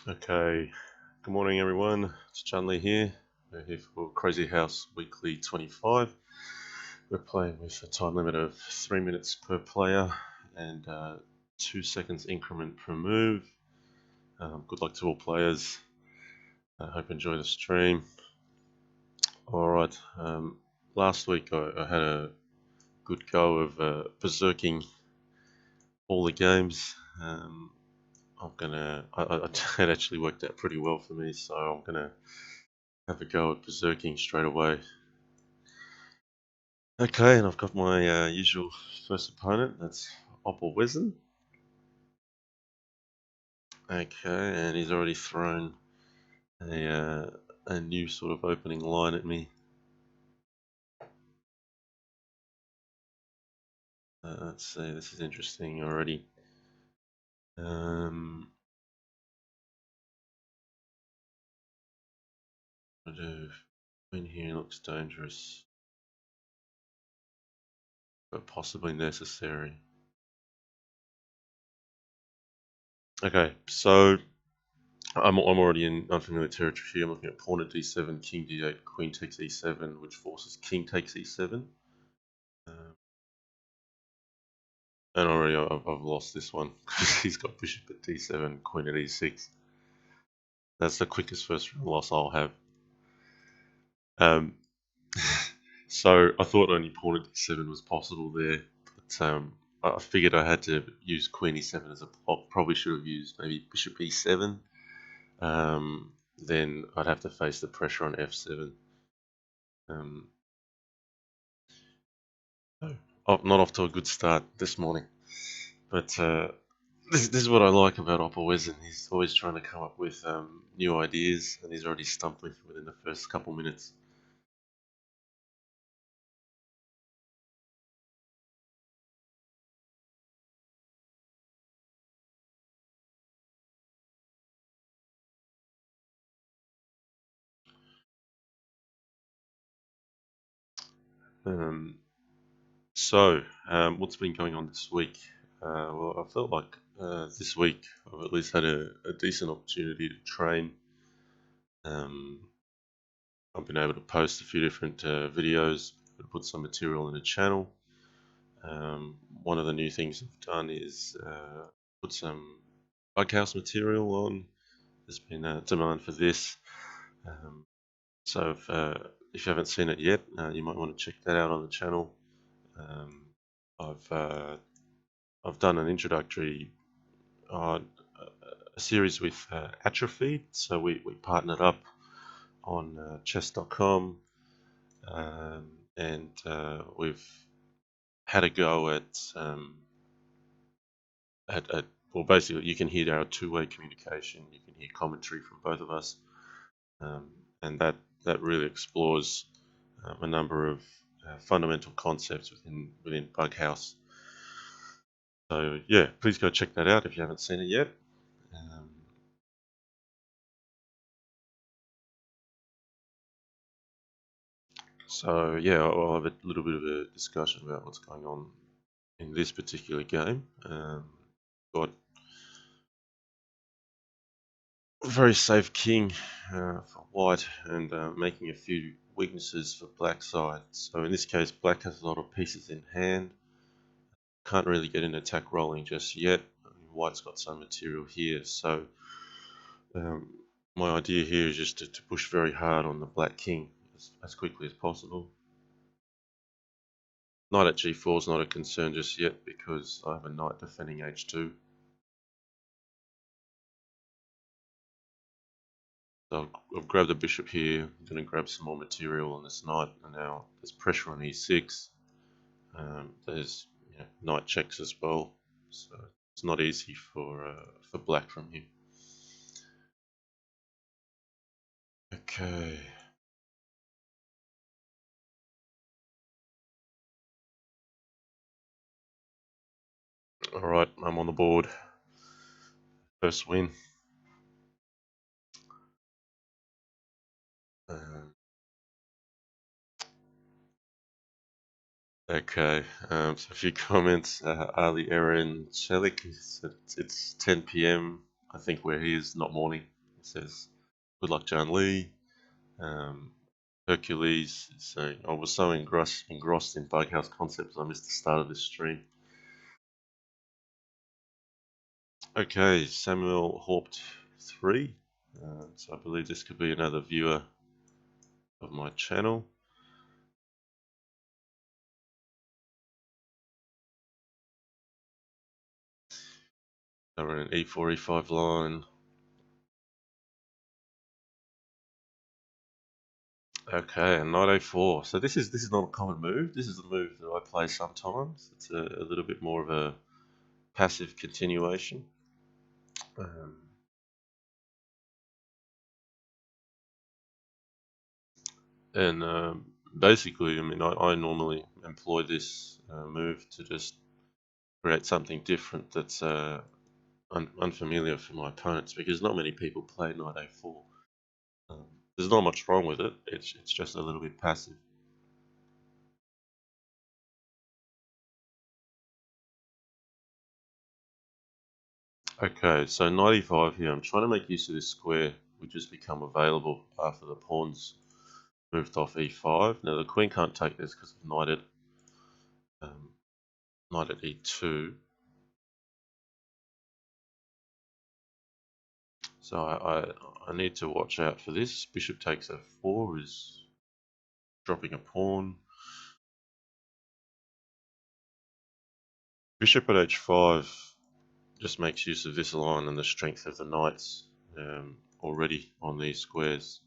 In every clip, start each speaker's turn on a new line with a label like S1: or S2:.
S1: Okay, good morning everyone. It's JannLee here. We're here for Crazyhouse Weekly 25. We're playing with a time limit of 3 minutes per player and 2 seconds increment per move. Good luck to all players. I hope you enjoy the stream. Alright, last week I had a good go of berserking all the games. It actually worked out pretty well for me, so I'm gonna have a go at berserking straight away. Okay, and I've got my usual first opponent. That's Opal. Okay, and he's already thrown a new sort of opening line at me. Let's see, this is interesting already. Queen here looks dangerous, but possibly necessary. Okay, so I'm already in unfamiliar territory here. I'm looking at pawn at d7, king d8, queen takes e7, which forces king takes e7. And already I've lost this one. He's got bishop at d7, queen at e6. That's the quickest first round loss I'll have. So I thought only pawn at d7 was possible there, but I figured I had to use queen e7 as a block. Probably should have used maybe bishop e7. Then I'd have to face the pressure on f7. Not off to a good start this morning, but this is what I like about Opal. He's always trying to come up with new ideas, and he's already stumped me within the first couple minutes. What's been going on this week? Well, I felt like this week I've at least had a decent opportunity to train. I've been able to post a few different videos, put some material in the channel. One of the new things I've done is put some bughouse material on. There's been a demand for this. So if you haven't seen it yet, you might want to check that out on the channel. I've done an introductory a series with Atrophy, so we partnered up on chess.com, and we've had a go at well, basically you can hear our two-way communication, you can hear commentary from both of us, and that really explores a number of fundamental concepts within Bughouse. So yeah, please go check that out if you haven't seen it yet. So yeah, I'll have a little bit of a discussion about what's going on in this particular game. Got a very safe king for white, and making a few weaknesses for black side. So in this case, black has a lot of pieces in hand. Can't really get an attack rolling just yet. White's got some material here, so my idea here is just to push very hard on the black king as quickly as possible. Knight at g4 is not a concern just yet because I have a knight defending h2. So I've grabbed a bishop here. I'm going to grab some more material on this knight, and now there's pressure on e6. There's knight checks as well, so it's not easy for black from here. Okay. All right, I'm on the board. First win. Okay, so a few comments. Ali Aaron Chelik said it's 10 p.m. I think where he is, not morning. says, "Good luck, JannLee." Hercules is saying, "I was so engrossed in Bughouse concepts I missed the start of this stream." Okay, Samuel Haupt 3. So I believe this could be another viewer of my channel. So we're in an E4, E5 line. Okay, and knight A4. So this is not a common move. This is a move that I play sometimes. It's a little bit more of a passive continuation. And basically, I mean, I normally employ this move to just create something different that's unfamiliar for my opponents, because not many people play knight A4. There's not much wrong with it. It's just a little bit passive. Okay, so knight E5 here. I'm trying to make use of this square which has become available after the pawns moved off E5. Now the queen can't take this because of knight at E2. So I need to watch out for this. Bishop takes F4 is dropping a pawn. Bishop at H5 just makes use of this line and the strength of the knights already on these squares,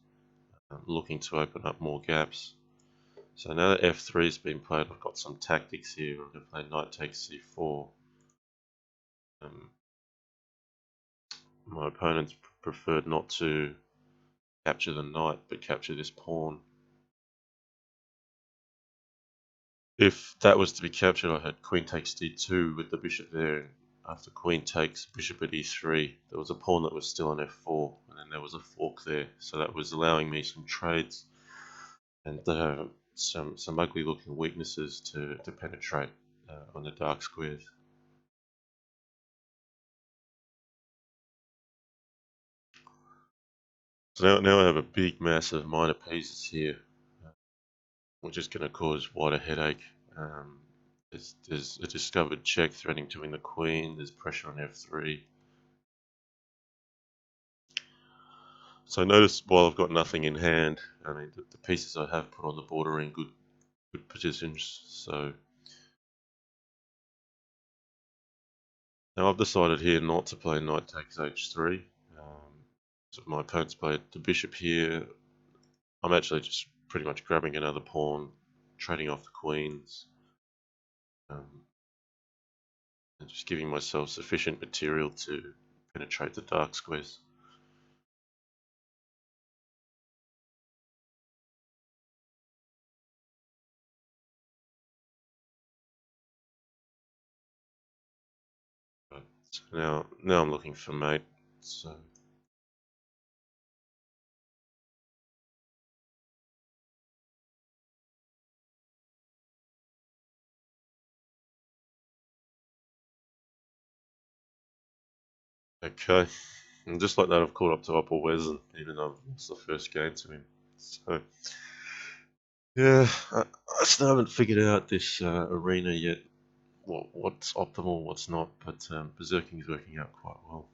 S1: looking to open up more gaps. So now that F3 has been played, I've got some tactics here. I'm going to play knight takes C4. My opponents preferred not to capture the knight, but capture this pawn. If that was to be captured, I had queen takes D2 with the bishop there. After queen takes, bishop at E3, there was a pawn that was still on F4, and then there was a fork there. So that was allowing me some trades and some ugly looking weaknesses to penetrate on the dark squares. So now I have a big mass of minor pieces here, which is going to cause quite a headache. There's a discovered check threatening to win the queen. There's pressure on F3. So notice while I've got nothing in hand, I mean the pieces I have put on the board are in good positions. So now I've decided here not to play knight takes H3. So my opponent's played the bishop here. I'm actually just pretty much grabbing another pawn, trading off the queens, and just giving myself sufficient material to penetrate the dark squares. But now I'm looking for mate. So okay, and just like that, I've caught up to Upper Wesson, even though I've lost the first game to him. So yeah, I still haven't figured out this arena yet. What's optimal, what's not, but berserking is working out quite well.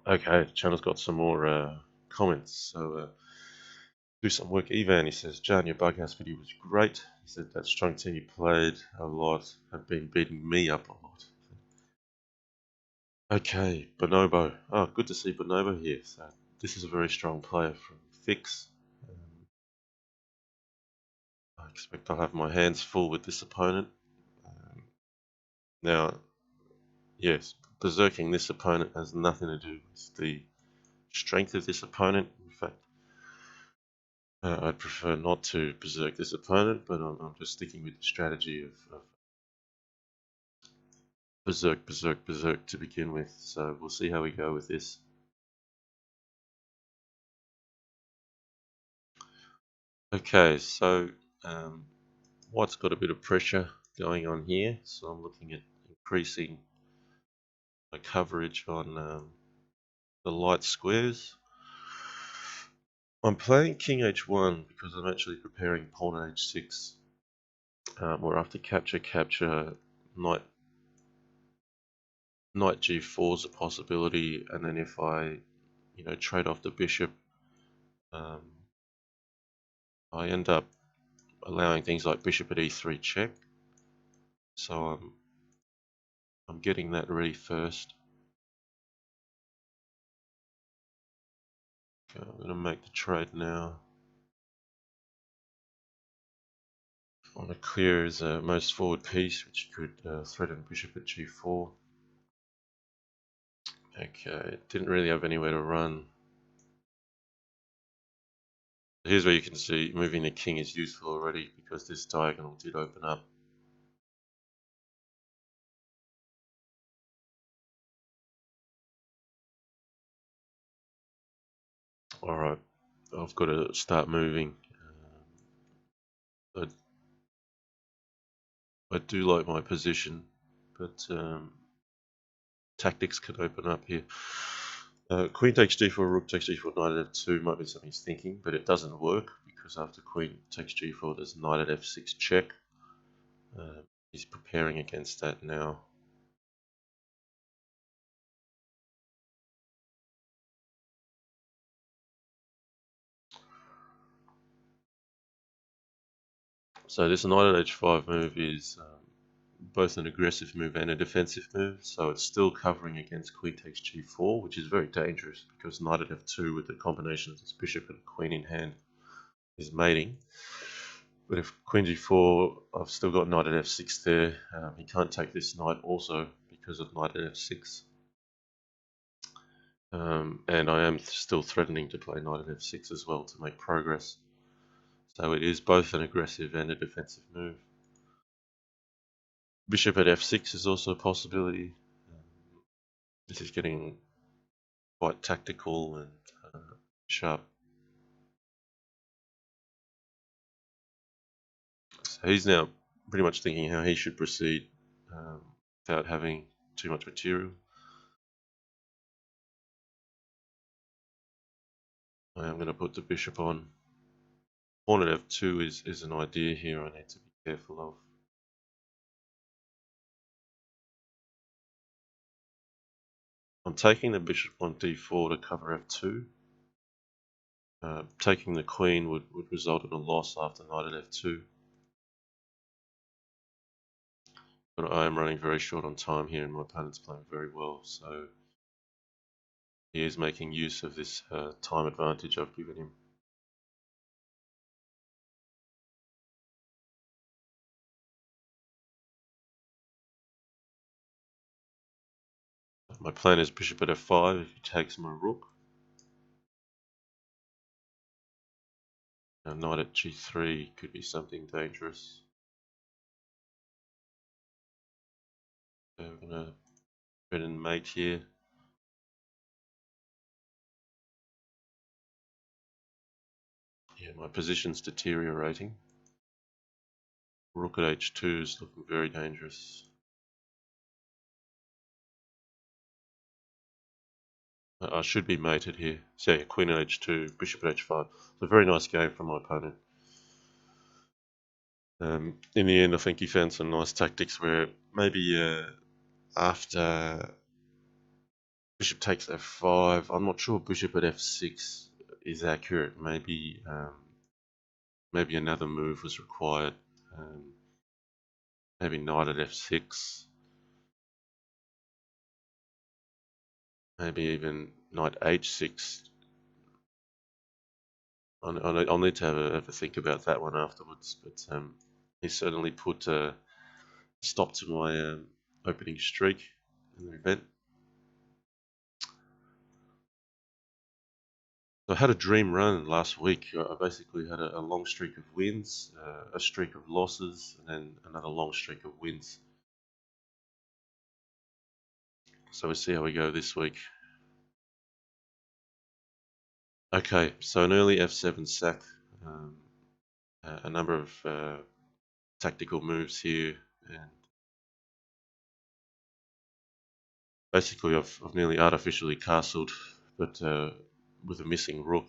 S1: Okay, the channel's got some more comments, so do some work. Ivan, he says, "Jan, your Bughouse video was great." He said that strong team you played a lot have been beating me up a lot. Okay, Bonobo. Oh, good to see Bonobo here. So this is a very strong player from Fix. I expect I'll have my hands full with this opponent. Now, yes, berserking this opponent has nothing to do with the strength of this opponent. In fact, I'd prefer not to berserk this opponent, but I'm just sticking with the strategy of berserk, berserk, berserk to begin with. So we'll see how we go with this. Okay, so white's got a bit of pressure going on here, so I'm looking at increasing my coverage on the light squares. I'm playing king h1 because I'm actually preparing pawn h6. Where after capture, knight g4 is a possibility, and then if I, trade off the bishop, um, I end up allowing things like bishop at e3 check. So I'm getting that ready first. Okay, I'm going to make the trade now. I want to clear his most forward piece, which could threaten bishop at g4. Okay, didn't really have anywhere to run. Here's where you can see moving the king is useful already because this diagonal did open up. Alright, I've got to start moving. I do like my position, but tactics could open up here. Queen takes d4, rook takes d4, knight at f2 might be something he's thinking, but it doesn't work because after queen takes g4 there's knight at f6 check. He's preparing against that now. So this knight at h5 move is both an aggressive move and a defensive move, so it's still covering against queen takes g4, which is very dangerous because knight at f2 with the combination of this bishop and queen in hand is mating. But if queen g4, I've still got knight at f6 there. He can't take this knight also because of knight at f6. And I am still threatening to play knight at f6 as well to make progress. So it is both an aggressive and a defensive move. Bishop at f6 is also a possibility. This is getting quite tactical and sharp. So he's now pretty much thinking how he should proceed without having too much material. I am going to put the bishop on. Pawn at f2 is an idea here I need to be careful of. I'm taking the bishop on d4 to cover f2. Taking the queen would result in a loss after knight at f2. But I am running very short on time here and my opponent's playing very well, so he is making use of this time advantage I've given him. My plan is bishop at f5 if he takes my rook. Now knight at g3 could be something dangerous. So we're going to try and mate here. Yeah, my position's deteriorating. Rook at h2 is looking very dangerous. I should be mated here. So yeah, queen at h2, bishop at h5. It's a very nice game from my opponent. In the end, I think he found some nice tactics where maybe after bishop takes f5, I'm not sure bishop at f6 is accurate. Maybe maybe another move was required. Maybe knight at f6. Maybe even knight h6. I'll need to have a think about that one afterwards. But he certainly put a stop to my opening streak in the event. So I had a dream run last week. I basically had a long streak of wins, a streak of losses, and then another long streak of wins. So we'll see how we go this week. Okay, so an early f7 sack, a number of tactical moves here, and basically I've nearly artificially castled, but with a missing rook.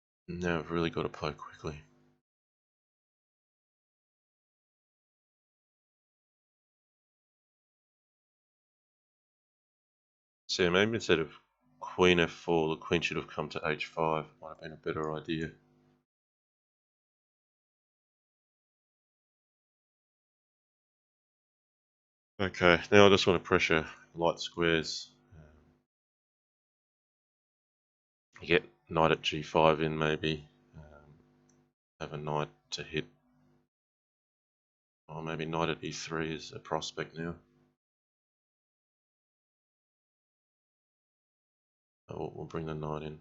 S1: Now I've really got to play quickly. So yeah, maybe instead of queen f4, the queen should have come to h5. Might have been a better idea. Okay, now I just want to pressure light squares. Get knight at g5 in maybe. Have a knight to hit. Or maybe knight at e3 is a prospect now. We'll bring the knight in.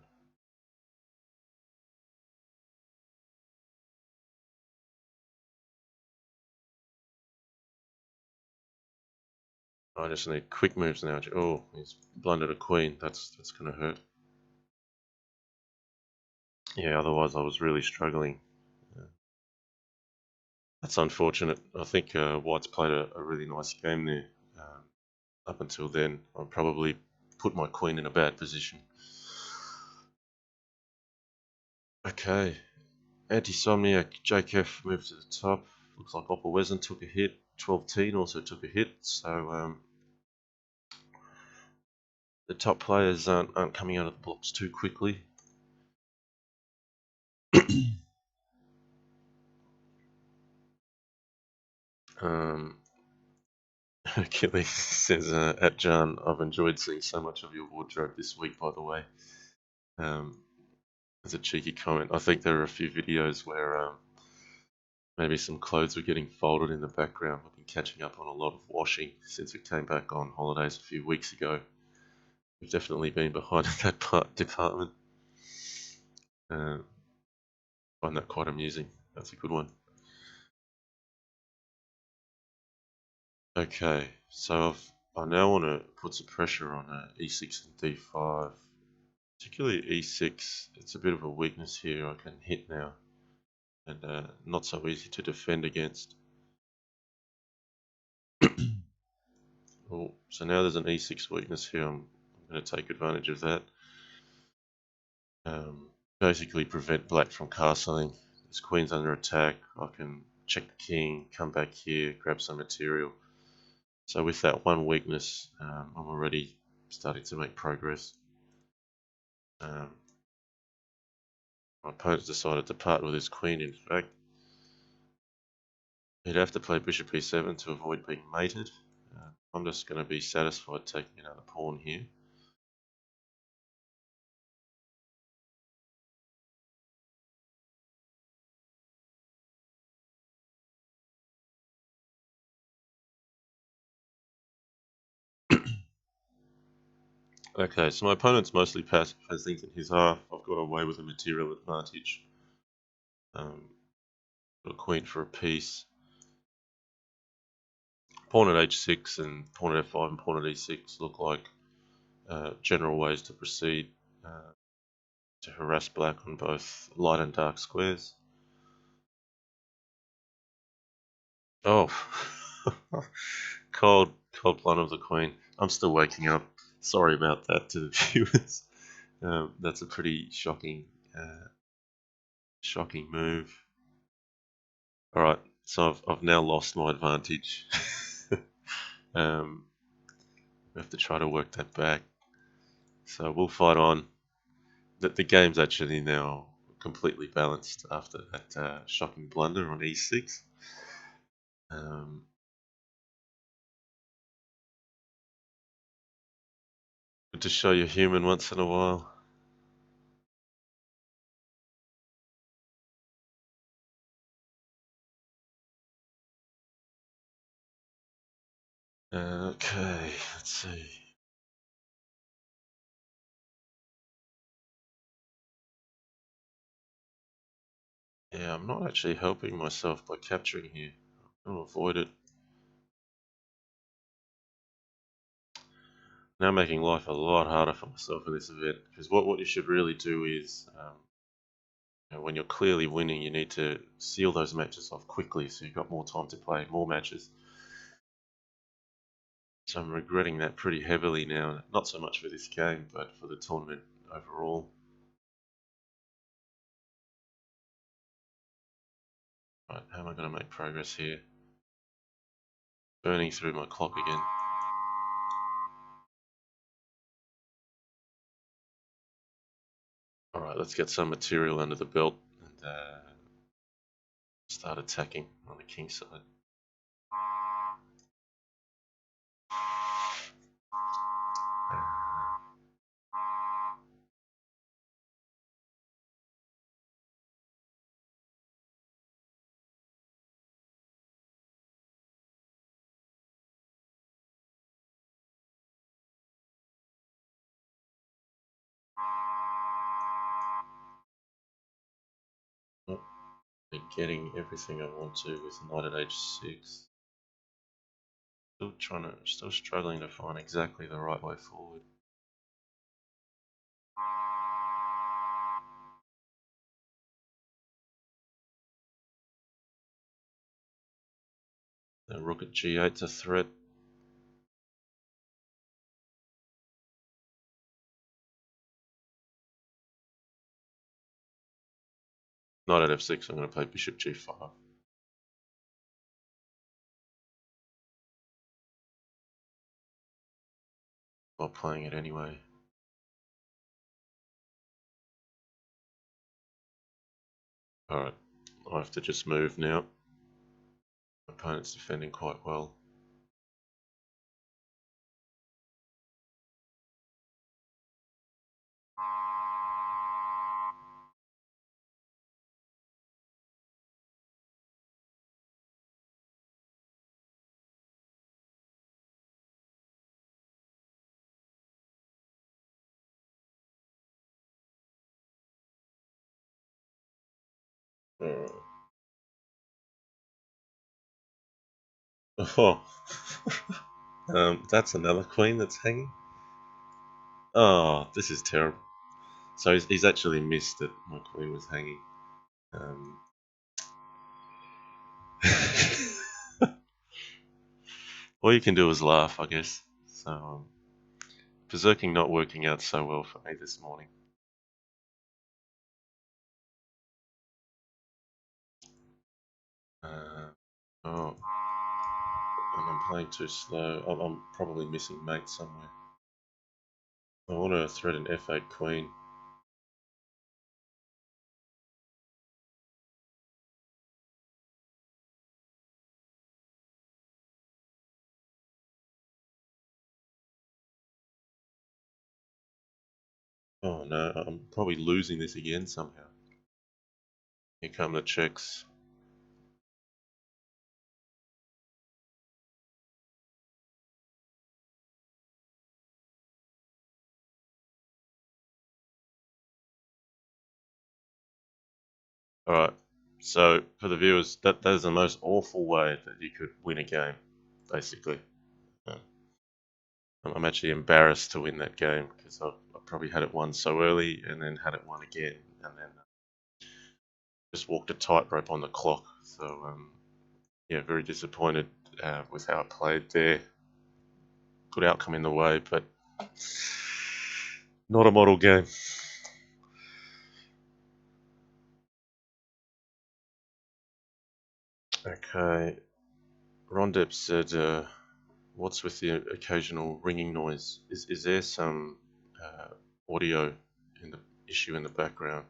S1: I just need quick moves now. Oh, he's blundered a queen. That's going to hurt. Yeah, otherwise I was really struggling. That's unfortunate. I think White's played a really nice game there. Up until then, I probably put my queen in a bad position. Okay, Anti-Somniac JKF moved to the top. Looks like Opperwesen took a hit. 12-teen also took a hit. So the top players aren't coming out of the blocks too quickly. Achilles says, at Jan, I've enjoyed seeing so much of your wardrobe this week, by the way. As a cheeky comment, I think there are a few videos where maybe some clothes were getting folded in the background. I've been catching up on a lot of washing since we came back on holidays a few weeks ago. We've definitely been behind in that department. Find that quite amusing. That's a good one. Okay, so I now want to put some pressure on e6 and d5. Particularly e6, it's a bit of a weakness here. I can hit now, and not so easy to defend against. Oh, so now there's an e6 weakness here. I'm going to take advantage of that. Basically prevent black from castling. This queen's under attack. I can check the king, come back here, grab some material. So with that one weakness, I'm already starting to make progress. My opponent's decided to part with his queen, in fact. He'd have to play bishop e7 to avoid being mated. I'm just going to be satisfied taking another pawn here. Okay, so my opponent's mostly passive, has things in his half. I've got away with a material advantage. Got a queen for a piece. Pawn at h6 and pawn at f5 and pawn at e6 look like general ways to proceed to harass black on both light and dark squares. Oh, cold blunt of the queen. I'm still waking up. Sorry about that to the viewers. That's a pretty shocking move. All right, so I've now lost my advantage. We have to try to work that back. So we'll fight on. The game's actually now completely balanced after that shocking blunder on e6. Good to show you're human once in a while. Okay, let's see. Yeah, I'm not actually helping myself by capturing here. I'm going to avoid it. Now making life a lot harder for myself in this event, because what you should really do is, when you're clearly winning, you need to seal those matches off quickly so you've got more time to play more matches. So I'm regretting that pretty heavily now, not so much for this game, but for the tournament overall. Right, how am I going to make progress here? Burning through my clock again. Alright, let's get some material under the belt and start attacking on the king side. Not getting everything I want to with knight at h6. Still struggling to find exactly the right way forward. The rook at g8's a threat. Knight at f6, I'm going to play bishop g5. While playing it anyway. Alright, I have to just move now. My opponent's defending quite well. Oh, that's another queen that's hanging. Oh, this is terrible. So he's actually missed that my queen was hanging. All you can do is laugh, I guess. So, berserking not working out so well for me this morning. Oh, and I'm playing too slow. I'm probably missing mate somewhere. I want to thread an f8 queen. Oh no, I'm probably losing this again somehow. Here come the checks. Alright, so for the viewers, that is the most awful way that you could win a game, basically. I'm actually embarrassed to win that game because I probably had it won so early and then had it won again and then just walked a tightrope on the clock. So yeah, very disappointed with how I played there. Good outcome in the way, but not a model game. Okay, Rondep said, "What's with the occasional ringing noise? Is there some audio in the issue in the background?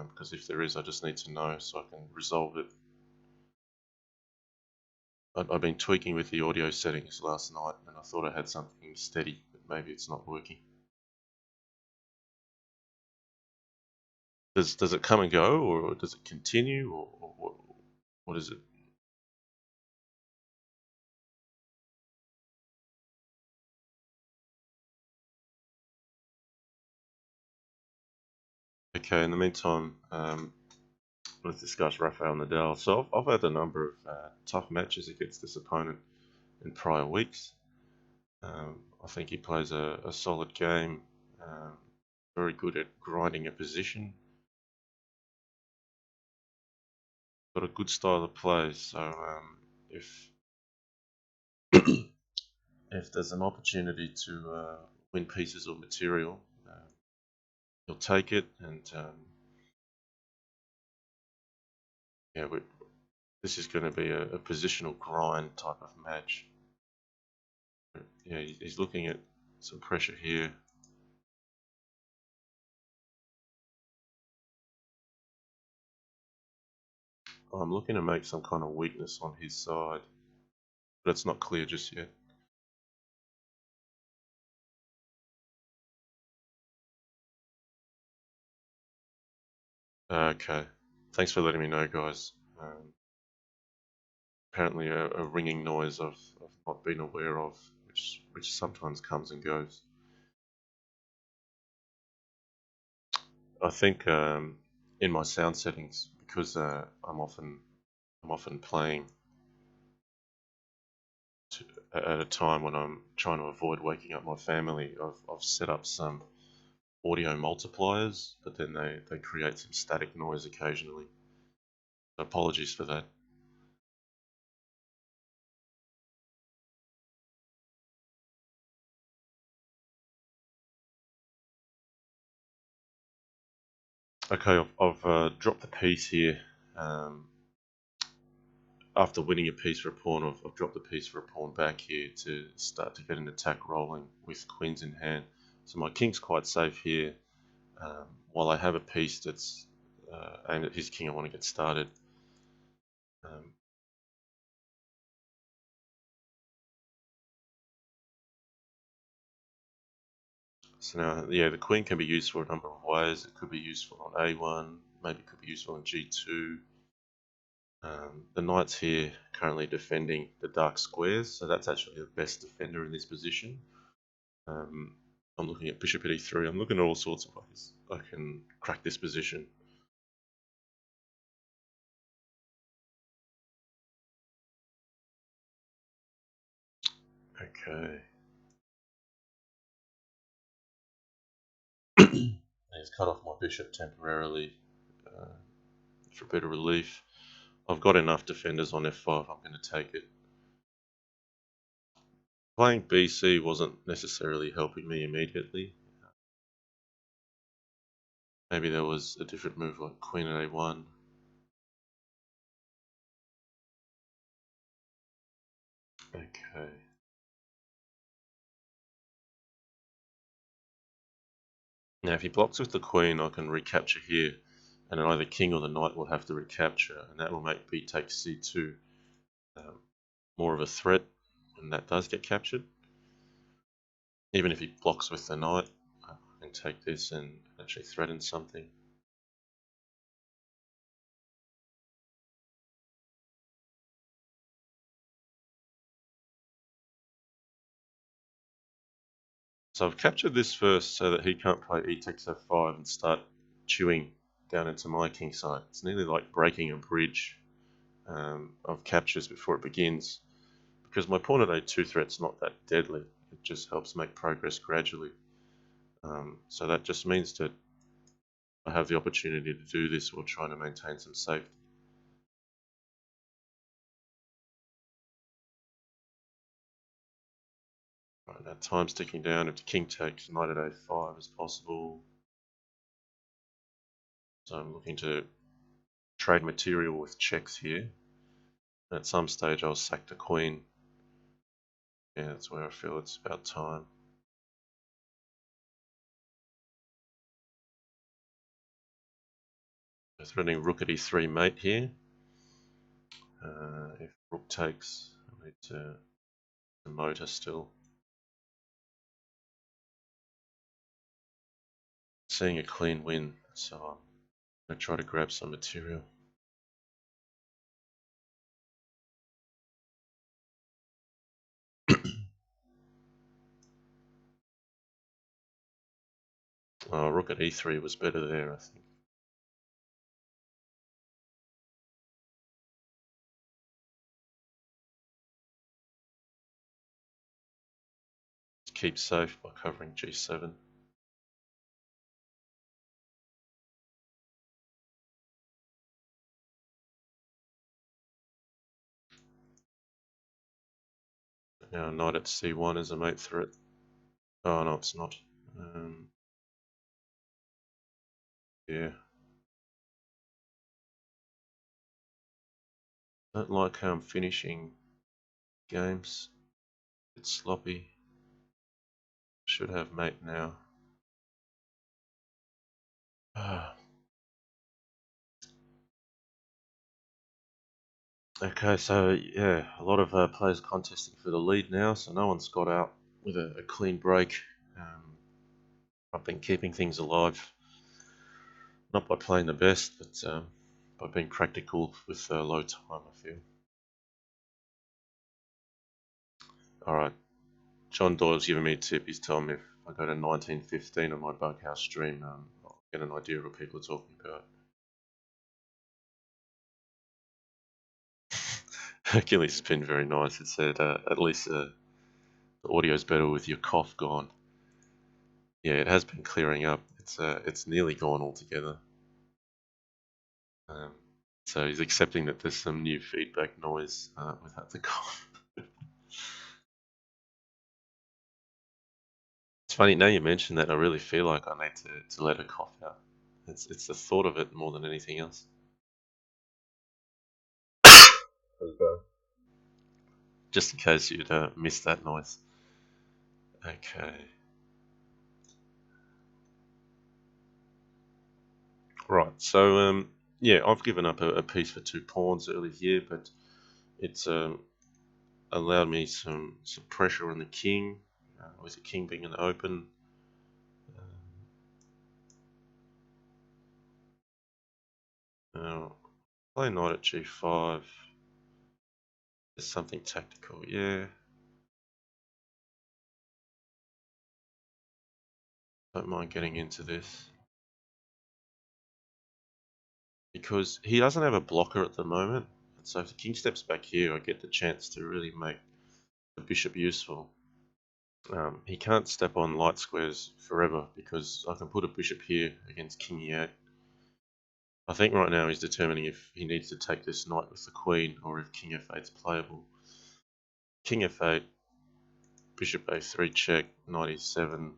S1: Because if there is, I just need to know so I can resolve it." I've been tweaking with the audio settings last night, and I thought I had something steady, but maybe it's not working. Does it come and go, or does it continue, or what is it? Okay, in the meantime, let's discuss Rafael Nadal. So I've had a number of tough matches against this opponent in prior weeks. I think he plays a solid game, very good at grinding a position, got a good style of play. So if if there's an opportunity to win pieces of material, he'll take it. And yeah, This is going to be a positional grind type of match. Yeah, he's looking at some pressure here. I'm looking to make some kind of weakness on his side, but it's not clear just yet. Okay, thanks for letting me know, guys. Apparently a ringing noise I've not been aware of, which sometimes comes and goes. I think in my sound settings, because I'm often playing at a time when I'm trying to avoid waking up my family, I've set up some audio multipliers, but then they create some static noise occasionally. So apologies for that. Okay, I've dropped the piece here. After winning a piece for a pawn, I've dropped a piece for a pawn back here to start to get an attack rolling with queens in hand. So my king's quite safe here. While I have a piece that's aimed at his king, I want to get started. Um, so now, yeah, the queen can be used for a number of ways. It could be useful on a1, maybe it could be useful on g2. The knight's here currently defending the dark squares, so that's actually the best defender in this position. I'm looking at bishop at e3. I'm looking at all sorts of ways I can crack this position. Okay. He's cut off my bishop temporarily for a bit of relief. I've got enough defenders on f5. I'm going to take it. Playing BC wasn't necessarily helping me immediately. Maybe there was a different move like queen at a1. Okay. Now if he blocks with the queen, I can recapture here, and then either king or the knight will have to recapture, and that will make b take c2 more of a threat, and that does get captured. Even if he blocks with the knight, I can take this and actually threaten something. So I've captured this first so that he can't play e takes f5 and start chewing down into my king side. It's nearly like breaking a bridge of captures before it begins. Because my pawn at a2 threat's not that deadly, it just helps make progress gradually. So that just means that I have the opportunity to do this while trying to maintain some safety. Right, now time's ticking down. If the king takes, knight at a5 is possible. So I'm looking to trade material with checks here. At some stage I'll sack the queen. Yeah, that's where I feel it's about time. Threatening rook at e3 mate here. If rook takes, I need to motor still. Seeing a clean win, so I'm going to try to grab some material. Rook at e3 was better there, I think. Keep safe by covering g7. Now knight at c1 is a mate threat. Oh no, it's not. Yeah. Don't like how I'm finishing games. It's sloppy. Should have mate now. Okay, so yeah, a lot of players contesting for the lead now, so no one's got out with a clean break. I've been keeping things alive, not by playing the best, but by being practical with low time, I feel. Alright, John Doyle's giving me a tip. He's telling me if I go to 1915 on my Bughouse stream, I'll get an idea of what people are talking about. Hercules has been very nice. It said at least the audio's better with your cough gone. Yeah, it has been clearing up. It's nearly gone altogether. Um, so he's accepting that there's some new feedback noise without the cough. It's funny now you mention that. I really feel like I need to let a cough out. It's the thought of it more than anything else. Just in case you'd missed that noise. Okay. Right. So yeah, I've given up a piece for 2 pawns early here, but it's allowed me some pressure on the king, with the king being in the open. Now, play knight at g5. There's something tactical, yeah. Don't mind getting into this. Because he doesn't have a blocker at the moment, and so if the king steps back here, I get the chance to really make the bishop useful. He can't step on light squares forever because I can put a bishop here against king e8. I think right now he's determining if he needs to take this knight with the queen or if king f8 is playable. King f8, bishop a3 check, knight e7.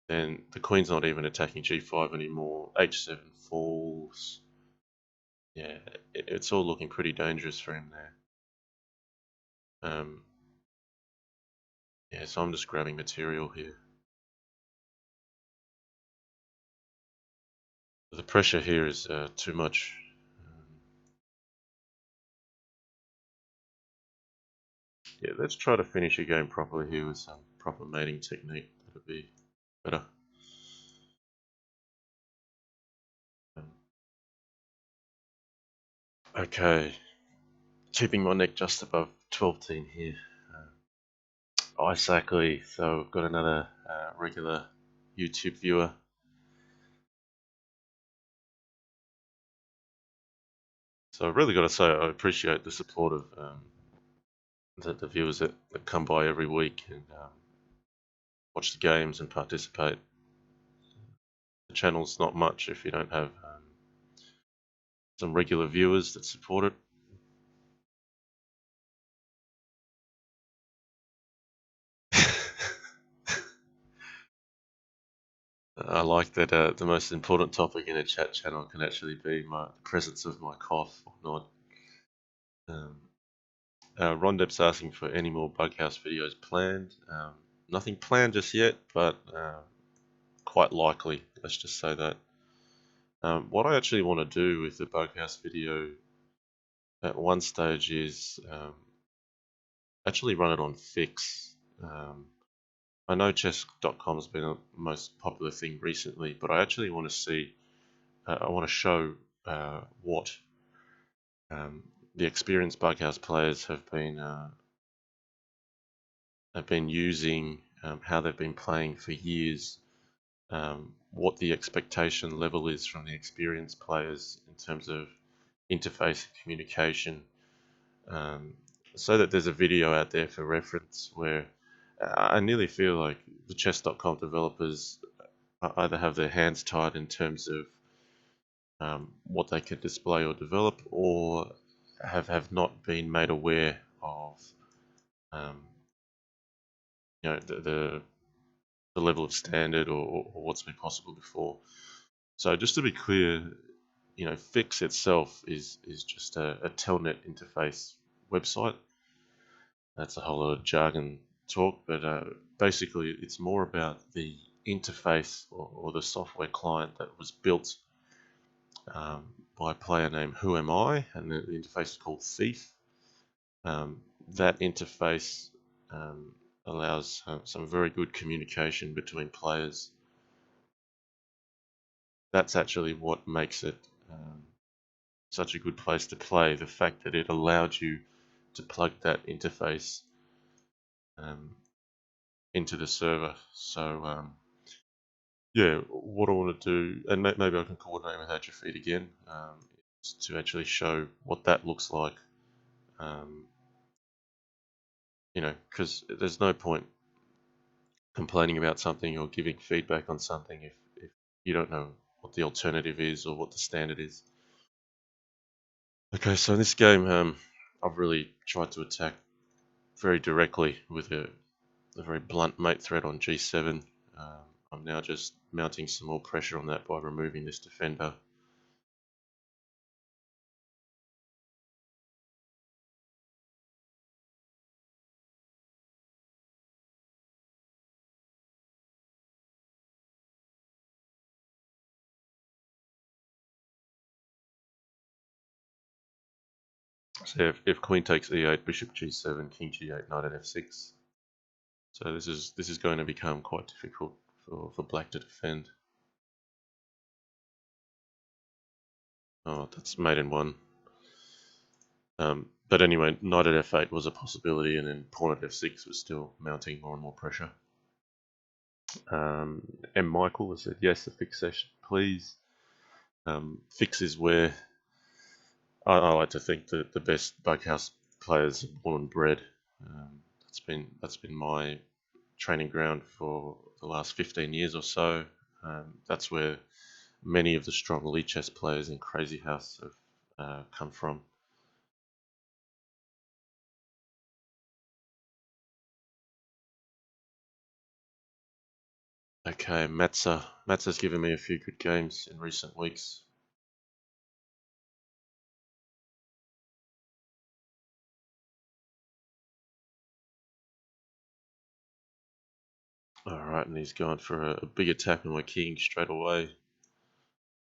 S1: Then the queen's not even attacking g5 anymore. h7 falls. Yeah, it's all looking pretty dangerous for him there. Yeah, so I'm just grabbing material here. The pressure here is too much. Yeah, let's try to finish a game properly here with some proper mating technique. That'll be better. Okay, keeping my neck just above 12-10 here. Exactly, so we've got another regular YouTube viewer. So I've really got to say I appreciate the support of the viewers that come by every week and watch the games and participate. The channel's not much if you don't have some regular viewers that support it. I like that the most important topic in a chat channel can actually be the presence of my cough or not. Rondep's asking for any more Bughouse videos planned. Nothing planned just yet, but quite likely, let's just say that. What I actually want to do with the Bughouse video at one stage is actually run it on fix. I know chess.com has been the most popular thing recently, but I actually want to see, I want to show what the experienced Bughouse players have been using, how they've been playing for years, what the expectation level is from the experienced players in terms of interface and communication, so that there's a video out there for reference where I nearly feel like the chess.com developers either have their hands tied in terms of what they can display or develop, or have not been made aware of the level of standard or what's been possible before. So just to be clear, Fix itself is just a telnet interface website. That's a whole lot of jargon talk, but basically it's more about the interface or the software client that was built by a player named Who Am I, and the interface is called Thief. That interface allows some very good communication between players. That's actually what makes it such a good place to play, the fact that it allowed you to plug that interface into the server. So yeah, what I want to do, and maybe I can coordinate with HFeed again, is to actually show what that looks like. Because there's no point complaining about something or giving feedback on something if you don't know what the alternative is or what the standard is. Okay, so in this game, I've really tried to attack very directly with a very blunt mate threat on G7. I'm now just mounting some more pressure on that by removing this defender. So if queen takes e8, bishop g7, king g8, knight at f6. So this is going to become quite difficult for black to defend. Oh, that's mate in one. But anyway, knight at f8 was a possibility, and then pawn at f6 was still mounting more and more pressure. M. Michael has said, yes, a fix session, please. Fix is where I like to think that the best bughouse players are born and bred. That's been my training ground for the last 15 years or so. That's where many of the strong lead chess players in Crazyhouse have come from. Okay, Matza's given me a few good games in recent weeks. Alright, and he's gone for a big attack on my king straight away.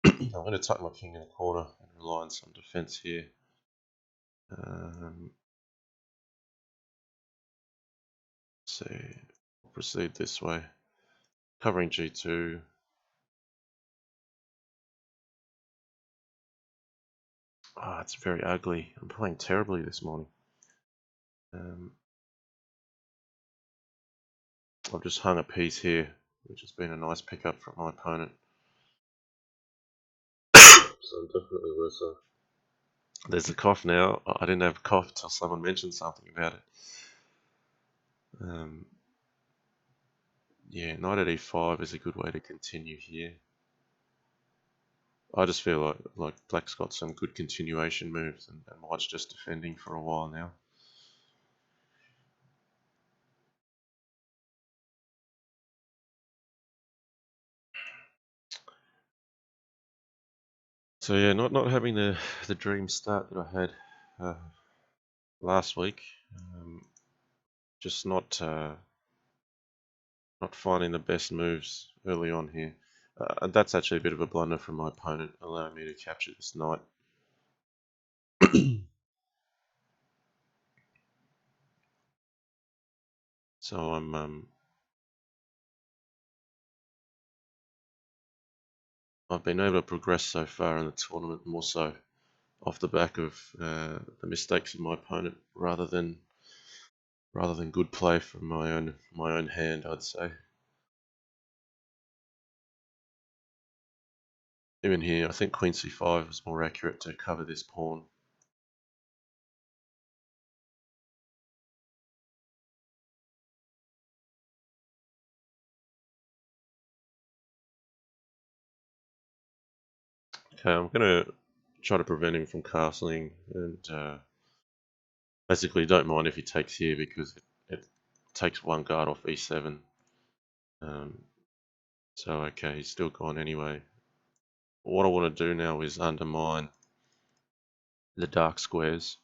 S1: I'm going to tuck my king in a corner and rely on some defense here. So we'll proceed this way. Covering g2. Ah, it's very ugly. I'm playing terribly this morning. I've just hung a piece here, which has been a nice pickup from my opponent. So I'm definitely worse off. There's a cough now. I didn't have a cough until someone mentioned something about it. Yeah, knight at e5 is a good way to continue here. I just feel like black's got some good continuation moves, and white's just defending for a while now. So yeah, not having the dream start that I had last week. Just not finding the best moves early on here. And that's actually a bit of a blunder from my opponent, allowing me to capture this knight. So I've been able to progress so far in the tournament, more so off the back of the mistakes of my opponent, rather than good play from my own hand, I'd say. Even here, I think queen c5 is more accurate to cover this pawn. Okay, I'm going to try to prevent him from castling, and basically don't mind if he takes here because it takes one guard off e7. So okay, he's still gone anyway. what I want to do now is undermine the dark squares,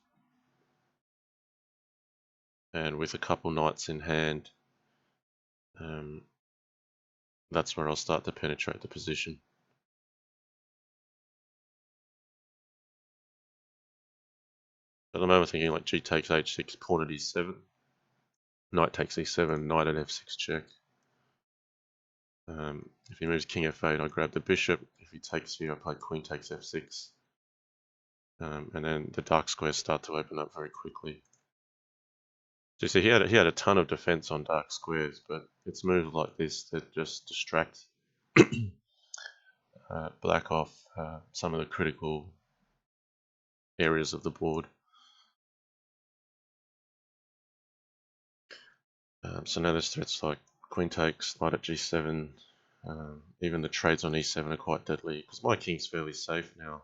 S1: and with a couple knights in hand, that's where I'll start to penetrate the position. At the moment, thinking like g takes h6, pawn at e7, knight takes e7, knight at f6 check. If he moves king f8, I grab the bishop. If he takes here, I play queen takes f6. And then the dark squares start to open up very quickly. So you see, he had a ton of defense on dark squares, but it's moves like this that just distract black off some of the critical areas of the board. So now there's threats like queen takes, knight at g7. Even the trades on e7 are quite deadly, because my king's fairly safe now,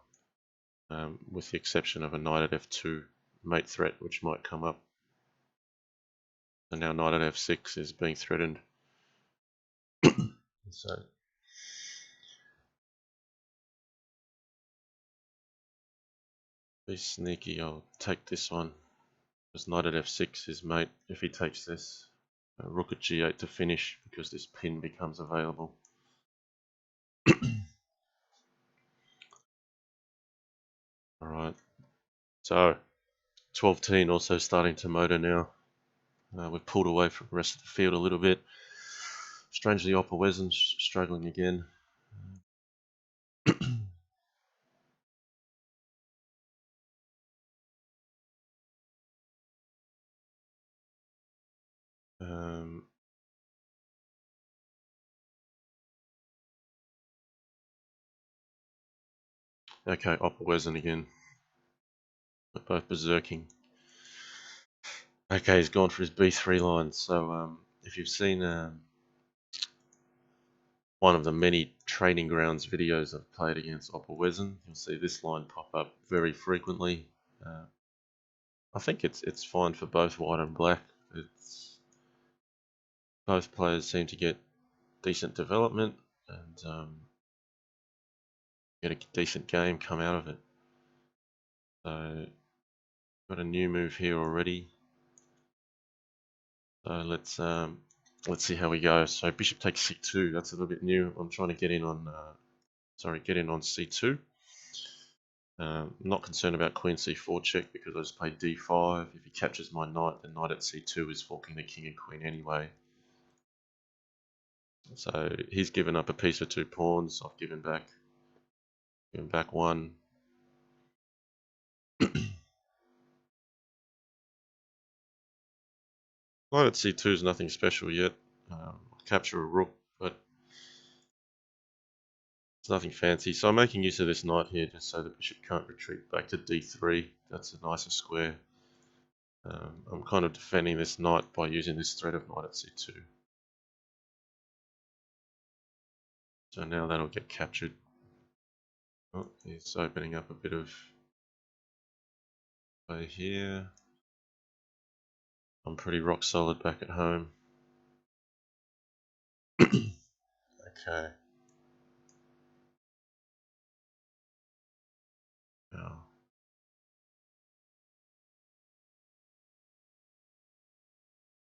S1: with the exception of a knight at f2 mate threat, which might come up. And now knight at f6 is being threatened. So be sneaky, I'll take this one, because knight at f6 is mate if he takes this. Rook at g8 to finish, because this pin becomes available. Alright, so 12-teen also starting to motor now. We've pulled away from the rest of the field a little bit. Strangely, Opperwesen's struggling again. Okay, Opperwesen again. They're both berserking. Okay, he's gone for his b3 line. So if you've seen one of the many training grounds videos I've played against Opperwesen, you'll see this line pop up very frequently. I think it's fine for both white and black. Both players seem to get decent development and get a decent game come out of it. So got a new move here already. So let's see how we go. So bishop takes c2. That's a little bit new. I'm trying to get in on c2. I'm not concerned about queen c4 check, because I just play d5. If he captures my knight, the knight at c2 is forking the king and queen anyway. So he's given up a piece of 2 pawns. I've given back one. Knight at c2 is nothing special yet. Capture a rook, but it's nothing fancy. So I'm making use of this knight here just so the bishop can't retreat back to d3. That's a nicer square. I'm kind of defending this knight by using this threat of knight at c2. So now that'll get captured. Oh, he's opening up a bit of play here. I'm pretty rock solid back at home. Okay. Now,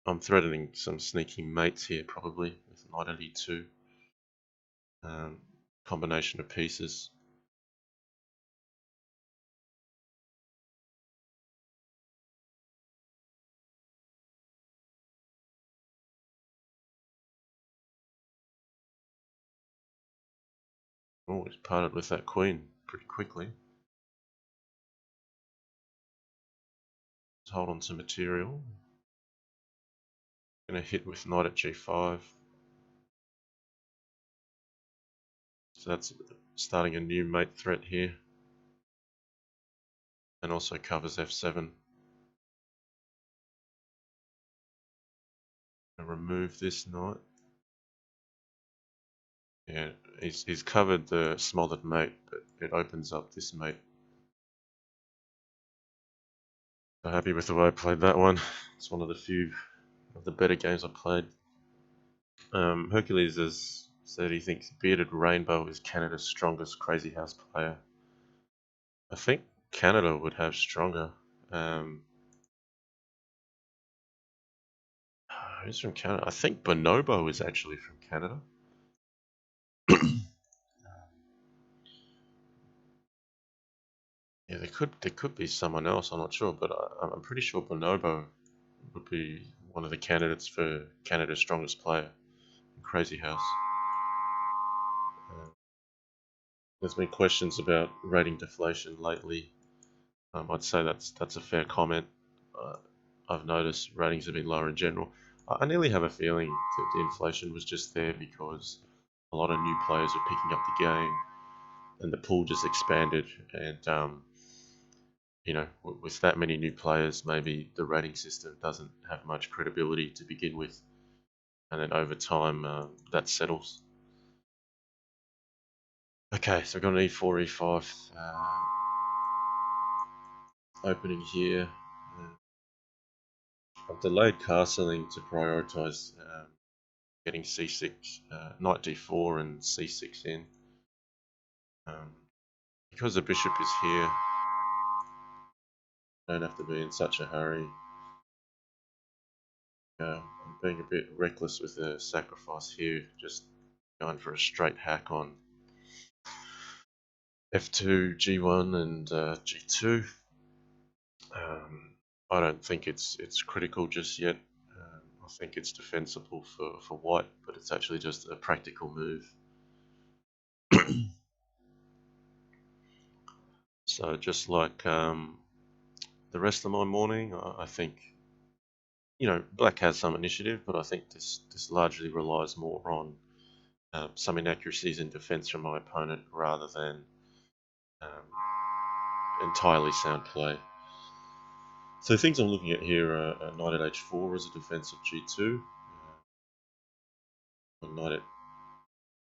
S1: I'm threatening some sneaky mates here, probably, with knight at e2. Combination of pieces. Oh, he's parted with that queen pretty quickly. Let's hold on to material. Gonna hit with knight at g5. So that's starting a new mate threat here. And also covers f7. And remove this knight. Yeah, he's covered the smothered mate, but it opens up this mate. So happy with the way I played that one. It's one of the few of the better games I played. Hercules has said he thinks Bearded Rainbow is Canada's strongest Crazy House player. I think Canada would have stronger. Who's from Canada? I think Bonobo is actually from Canada. Yeah, there could be someone else. I'm not sure, but I'm pretty sure Bonobo would be one of the candidates for Canada's strongest player in Crazy House. There's been questions about rating deflation lately. I'd say that's a fair comment. Uh, I've noticed ratings have been lower in general. I nearly have a feeling that the inflation was just there because a lot of new players are picking up the game, and the pool just expanded. And with that many new players, maybe the rating system doesn't have much credibility to begin with, and then over time that settles. Okay, so we've got an e4, e5 opening here. I've delayed castling to prioritise getting c6, knight d4 and c6 in. Because the bishop is here, I don't have to be in such a hurry. I'm being a bit reckless with the sacrifice here, just going for a straight hack on f2, g1 and g2. I don't think it's critical just yet. I think it's defensible for white, but it's actually just a practical move. So just like the rest of my morning, I think, black has some initiative, but I think this largely relies more on some inaccuracies in defense from my opponent rather than um, entirely sound play. So things I'm looking at here are knight at h4 as a defense of g2, knight at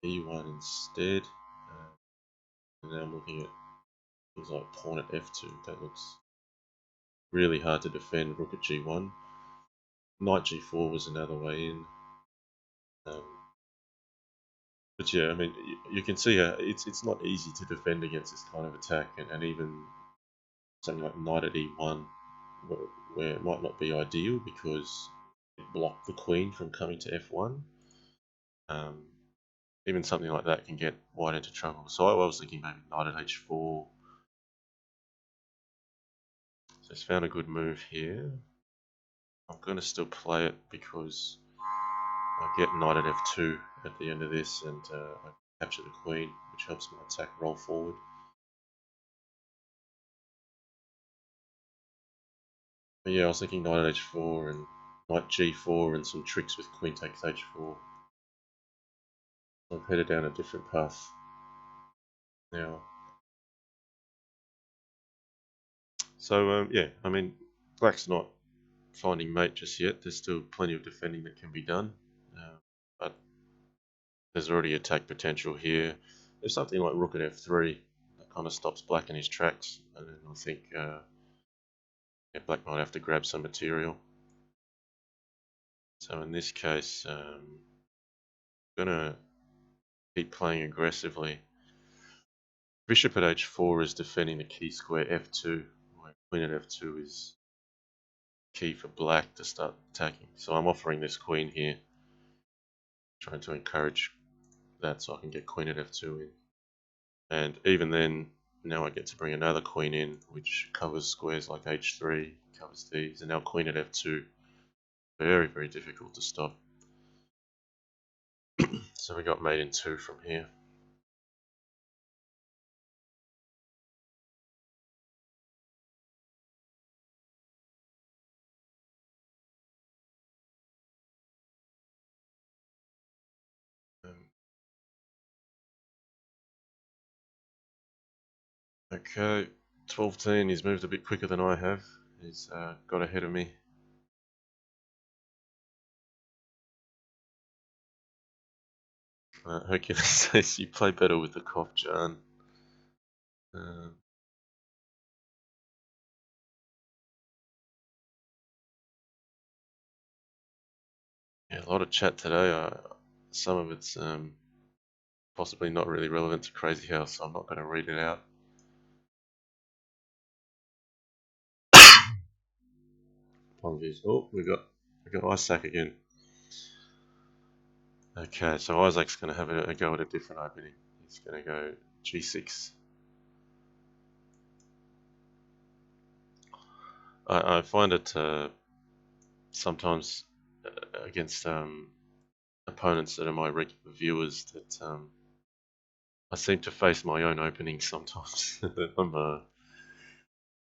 S1: e1 instead, and now I'm looking at things like pawn at f2. That looks really hard to defend. Rook at g1, knight g4 was another way in. But yeah, I mean, you can see it's not easy to defend against this kind of attack, and even something like knight at e1, where it might not be ideal because it blocked the queen from coming to f1. Even something like that can get white into trouble. So I was thinking maybe knight at h4. So it's found a good move here. I'm going to still play it because I get knight at f2 at the end of this, and I capture the queen, which helps my attack roll forward. But yeah, I was thinking knight at h4 and knight g4 and some tricks with queen takes h4. I'm headed down a different path now. So yeah, I mean, black's not finding mate just yet. There's still plenty of defending that can be done, but there's already attack potential here. There's something like rook at f3 that kind of stops black in his tracks, and then I think yeah, black might have to grab some material. So in this case, I'm gonna keep playing aggressively. Bishop at h4 is defending the key square f2, where queen at f2 is key for black to start attacking. So I'm offering this queen here, trying to encourage that so I can get queen at f2 in. And even then, now I get to bring another queen in, which covers squares like h3, covers these, and now queen at f2. Very, very difficult to stop. So we got mate in 2 from here. Okay, 12-10, he's moved a bit quicker than I have. He's got ahead of me. Hercules says you play better with the cough, Jan. Yeah, a lot of chat today. Some of it's possibly not really relevant to Crazyhouse, so I'm not going to read it out. Apologies. Oh, we got Isaac again. Okay, so Isaac's going to have a go at a different opening. He's going to go G6. I find it sometimes against opponents that are my regular viewers that I seem to face my own openings sometimes.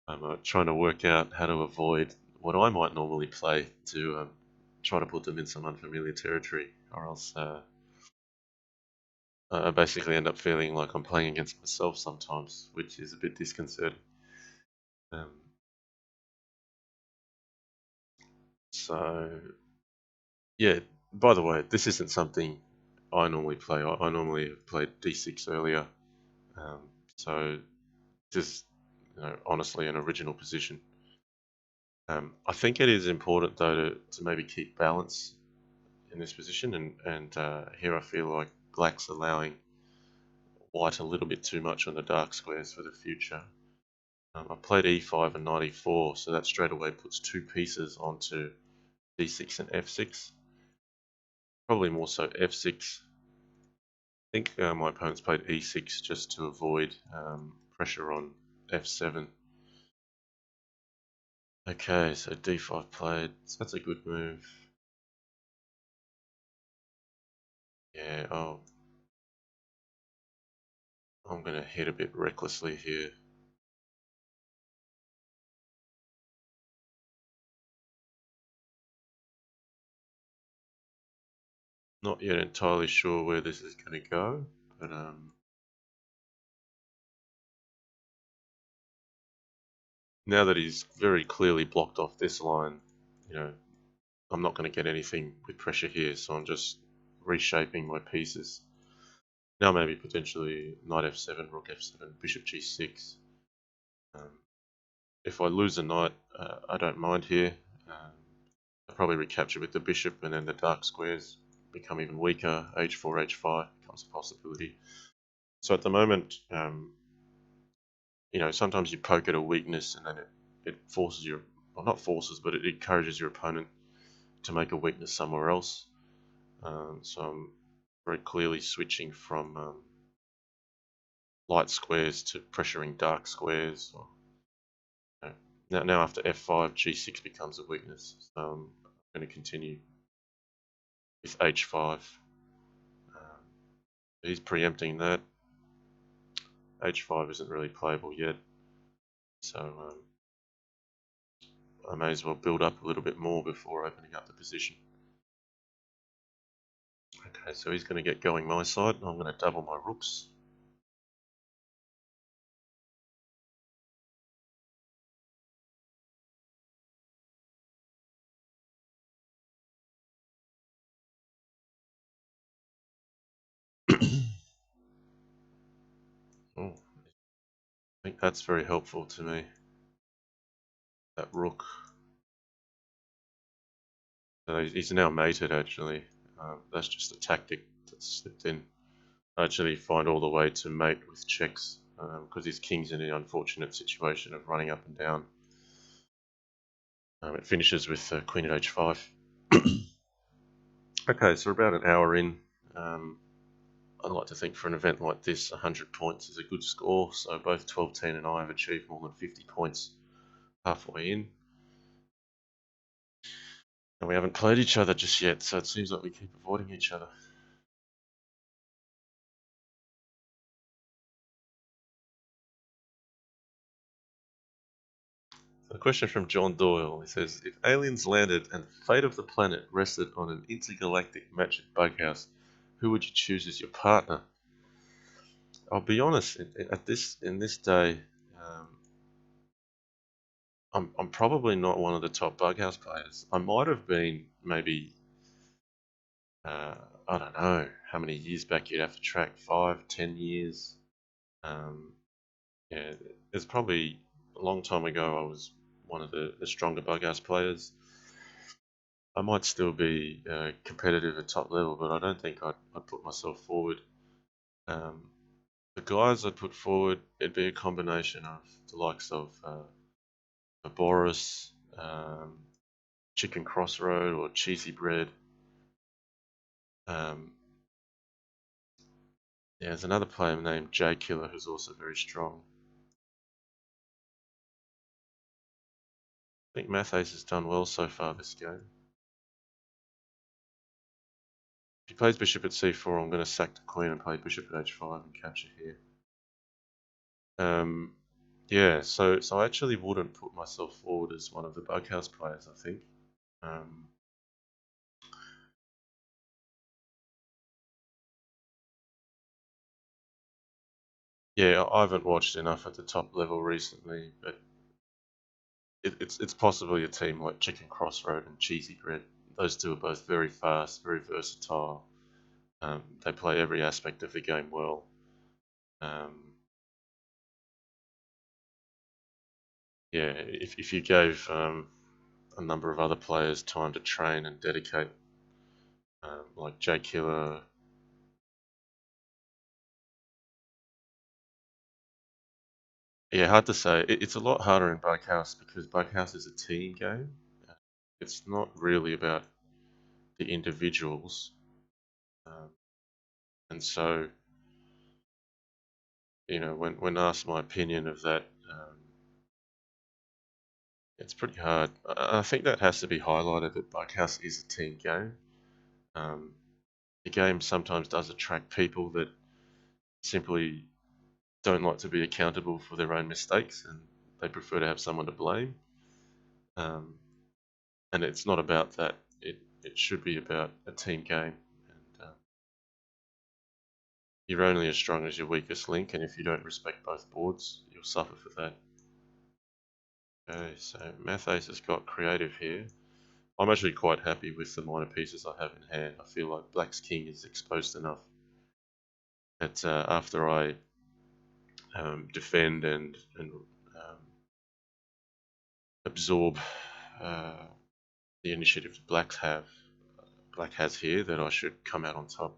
S1: I'm trying to work out how to avoid what I might normally play to try to put them in some unfamiliar territory, or else I basically end up feeling like I'm playing against myself sometimes, which is a bit disconcerting. Um, so, yeah, by the way, this isn't something I normally play. I normally have played d6 earlier, um, so just honestly an original position. I think it is important though to maybe keep balance in this position, and here I feel like black's allowing white a little bit too much on the dark squares for the future. I played e5 and knight e4, so that straight away puts two pieces onto d6 and f6. Probably more so f6. I think my opponent's played e6 just to avoid pressure on f7. Okay, so d5 played, so that's a good move. Yeah, oh, I'm going to hit a bit recklessly here. Not yet entirely sure where this is going to go, but now that he's very clearly blocked off this line, I'm not going to get anything with pressure here, so I'm just reshaping my pieces. Now maybe potentially knight f7, rook f7, bishop g6. If I lose a knight, I don't mind here. I'll probably recapture with the bishop, and then the dark squares become even weaker. h4, h5 becomes a possibility. So at the moment, sometimes you poke at a weakness, and then it forces you, well, not forces, but it encourages your opponent to make a weakness somewhere else. So I'm very clearly switching from light squares to pressuring dark squares. Now after f5, g6 becomes a weakness. So I'm going to continue with h5. He's preempting that. h5 isn't really playable yet, so I may as well build up a little bit more before opening up the position. Okay, so he's going to get going my side, and I'm going to double my rooks. Oh, I think that's very helpful to me. That rook. So he's now mated actually. That's just a tactic that's slipped in. I actually find all the way to mate with checks because his king's in an unfortunate situation of running up and down. It finishes with queen at h5. Okay, so we're about an hour in. I like to think for an event like this, 100 points is a good score. So both 1210 and I have achieved more than 50 points halfway in. And we haven't played each other just yet, so it seems like we keep avoiding each other. A question from John Doyle. He says, if aliens landed and the fate of the planet rested on an intergalactic magic bughouse, who would you choose as your partner? I'll be honest, in this day, I'm probably not one of the top bughouse players. I might have been maybe, I don't know how many years back you'd have to track, 5, 10 years. Yeah, it's probably a long time ago. I was one of the stronger bughouse players. I might still be competitive at top level, but I don't think I'd put myself forward. The guys I'd put forward, it'd be a combination of the likes of Boris, Chicken Crossroad, or Cheesy Bread. Yeah, there's another player named J Killer who's also very strong. I think Mathace has done well so far this game. If he plays bishop at c4, I'm going to sack the queen and play bishop at h5 and capture here. Yeah, so I actually wouldn't put myself forward as one of the Bughouse players, I think. Yeah, I haven't watched enough at the top level recently, but it's possibly a team like Chicken Crossroad and Cheesy Bread. Those two are both very fast, very versatile. They play every aspect of the game well. Yeah, if you gave a number of other players time to train and dedicate, like J Killer. Yeah, hard to say. It's a lot harder in Bughouse because Bughouse is a team game. It's not really about the individuals. And so, when asked my opinion of that, it's pretty hard. I think that has to be highlighted that Bughouse is a team game. The game sometimes does attract people that simply don't like to be accountable for their own mistakes, and they prefer to have someone to blame. And it's not about that. It should be about a team game. And you're only as strong as your weakest link, and if you don't respect both boards, you'll suffer for that. Okay, so Mathace has got creative here. I'm actually quite happy with the minor pieces I have in hand. I feel like Black's king is exposed enough that after I defend and absorb the initiative that Black has here, that I should come out on top.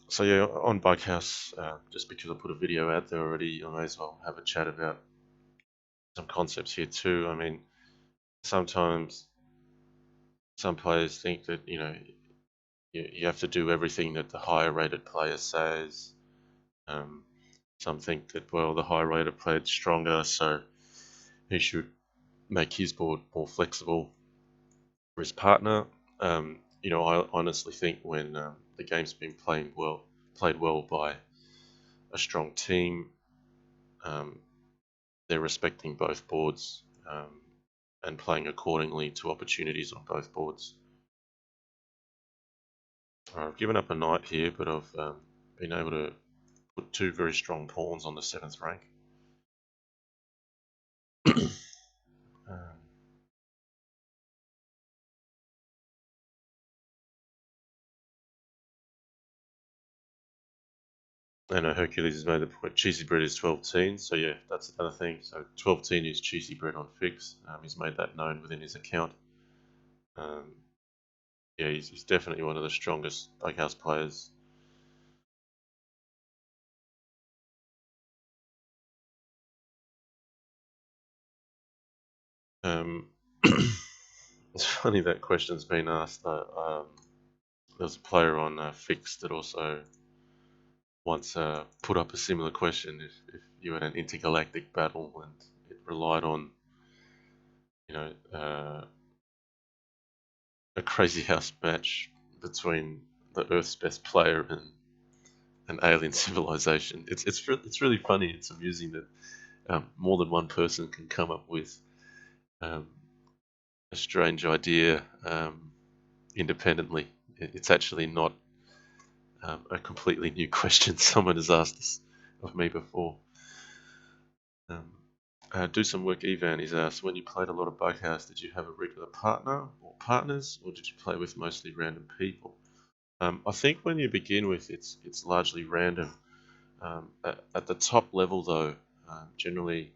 S1: So yeah, on Bughouse, just because I put a video out there already, I may as well have a chat about some concepts here too. I mean, sometimes some players think that you have to do everything that the higher rated player says. Some think that, well, the higher rated player is stronger, so he should make his board more flexible for his partner. I honestly think when the game's been played well by a strong team, they're respecting both boards and playing accordingly to opportunities on both boards. I've given up a knight here, but I've been able to put two very strong pawns on the 7th rank. I know Hercules has made the point. Cheesy Bread is 12-teen, so yeah, that's another thing. So 12-teen is Cheesy Bread on fix. He's made that known within his account. Yeah, he's definitely one of the strongest Bughouse players. It's funny that question's been asked. There's a player on Fix that also once put up a similar question. If you had an intergalactic battle and it relied on, a Crazyhouse match between the Earth's best player and an alien civilization, it's really funny. It's amusing that more than one person can come up with a strange idea independently. It's actually not a completely new question. Someone has asked this of me before. Do some work, Evan. He's asked, when you played a lot of Bughouse, did you have a regular partner or partners, or did you play with mostly random people? I think when you begin with, it's largely random. At the top level, though, generally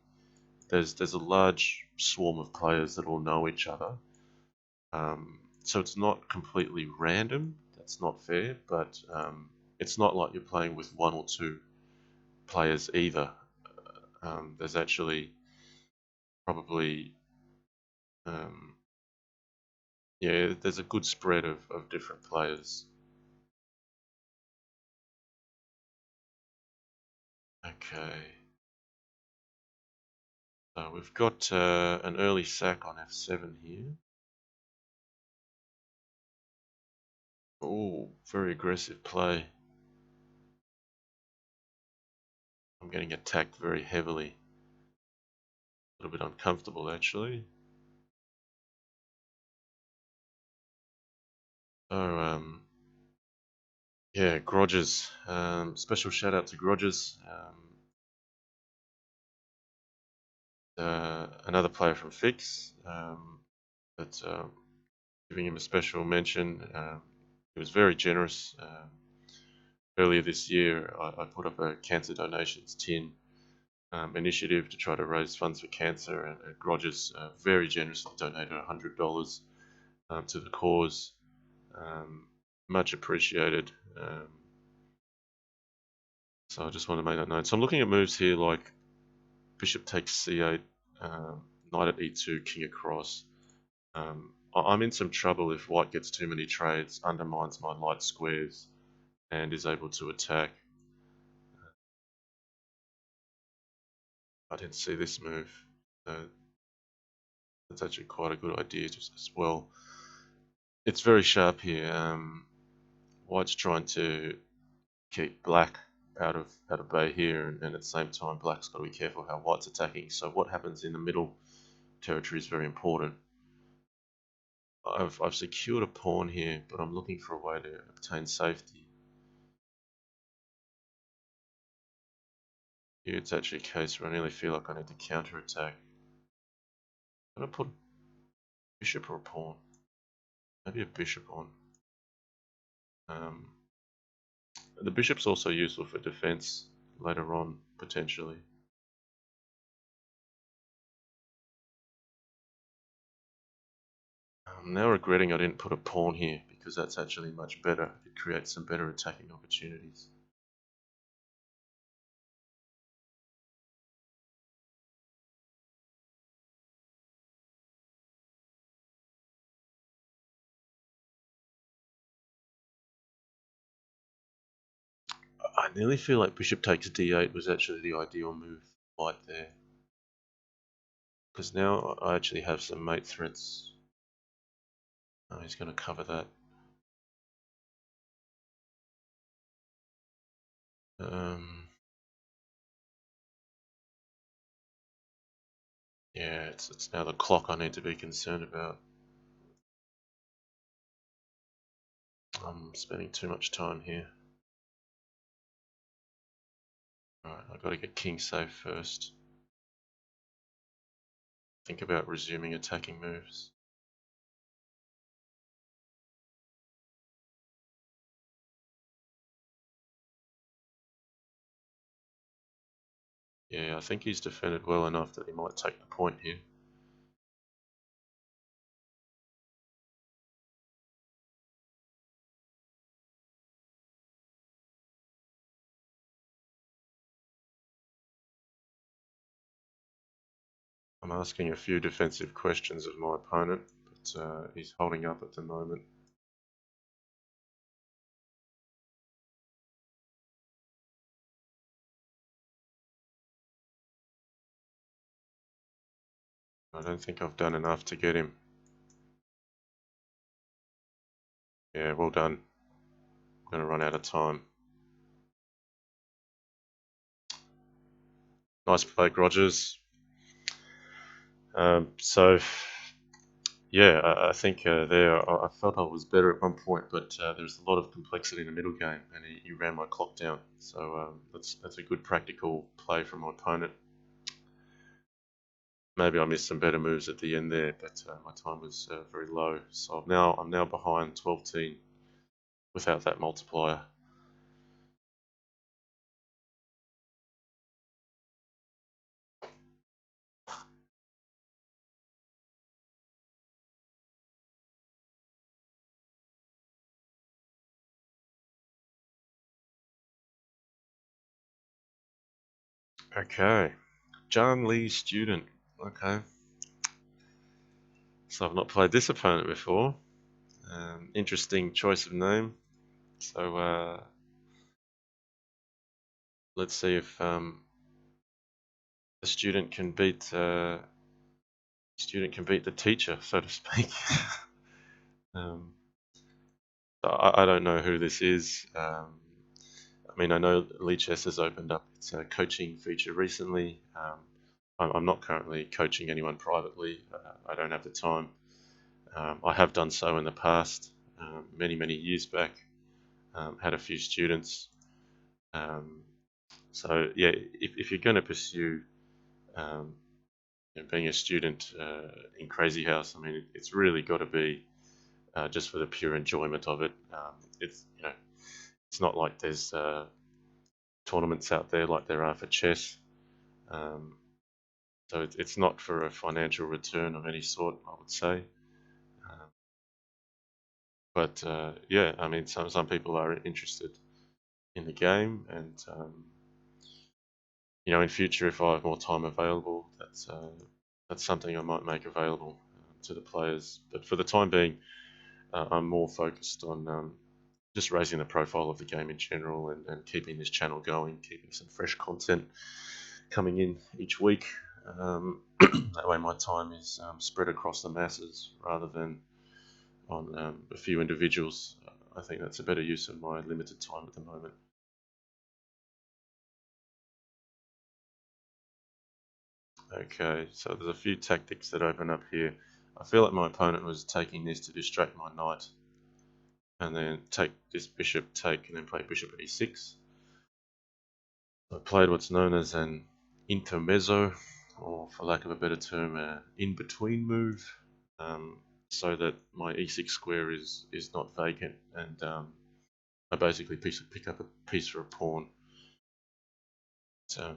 S1: there's a large swarm of players that all know each other. So it's not completely random. that's not fair, but it's not like you're playing with one or two players either. There's actually probably, um, yeah, there's a good spread of different players. Okay, so we've got an early sack on f7 here. Oh, very aggressive play. I'm getting attacked very heavily. A little bit uncomfortable, actually. So, yeah, Grodges. Special shout out to Grodges. Another player from Fix. But giving him a special mention. He was very generous. Earlier this year, I put up a cancer donations tin initiative to try to raise funds for cancer, and Grodges very generously donated $100 to the cause. Much appreciated. So I just want to make that known. So I'm looking at moves here like bishop takes c8, knight at e2, king across. I'm in some trouble if white gets too many trades, undermines my light squares, and is able to attack. I didn't see this move. So that's actually quite a good idea just as well. It's very sharp here. White's trying to keep black out of bay here, and at the same time black's got to be careful how white's attacking. So what happens in the middle territory is very important. I've secured a pawn here, but I'm looking for a way to obtain safety. Here it's actually a case where I nearly feel like I need to counterattack. I'm gonna put a bishop or a pawn. Maybe a bishop on. The bishop's also useful for defense later on, potentially. I'm now regretting I didn't put a pawn here, because that's actually much better. It creates some better attacking opportunities. I nearly feel like bishop takes d8 was actually the ideal move right there. Because now I actually have some mate threats. Oh, he's going to cover that. Yeah, it's now the clock I need to be concerned about. I'm spending too much time here. Alright, I've got to get king safe first. Think about resuming attacking moves. Yeah, I think he's defended well enough that he might take the point here. I'm asking a few defensive questions of my opponent, but he's holding up at the moment. I don't think I've done enough to get him. Yeah, well done. I'm going to run out of time. Nice play, Rogers. So, yeah, I think there I felt I was better at one point, but there's a lot of complexity in the middle game, and he ran my clock down. So that's a good practical play from my opponent. Maybe I missed some better moves at the end there, but my time was very low. So I'm now behind 12-10 without that multiplier. Okay, JannLee student. Okay, so I've not played this opponent before. Interesting choice of name. So let's see if the student can beat the teacher, so to speak. um, I don't know who this is. I mean, I know Leechess has opened up its coaching feature recently. I'm not currently coaching anyone privately. I don't have the time. I have done so in the past, many years back. Had a few students. Um, so yeah, if you're going to pursue um, being a student in Crazyhouse, I mean, it's really got to be just for the pure enjoyment of it. It's not like there's tournaments out there like there are for chess. Um, so it's not for a financial return of any sort, I would say. Um, but yeah, I mean, some people are interested in the game, and in future, if I have more time available, that's something I might make available to the players. But for the time being, I'm more focused on just raising the profile of the game in general, and keeping this channel going, keeping some fresh content coming in each week. That way my time is spread across the masses rather than on a few individuals. I think that's a better use of my limited time at the moment. Okay, so there's a few tactics that open up here. I feel like my opponent was taking this to distract my knight, and then take this bishop take, and then play bishop e6. I played what's known as an intermezzo, or for lack of a better term, an in-between move, so that my e6 square is not vacant, and I basically pick up a piece for a pawn. So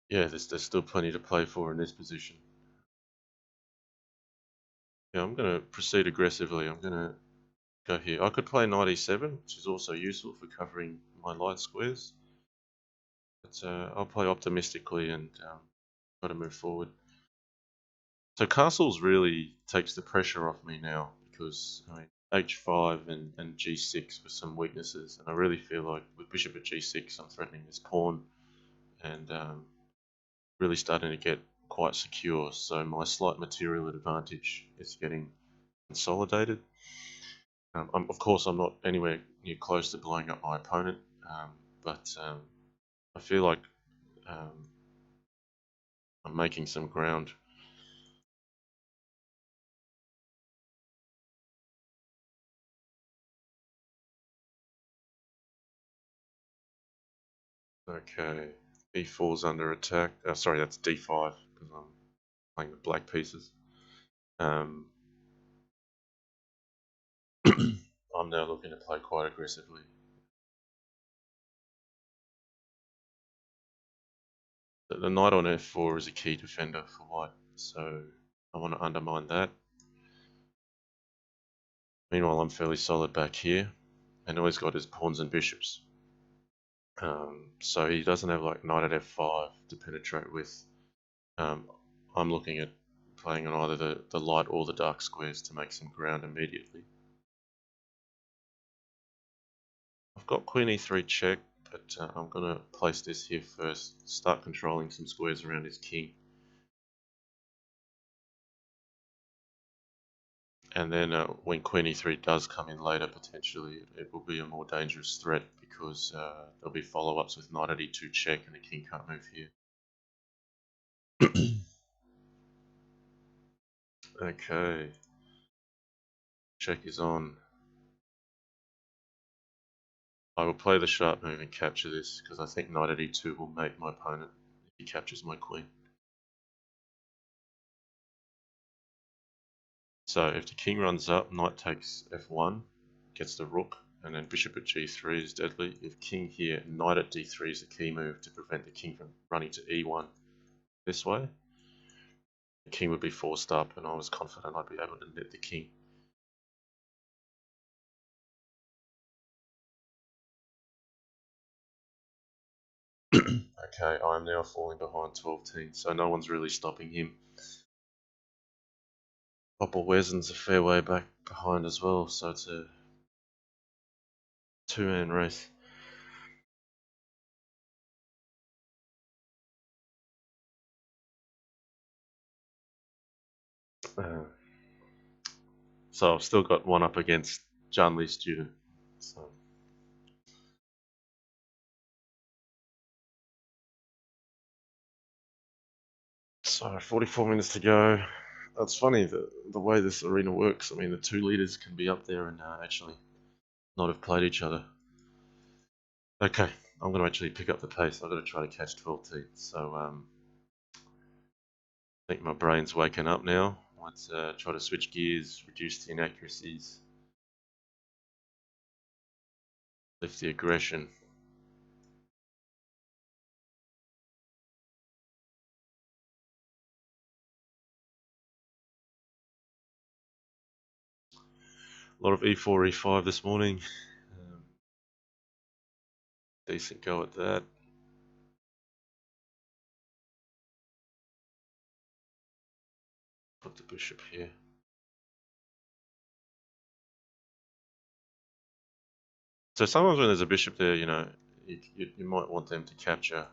S1: yeah, there's still plenty to play for in this position. Yeah, I'm going to proceed aggressively. I'm going to go here. I could play knight e7, which is also useful for covering my light squares. But I'll play optimistically and try to move forward. So castles really takes the pressure off me now, because I mean, h5 and g6 with some weaknesses, and I really feel like with bishop at g6 I'm threatening this pawn, and really starting to get quite secure. So my slight material advantage is getting consolidated. Of course, I'm not anywhere near close to blowing up my opponent, but I feel like um, I'm making some ground. Okay, e4's under attack. Sorry, that's d5 because I'm playing the black pieces. I'm now looking to play quite aggressively. The knight on f4 is a key defender for white, so I want to undermine that. Meanwhile, I'm fairly solid back here, and all he's got is pawns and bishops. So he doesn't have like knight at f5 to penetrate with. I'm looking at playing on either the light or the dark squares to make some ground immediately. I've got queen e3 check, but I'm going to place this here first, start controlling some squares around his king. And then when queen e3 does come in later, potentially, it will be a more dangerous threat, because there'll be follow-ups with knight at e2 check, and the king can't move here. Okay. Check is on. I will play the sharp move and capture this, because I think knight at e2 will mate my opponent if he captures my queen. So if the king runs up, knight takes f1, gets the rook, and then bishop at g3 is deadly. If king here, knight at d3 is a key move to prevent the king from running to e1 this way. The king would be forced up, and I was confident I'd be able to net the king. Okay, I'm now falling behind 12-10, so no one's really stopping him. Wesen's a fair way back behind as well, so it's a two-man race. Uh, so I've still got one up against JannLee Student. So 44 minutes to go. It's funny the way this arena works. I mean, the two leaders can be up there and actually not have played each other. Okay, I'm going to actually pick up the pace. I've got to try to catch 12-10. So I think my brain's waking up now. Let's try to switch gears, reduce the inaccuracies, lift the aggression. A lot of e4, e5 this morning. Decent go at that. Put the bishop here. So sometimes when there's a bishop there, you know, you might want them to capture.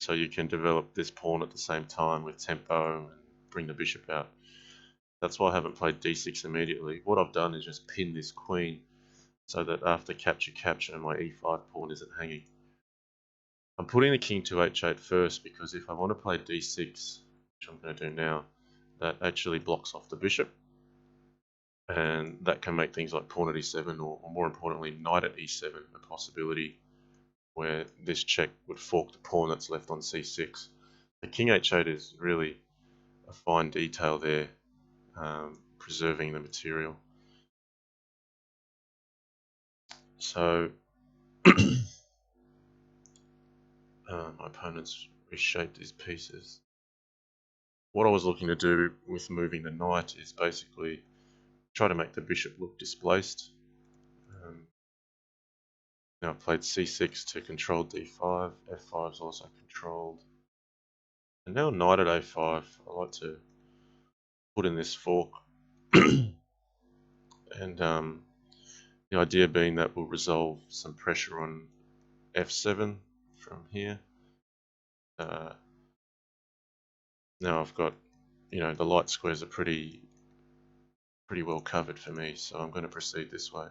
S1: So you can develop this pawn at the same time with tempo and bring the bishop out. That's why I haven't played d6 immediately. What I've done is just pin this queen so that after capture, my e5 pawn isn't hanging. I'm putting the king to h8 first because if I want to play d6, which I'm going to do now, that actually blocks off the bishop. And that can make things like pawn at e7 or more importantly, knight at e7 a possibility where this check would fork the pawn that's left on c6. The king h8 is really a fine detail there, preserving the material. So my opponent's reshaped his pieces. What I was looking to do with moving the knight is basically try to make the bishop look displaced. Now I've played c6 to control d5, f5 is also controlled. And now knight at a5, I like to put in this fork. And the idea being that will resolve some pressure on f7 from here. Now I've got, you know, the light squares are pretty well covered for me, so I'm going to proceed this way.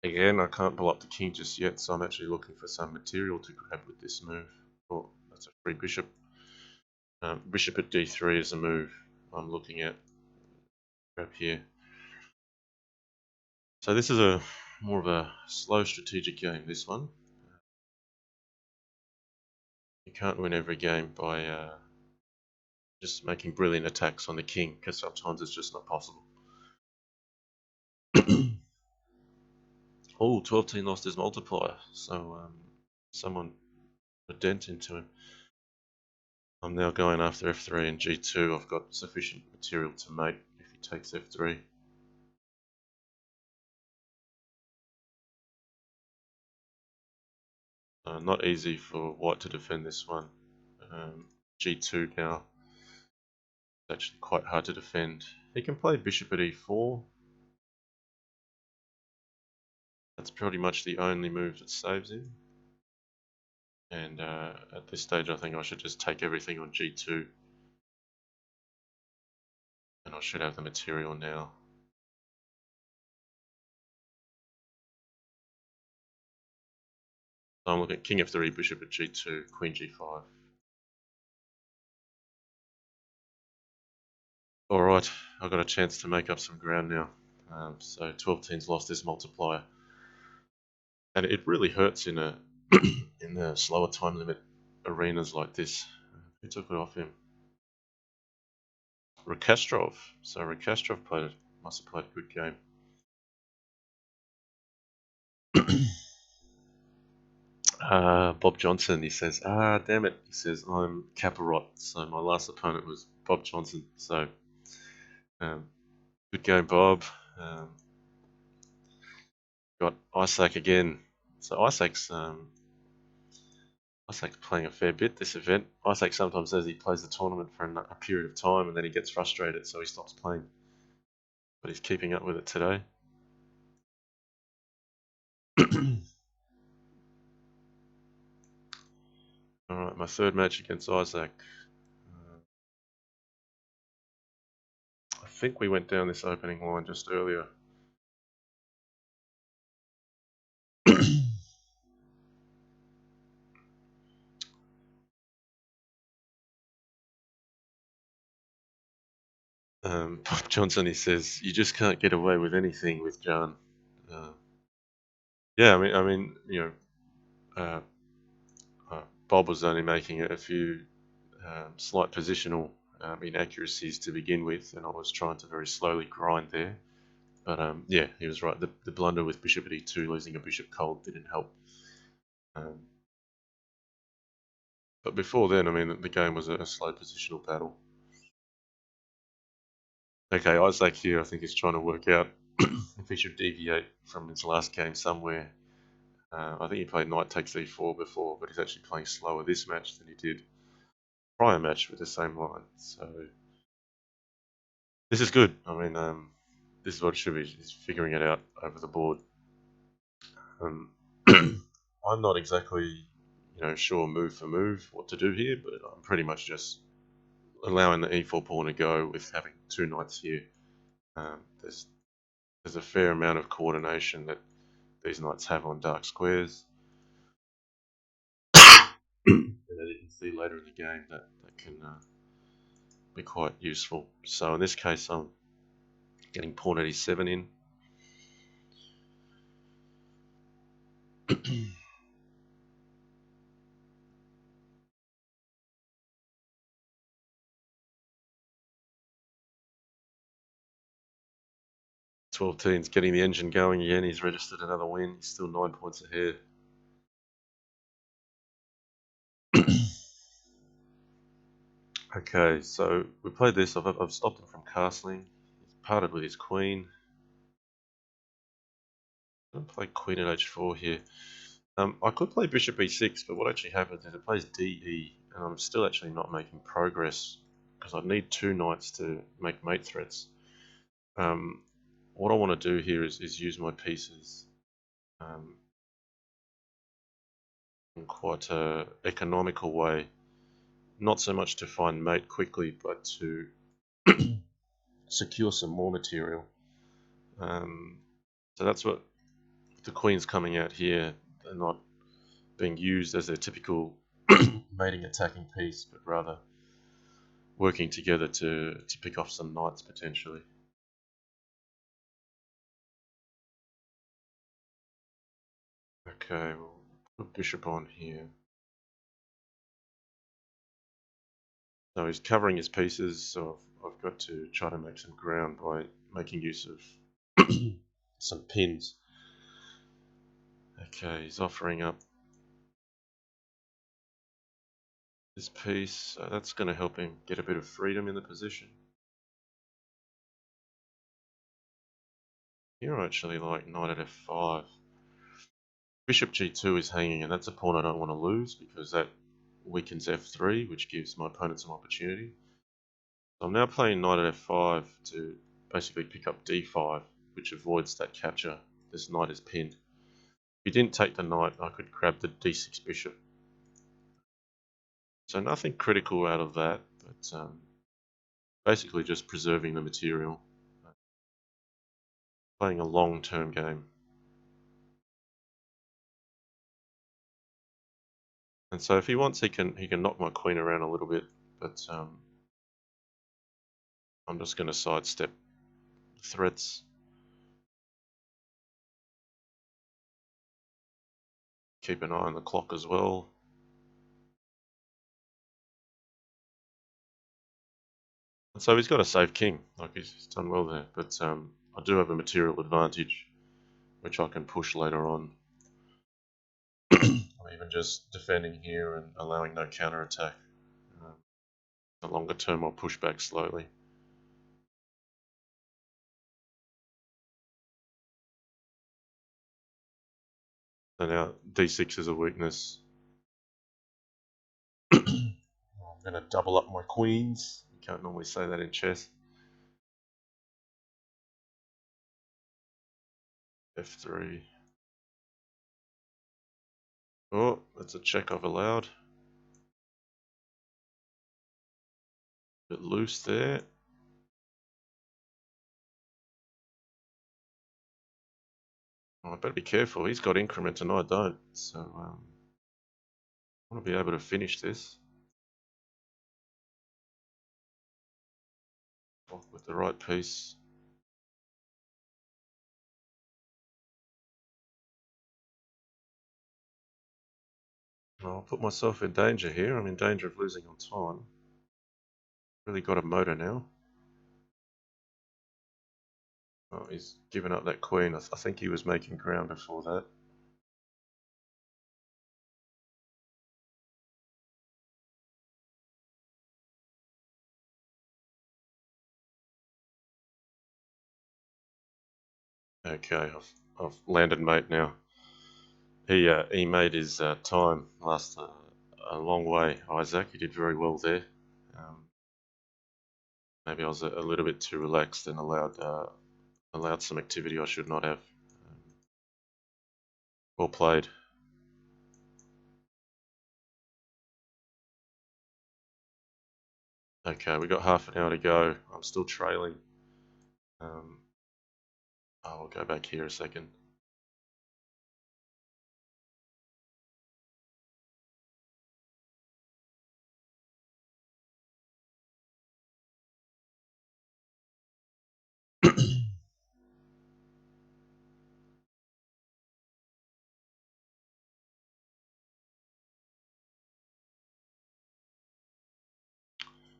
S1: Again, I can't pull up the king just yet, so I'm actually looking for some material to grab with this move. Oh, that's a free bishop. Bishop at d3 is a move I'm looking at. Grab here. So this is a more of a slow strategic game, this one. You can't win every game by just making brilliant attacks on the king, because sometimes it's just not possible. Oh, 12-10 lost his multiplier, so someone put a dent into him. I'm now going after f3 and g2. I've got sufficient material to mate if he takes f3. Not easy for white to defend this one. g2 now. It's actually quite hard to defend. He can play bishop at e4. That's pretty much the only move that saves him. And at this stage I think I should just take everything on g2. And I should have the material now. So I'm looking at king f3, bishop at g2, queen g5. Alright, I've got a chance to make up some ground now. So 12-10's lost his multiplier. And it really hurts in a in the slower time limit arenas like this. Who took it off him? Rakastrov. So Rakastrov must have played a good game. Bob Johnson, he says, damn it. He says, I'm Caparot. So my last opponent was Bob Johnson. So good game, Bob. Got Isaac again. So Isaac's playing a fair bit this event. Isaac sometimes says he plays the tournament for a period of time and then he gets frustrated, so he stops playing. But he's keeping up with it today. Alright, my third match against Isaac. I think we went down this opening line just earlier. Pop Johnson, he says, you just can't get away with anything with Jan. Yeah, uh, Bob was only making a few slight positional inaccuracies to begin with, and I was trying to very slowly grind there. But yeah, he was right. The blunder with bishop at e2, losing a bishop cold, didn't help. But before then, I mean, the game was a slow positional battle. Okay, Isaac here, I think, is trying to work out if he should deviate from his last game somewhere. I think he played knight takes e4 before, but he's actually playing slower this match than he did prior match with the same line. So this is good. I mean, this is what it should be. He's figuring it out over the board. I'm not exactly, sure move for move what to do here, but I'm pretty much just allowing the e4 pawn to go with having two knights here. There's a fair amount of coordination that these knights have on dark squares. And as you can see later in the game, that can be quite useful. So in this case, I'm getting pawn at e7 in. 12 teens getting the engine going again. He's registered another win. He's still 9 points ahead. Okay, so we played this. I've stopped him from castling. He's parted with his queen. I'm going to play queen at h4 here. I could play bishop e6, but what actually happens is it plays de, and I'm still actually not making progress because I need two knights to make mate threats. What I want to do here is use my pieces in quite an economical way. Not so much to find mate quickly, but to secure some more material. So that's what the queen's coming out here. They're not being used as a typical mating attacking piece, but rather working together to pick off some knights potentially. Okay, we'll put bishop on here. So he's covering his pieces, so I've got to try to make some ground by making use of some pins. Okay, he's offering up this piece. That's going to help him get a bit of freedom in the position. Here I actually like knight at f5. Bishop g2 is hanging, and that's a pawn I don't want to lose because that weakens f3, which gives my opponent some opportunity. So I'm now playing knight at f5 to basically pick up d5, which avoids that capture. This knight is pinned. If he didn't take the knight, I could grab the d6 bishop. So nothing critical out of that, but basically just preserving the material. Playing a long-term game. And so if he wants, he can knock my queen around a little bit, but I'm just going to sidestep threats. Keep an eye on the clock as well. And so he's got a safe king, like he's done well there, but I do have a material advantage, which I can push later on. I'm even just defending here and allowing no counterattack. The longer term, I'll push back slowly. So now d6 is a weakness. I'm going to double up my queens. You can't normally say that in chess. f3. Oh, that's a check I've allowed. Bit loose there. Oh, I better be careful. He's got increment and I don't. So I want to be able to finish this with the right piece. I'll put myself in danger here. I'm in danger of losing on time. Really got a motor now. Oh, he's given up that queen. I think he was making ground before that. Okay, I've landed mate now. He made his time last a long way, Isaac. He did very well there. Maybe I was a little bit too relaxed and allowed some activity I should not have. Well played. Okay, we got half an hour to go. I'm still trailing. I'll go back here a second.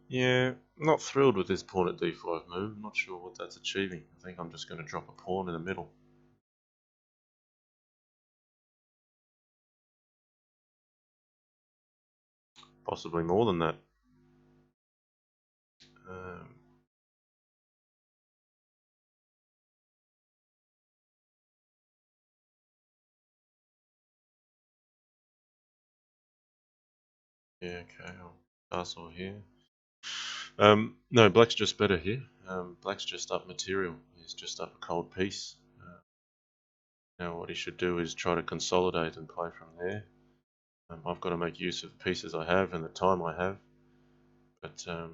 S1: Yeah, not thrilled with this pawn at d5 move. I'm not sure what that's achieving. I think I'm just going to drop a pawn in the middle. Possibly more than that. Um, yeah, okay, I'll castle here. No, black's just better here. Black's just up material. He's just up a cold piece. Now what he should do is try to consolidate and play from there. I've got to make use of the pieces I have and the time I have. But I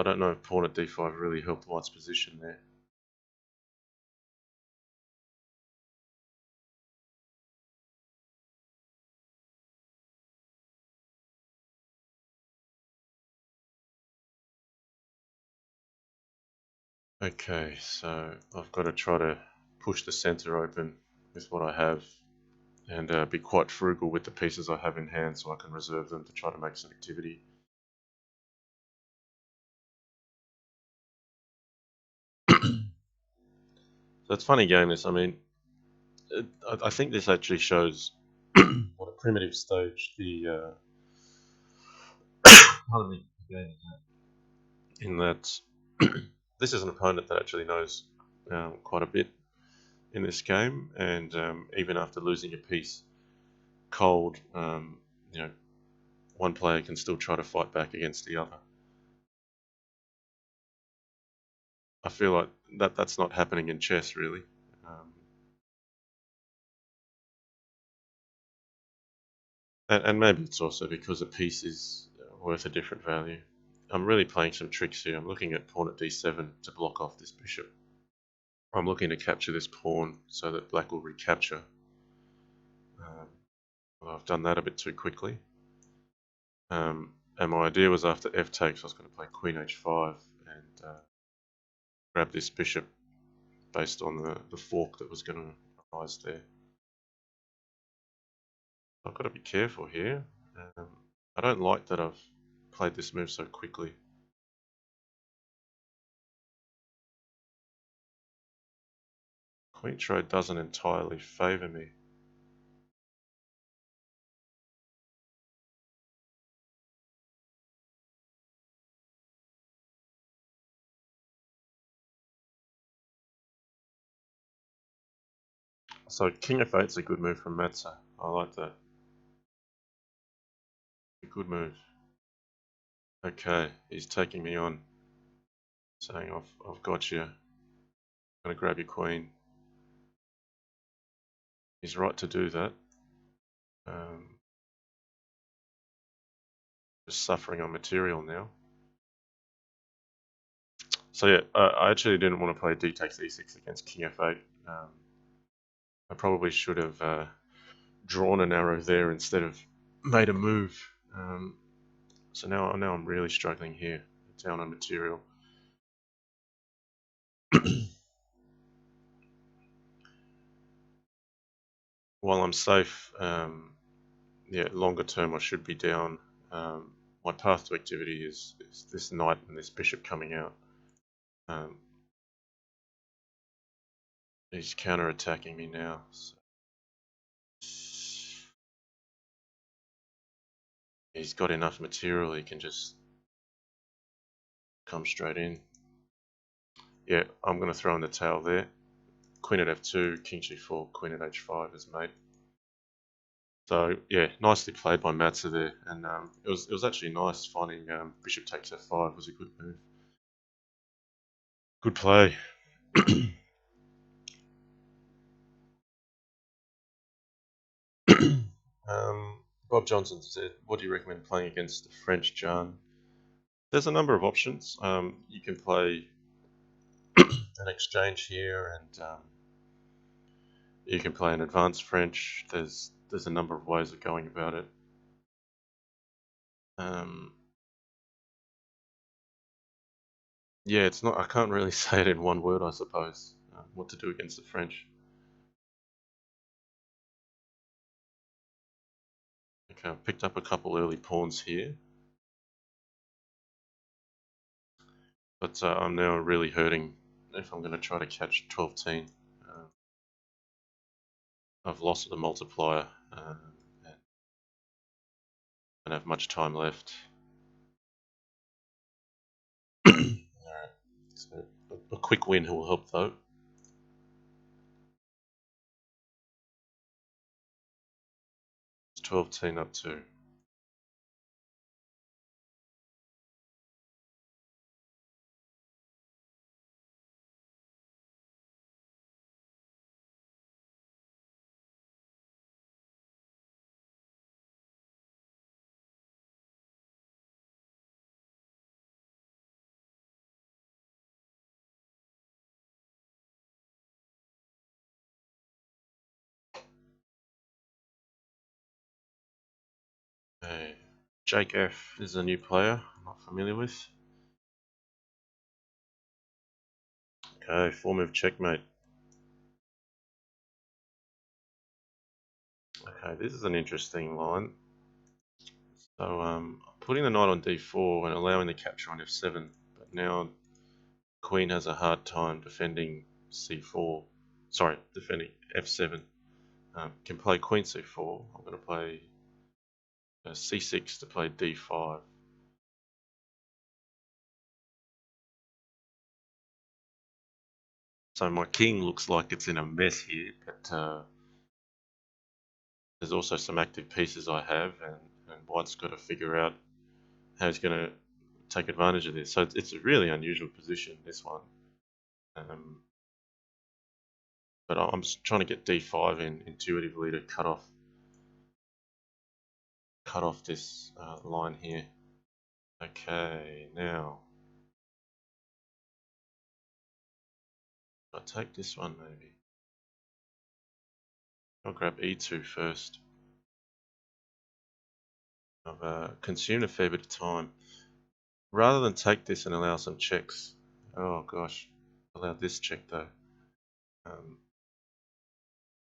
S1: don't know if pawn at d5 really helped white's position there. Okay, so I've got to try to push the center open with what I have and be quite frugal with the pieces I have in hand so I can reserve them to try to make some activity. So it's a funny game this. I mean, I think this actually shows what a primitive stage the game is at. In that this is an opponent that actually knows quite a bit in this game, and even after losing a piece cold, you know, one player can still try to fight back against the other. I feel like that's not happening in chess really. Um, and maybe it's also because a piece is worth a different value. I'm really playing some tricks here. I'm looking at pawn at d7 to block off this bishop. I'm looking to capture this pawn so that black will recapture. Well, I've done that a bit too quickly. And my idea was after f takes, I was going to play queen h5 and grab this bishop based on the fork that was going to arise there. I've got to be careful here. I don't like that I've played this move so quickly. Queen trade doesn't entirely favour me. So king f8's a good move from Matza. I like that. A good move. Okay, he's taking me on, saying I've got you. I'm gonna grab your queen. He's right to do that. Just suffering on material now. So yeah, I actually didn't want to play d takes e6 against king f8. I probably should have drawn an arrow there instead of made a move. So now I'm really struggling here, down on material. While I'm safe, yeah, longer term I should be down. My path to activity is this knight and this bishop coming out. He's counter-attacking me now. So he's got enough material, he can just come straight in. Yeah, I'm going to throw in the tail there. Queen at f2, king g4, queen at h5 is mate. So yeah, nicely played by Matza there, and it was actually nice finding bishop takes f5 was a good move. Good play. Bob Johnson said, "What do you recommend playing against the French, John?" There's a number of options. You can play an exchange here, and you can play an advanced French. There's a number of ways of going about it. Yeah, it's not. I can't really say it in one word, I suppose. What to do against the French? Okay, I've picked up a couple early pawns here, but I'm now really hurting if I'm going to try to catch 12-teen. I've lost the multiplier and don't have much time left. Alright, so a quick win will help though. It's 12-teen up 2. Okay. Jake F is a new player I'm not familiar with. Okay, 4-move checkmate. Okay, this is an interesting line. So putting the knight on d4 and allowing the capture on f7, but now queen has a hard time defending c4. Sorry, defending f7. Can play queen c4. I'm going to play c6 to play d5. So my king looks like it's in a mess here, but there's also some active pieces I have, and white's got to figure out how he's going to take advantage of this. So it's a really unusual position, this one. But I'm just trying to get d5 in intuitively to cut off this line here. Okay, now I'll take this one maybe. I'll grab e2 first. I've consumed a fair bit of time. Rather than take this and allow some checks, oh gosh, allow this check though.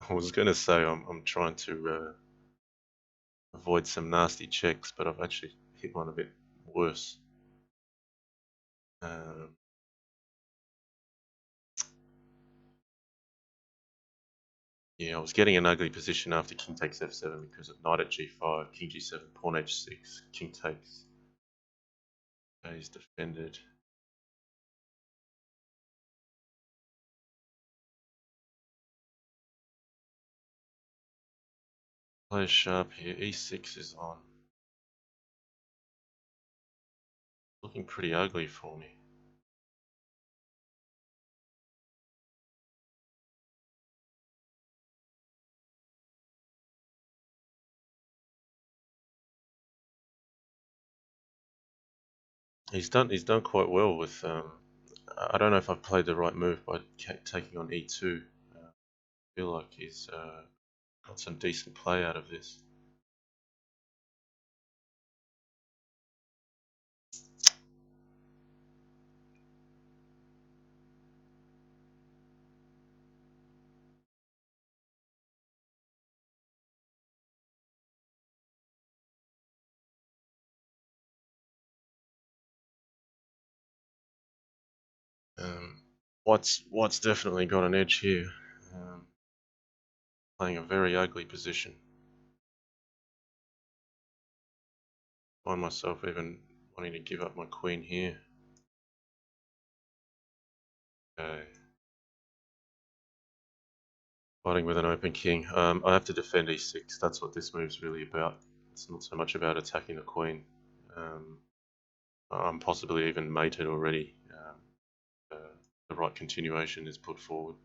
S1: I was going to say I'm trying to avoid some nasty checks, but I've actually hit one a bit worse. Yeah, I was getting an ugly position after king takes f7 because of knight at g5, king g7, pawn h6, king takes. Okay, he's defended. Play sharp here. E6 is on. Looking pretty ugly for me. He's done quite well with. I don't know if I've played the right move by taking on E2. I feel like he's got some decent play out of this. Um, White's definitely got an edge here. Playing a very ugly position. Find myself even wanting to give up my queen here. Okay. Fighting with an open king. I have to defend e6. That's what this move's really about. It's not so much about attacking the queen. I'm possibly even mated already. The right continuation is put forward.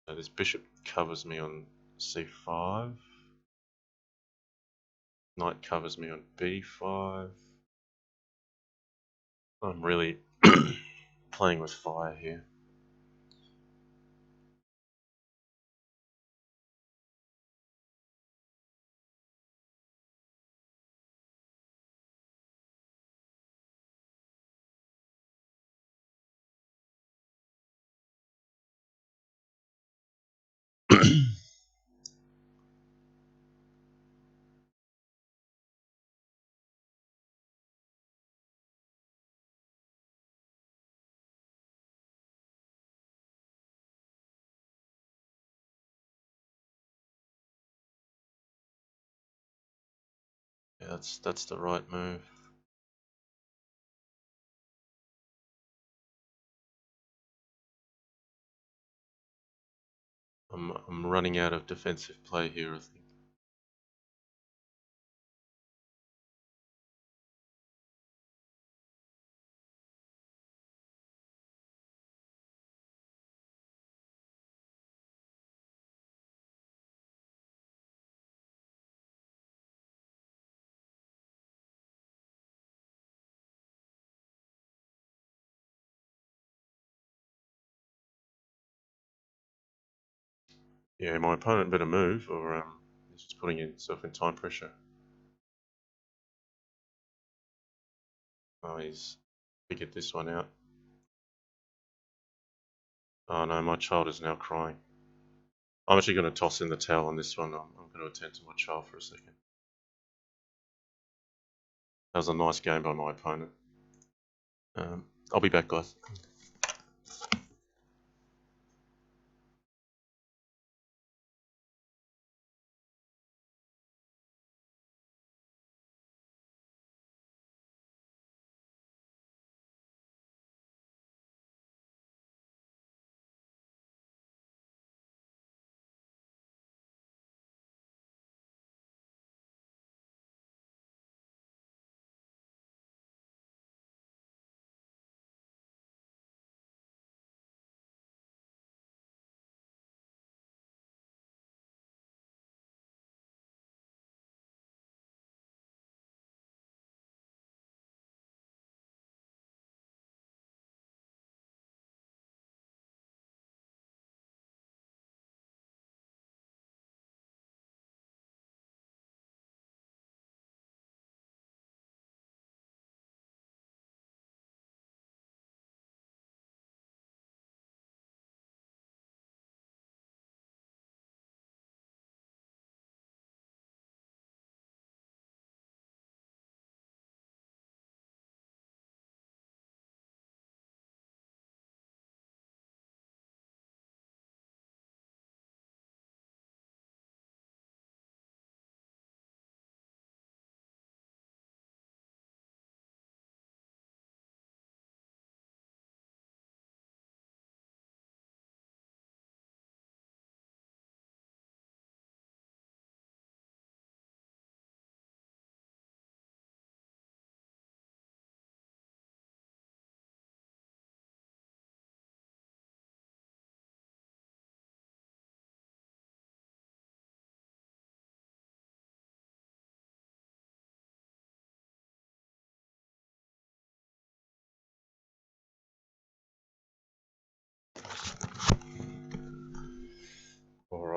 S1: So this bishop covers me on c5. Knight covers me on b5. I'm really playing with fire here. Yeah, that's the right move. I'm running out of defensive play here, I think. Yeah, my opponent better move, or he's just putting himself in time pressure. Oh, he's figured this one out. Oh no, my child is now crying. I'm actually going to toss in the towel on this one. I'm going to attend to my child for a second. That was a nice game by my opponent. I'll be back, guys.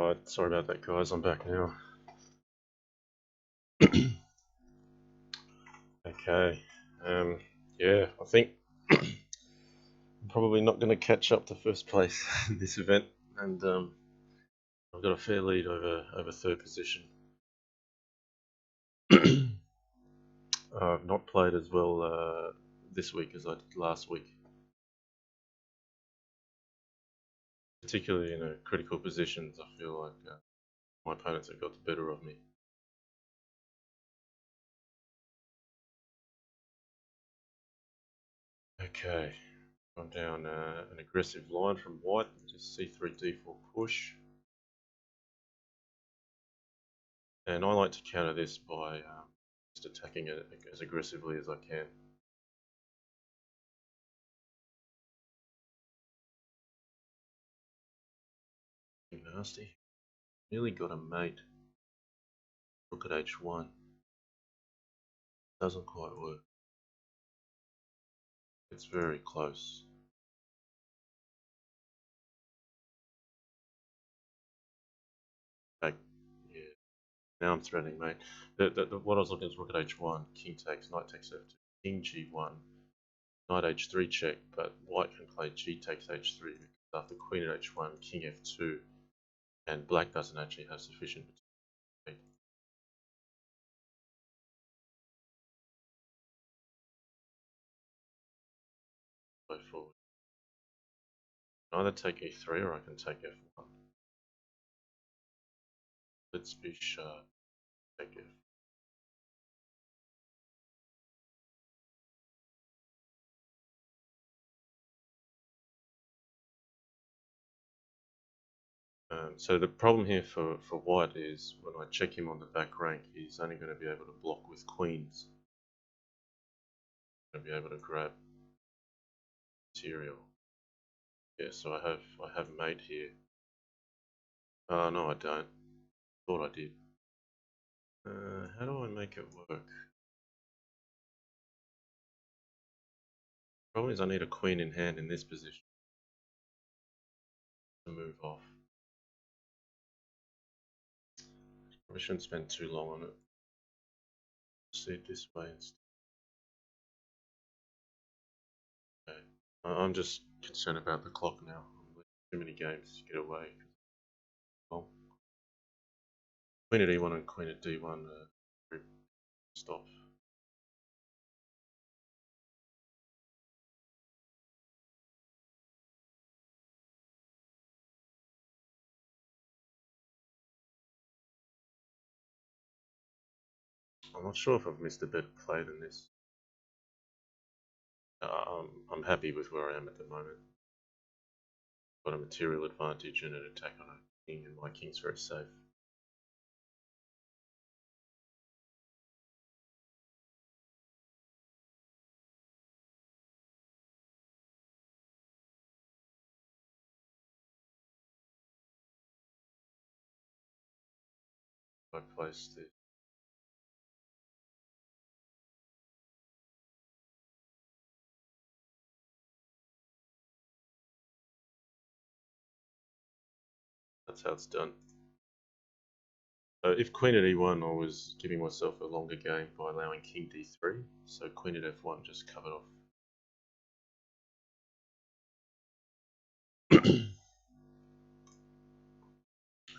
S1: Alright, sorry about that guys, I'm back now. Okay, yeah, I think I'm probably not going to catch up to first place in this event, and I've got a fair lead over third position. I've not played as well this week as I did last week, particularly in critical positions. I feel like my opponents have got the better of me. Okay, I'm down an aggressive line from white, just c3 d4 push. And I like to counter this by just attacking it as aggressively as I can. Nasty. Nearly got a mate. Look at h1. Doesn't quite work. It's very close. Back, yeah. Now I'm threatening mate. What I was looking at is rook at h1, king takes, knight takes f2, king g1, knight h3 check, but white can play g takes h3 after queen at h1, king f2, and black doesn't actually have sufficient. Go forward. Either take e3 or I can take f1. Let's be sharp. Take f. So the problem here for white is when I check him on the back rank, he's only going to be able to block with queens. Going to be able to grab material. Yeah, so I have mate here. Oh no, I don't. Thought I did. How do I make it work? Problem is I need a queen in hand in this position to move off. Probably shouldn't spend too long on it. See it this way instead. Okay. I'm just concerned about the clock now. Too many games to get away. Well, queen at e1 and queen at d1 stop. I'm not sure if I've missed a better play than this. I'm happy with where I am at the moment. Got a material advantage and an attack on a king, and my king's very safe. I placed it. That's how it's done. So if queen at e1, I was giving myself a longer game by allowing king d3. So queen at f1 just covered off.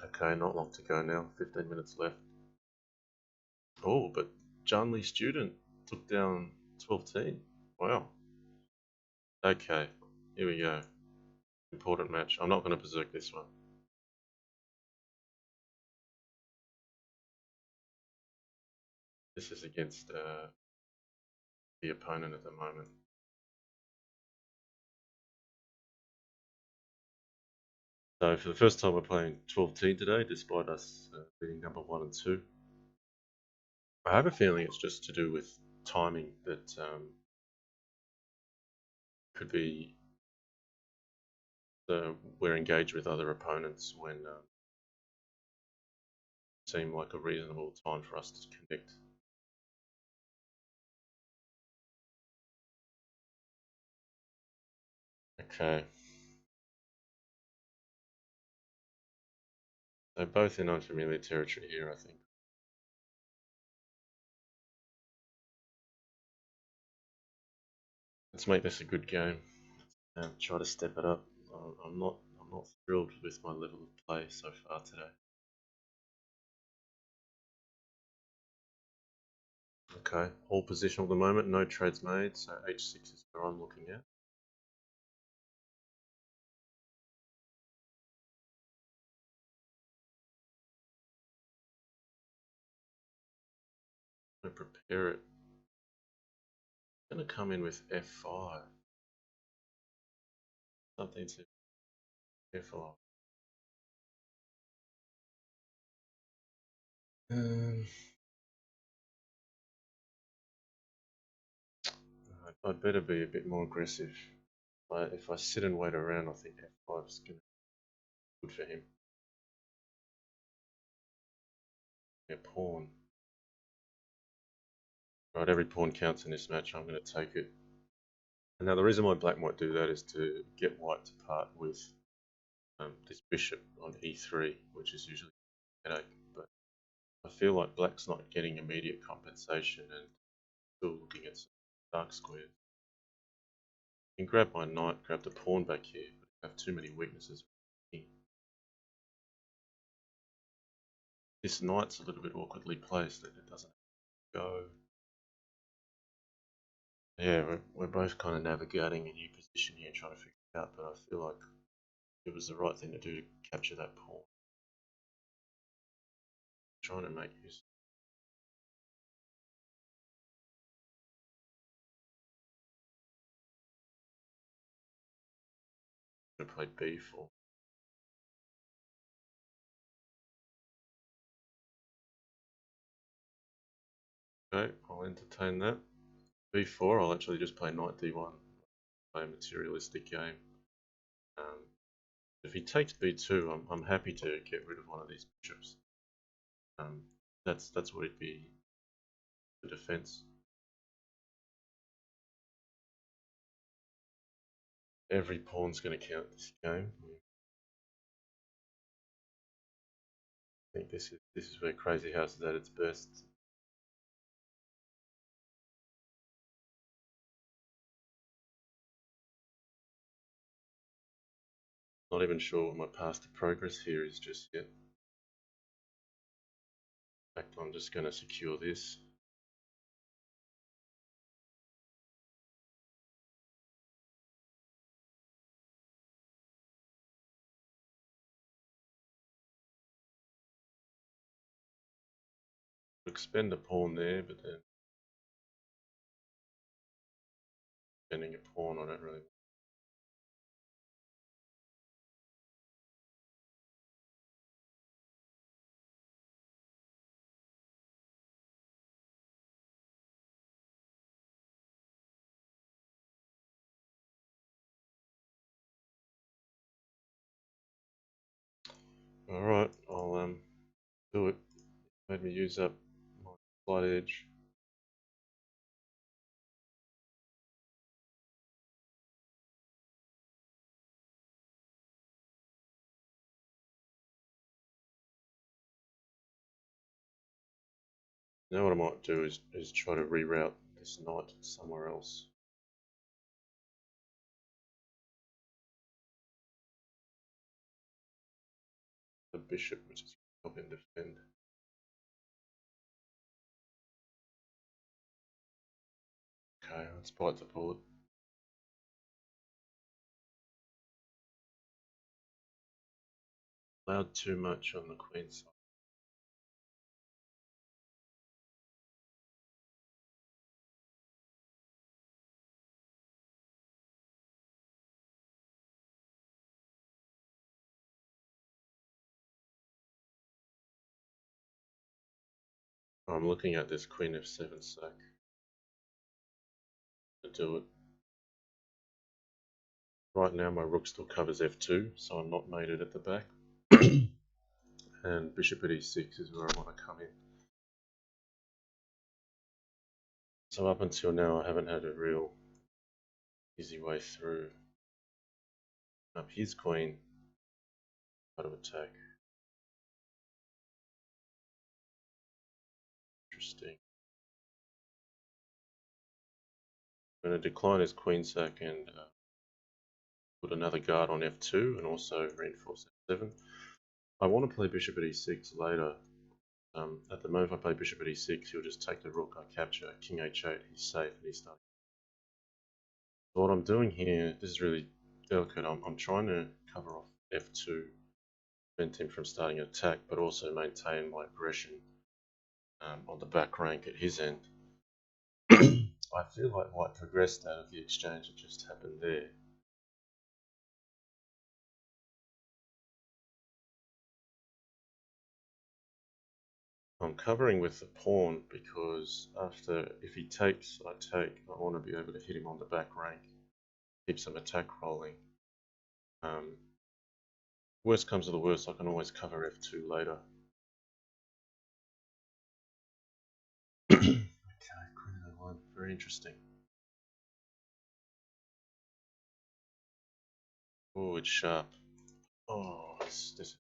S1: Okay, not long to go now. 15 minutes left. Oh, but JannLee Student took down 12-team. Wow. Okay, here we go. Important match. I'm not going to berserk this one. This is against the opponent at the moment. So for the first time we're playing 12-team today, despite us being number 1 and 2. I have a feeling it's just to do with timing that could be we're engaged with other opponents when it seemed like a reasonable time for us to connect. Okay. They're both in unfamiliar territory here, I think. Let's make this a good game and try to step it up. I'm not thrilled with my level of play so far today. Okay, all positional at the moment, no trades made, so h6 is where I'm looking at. I'm going to prepare it. I'm going to come in with f5. Something to f5. I'd better be a bit more aggressive. If I sit and wait around, I think f5 is going to be good for him. Yeah, pawn. Right, every pawn counts in this match. I'm going to take it. And now the reason why black might do that is to get white to part with this bishop on e3, which is usually a headache. But I feel like black's not getting immediate compensation and still looking at some dark squares. I can grab my knight, grab the pawn back here, but I have too many weaknesses. This knight's a little bit awkwardly placed, that it doesn't go. Yeah, we're both kind of navigating a new position here, trying to figure it out, but I feel like it was the right thing to do to capture that pawn. Trying to make use. I'm going to play b4. Okay, I'll entertain that. b4, I'll actually just play knight d1, play a materialistic game. If he takes b2, I'm happy to get rid of one of these bishops. That's what it'd be for defense. Every pawn's going to count this game. I think this is where Crazyhouse is at its best. Not even sure what my path to progress here is just yet. In fact, I'm just going to secure this. Expend a pawn there, but then spending a pawn, I don't really. All right, I'll do it. Made me use up my slight edge. Now what I might do is try to reroute this knight somewhere else. The bishop, which is helping defend. Okay, let's bite the bullet. Allowed too much on the queen side. I'm looking at this queen f7 sack to do it. Right now my rook still covers f2, so I'm not mated at the back. And bishop at e6 is where I want to come in. So up until now I haven't had a real easy way through. Up his queen, try to attack. interesting. I'm going to decline his queen sack and put another guard on f2 and also reinforce f7. I want to play bishop at e6 later. At the moment, if I play bishop at e6, he'll just take the rook, I capture, king h8, he's safe, and he's starting. So what I'm doing here, this is really delicate. I'm trying to cover off f2, prevent him from starting an attack, but also maintain my aggression on the back rank at his end. I feel like white progressed out of the exchange that just happened there. I'm covering with the pawn because if he takes, I take. I want to be able to hit him on the back rank, keep some attack rolling. Worst comes to the worst, I can always cover f2 later. Okay, queen a1, very interesting. Oh, it's sharp. Oh, this.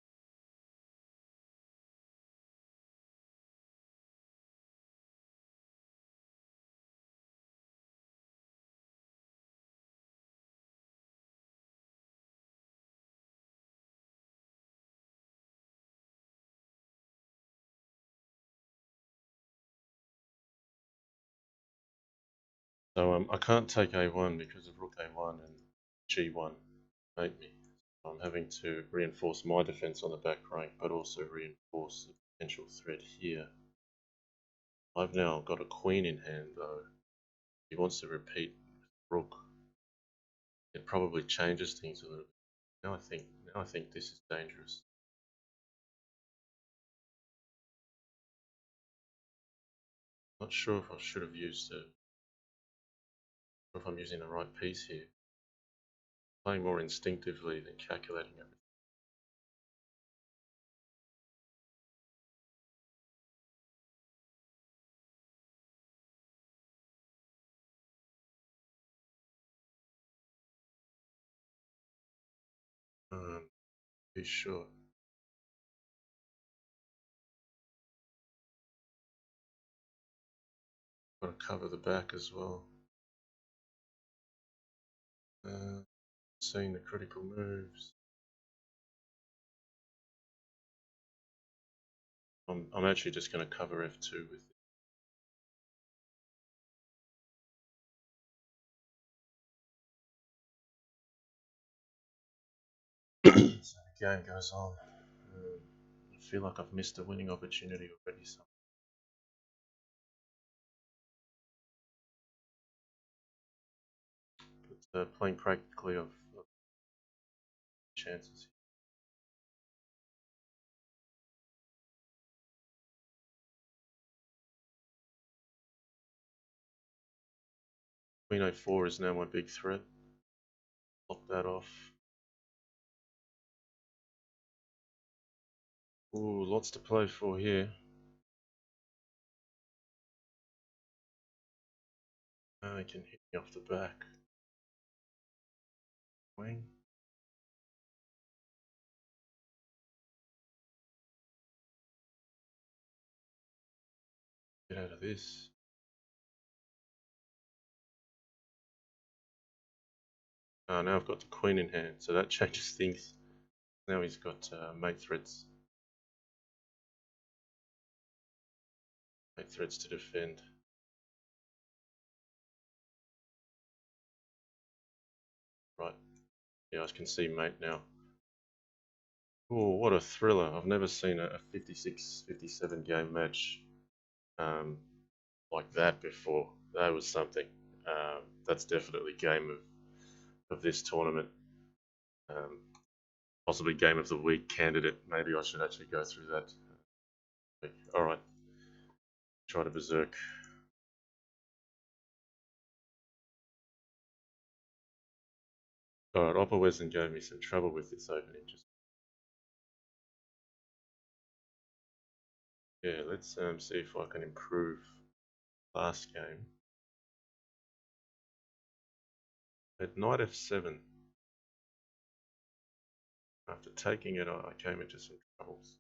S1: So I can't take a1 because of rook a1 and g1 mate me. So I'm having to reinforce my defense on the back rank, but also reinforce the potential threat here. I've now got a queen in hand though. He wants to repeat rook. It probably changes things a little bit. Now I think this is dangerous. Not sure if I should have used it. If I'm using the right piece here. Playing more instinctively than calculating everything. Be sure. Got to cover the back as well. Seeing the critical moves. I'm actually just going to cover f2 with it. So the game goes on. I feel like I've missed a winning opportunity already. But playing practically of chances. Queen a4 is now my big threat. Lock that off. Ooh, lots to play for here. He can hit me off the back. Wing. Get out of this. Now I've got the queen in hand, so that changes things. Now he's got mate threats. Mate threats to defend. Right. Yeah, I can see mate now. Oh, what a thriller. I've never seen a 56, 57 game match like that before. That was something. That's definitely game of this tournament. Possibly game of the week candidate. Maybe I should actually go through that. Alright. Try to berserk. Alright, Oppa Wesson gave me some trouble with this opening. Yeah, let's see if I can improve last game. At knight f7, after taking it, I came into some troubles.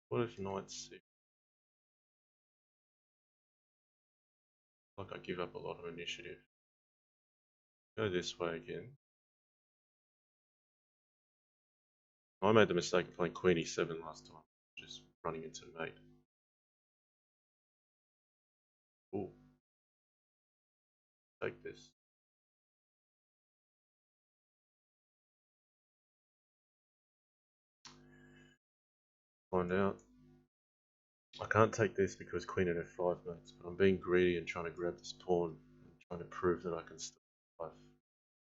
S1: What if knight 6? Like I give up a lot of initiative. Go this way again. I made the mistake of playing queen e7 last time, just running into mate. Ooh. Take this. Find out. I can't take this because queen at f5 mates, but I'm being greedy and trying to grab this pawn and trying to prove that I can still survive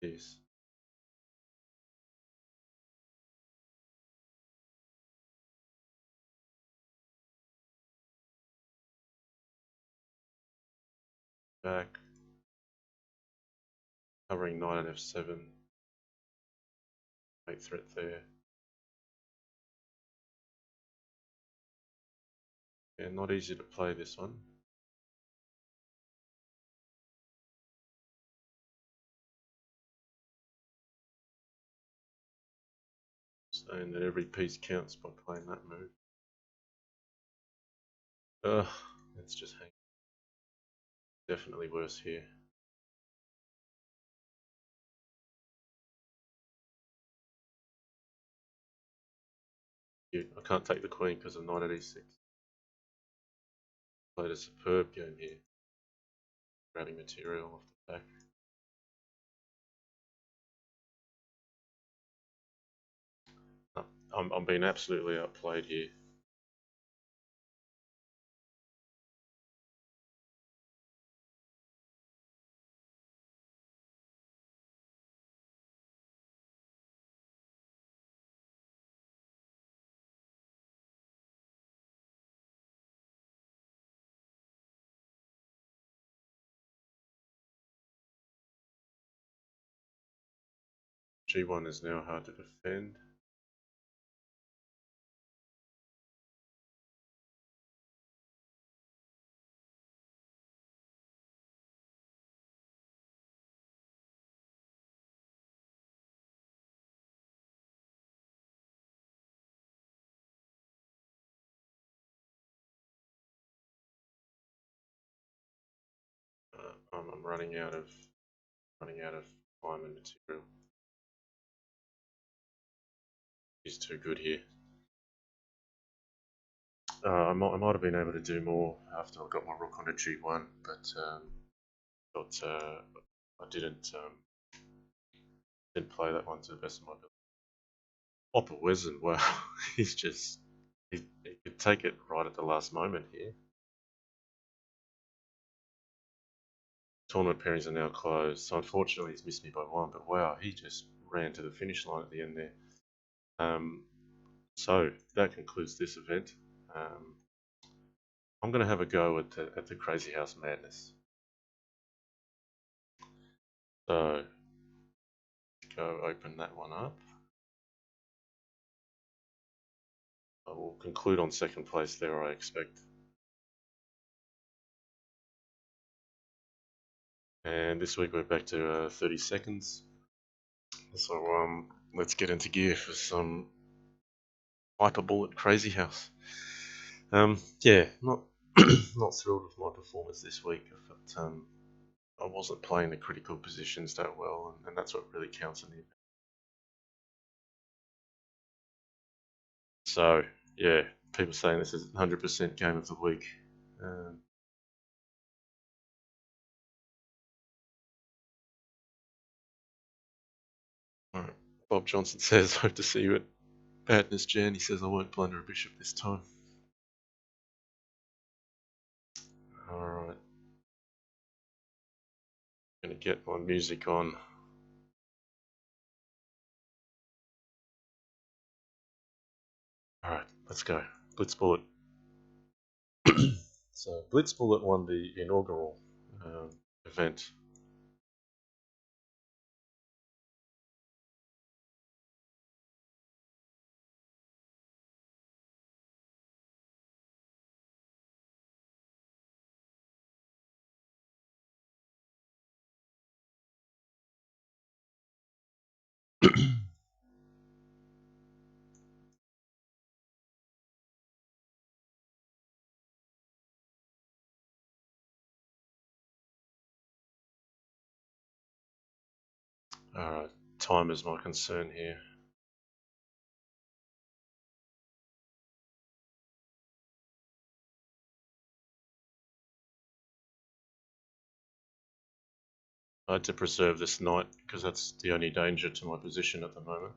S1: this. Back. Covering knight at f7. Mate threat there. Yeah, not easy to play this one. Saying that every piece counts by playing that move. Ugh, it's just hanging. Definitely worse here. I can't take the queen because of knight at e6. Played a superb game here. Grabbing material off the back. I'm being absolutely outplayed here. G1 is now hard to defend. I'm running out of time and material. He's too good here. I might have been able to do more after I got my rook onto G1, but I didn't play that one to the best of my ability. Oppa Wezen, wow, he's just he could take it right at the last moment here. Tournament pairings are now closed, so unfortunately he's missed me by one, but wow, he just ran to the finish line at the end there. So that concludes this event. I'm going to have a go at the Crazyhouse Madness. So go open that one up. I will conclude on second place there, I expect. And this week we're back to 30 seconds. So let's get into gear for some hyper bullet Crazyhouse. Yeah, not not thrilled with my performance this week. But I wasn't playing the critical positions that well, and that's what really counts in the event. So yeah, people saying this is 100% game of the week. Alright. Bob Johnson says, hope to see you at Badness, Jan. He says, I won't blunder a bishop this time. Alright. I'm going to get my music on. Alright, let's go. Blitz Bullet. So, Blitz Bullet won the inaugural event. Alright, time is my concern here. I had to preserve this knight because that's the only danger to my position at the moment.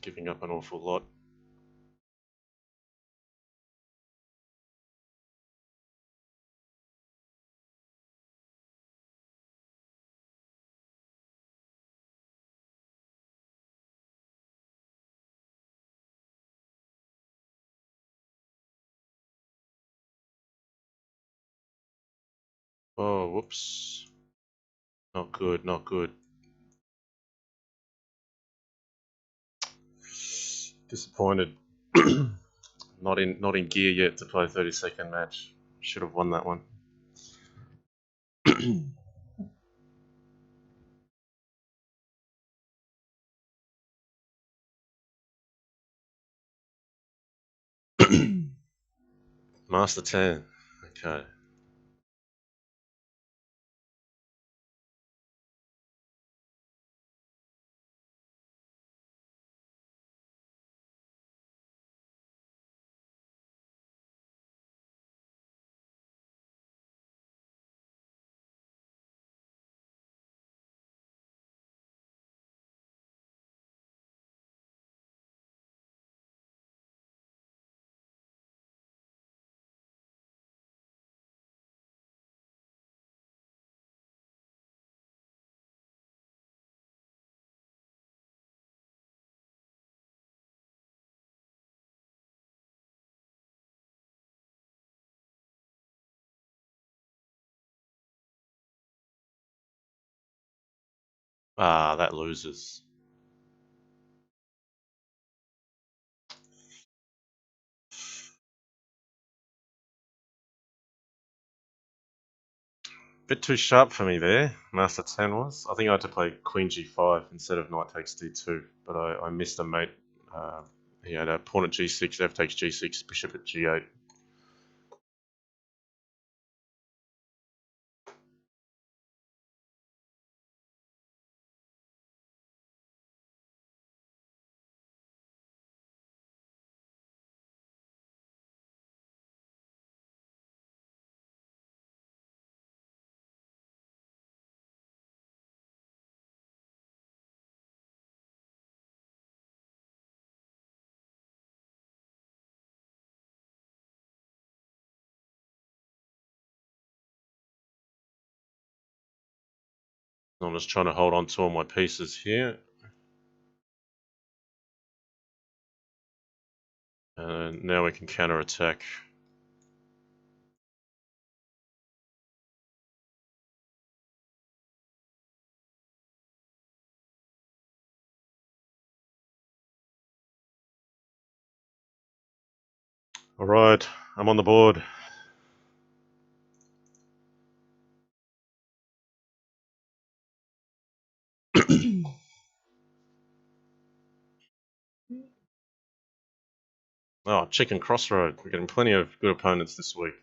S1: Giving up an awful lot. Oh, whoops. Not good, not good. Disappointed. Not in gear yet to play a 30-second match. Should have won that one. Master 10. Okay. Ah, that loses. Bit too sharp for me there, Master 10 was. I think I had to play Queen G5 instead of Knight takes D2, but I missed a mate. He had a pawn at G6, F takes G6, bishop at G8. I'm just trying to hold on to all my pieces here. And now we can counter-attack. Alright, I'm on the board. Oh, Chicken Crossroad. We're getting plenty of good opponents this week.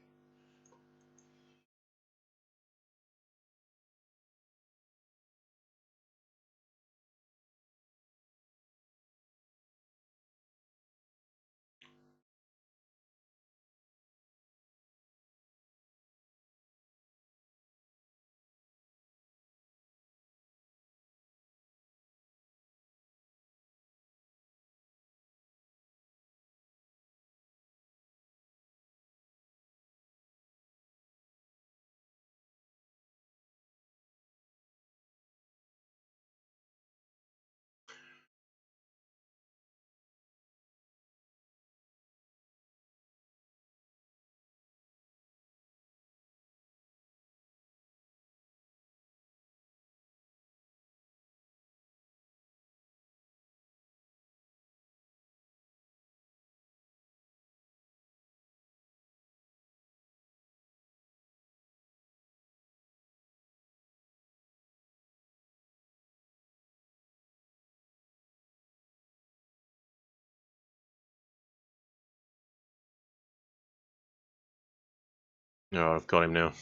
S1: Oh, I've got him now.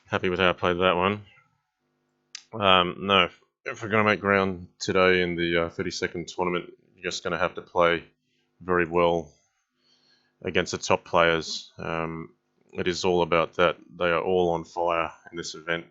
S1: Happy with how I played that one. No, if we're going to make ground today in the 30-second tournament, you're just going to have to play very well against the top players. It is all about that. They are all on fire in this event.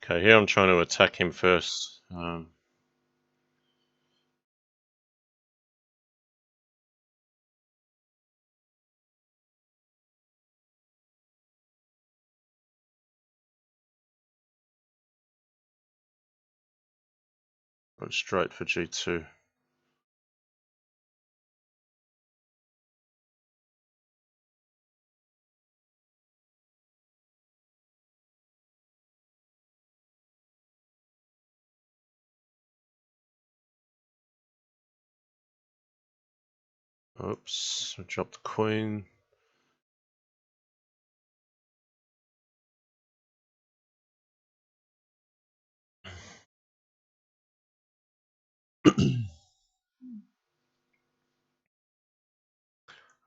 S1: Okay, here I'm trying to attack him first. Went straight for G2. Oops, I dropped the queen.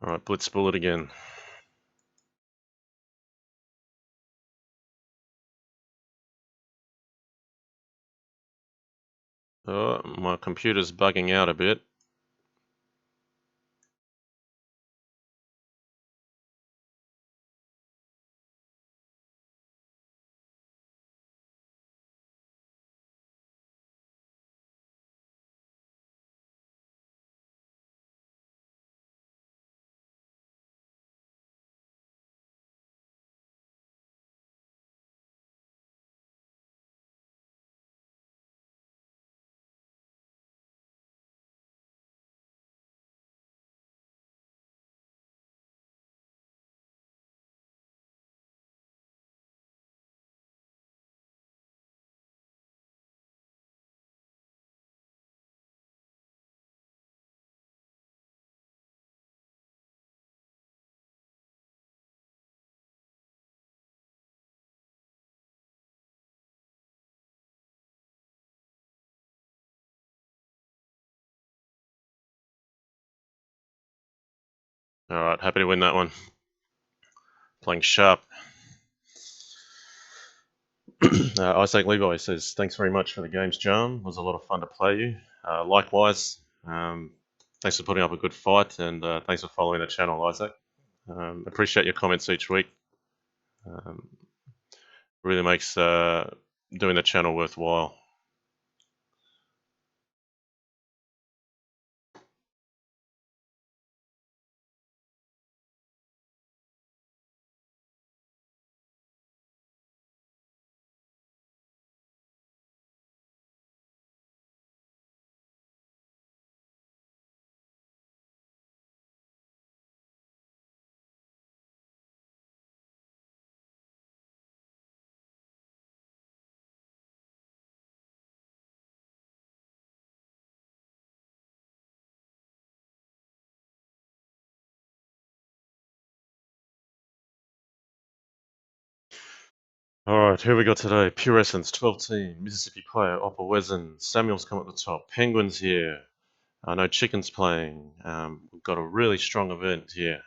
S1: Alright, blitz bullet again. Oh, my computer's bugging out a bit. Alright, happy to win that one. Playing sharp. Isaac Levi says, thanks very much for the games, John. It was a lot of fun to play you. Likewise, thanks for putting up a good fight, and thanks for following the channel, Isaac. Appreciate your comments each week. Um, really makes doing the channel worthwhile. Alright, who we got today? Pure Essence, 12 team, Mississippi player, Oppa Wezen, Samuel's come at the top, Penguin's here. I know Chicken's playing. We've got a really strong event here.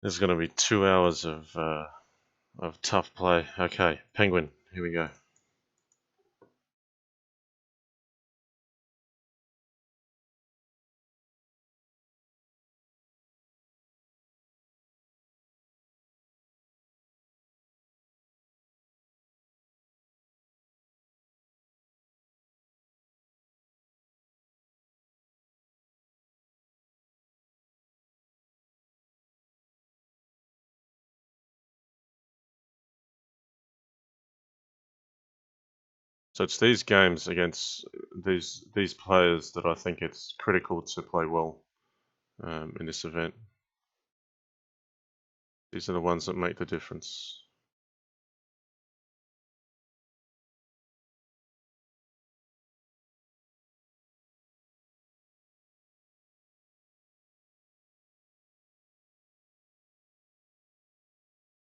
S1: There's going to be 2 hours of tough play. Okay, Penguin, here we go. So it's these games against these players that I think it's critical to play well in this event. These are the ones that make the difference.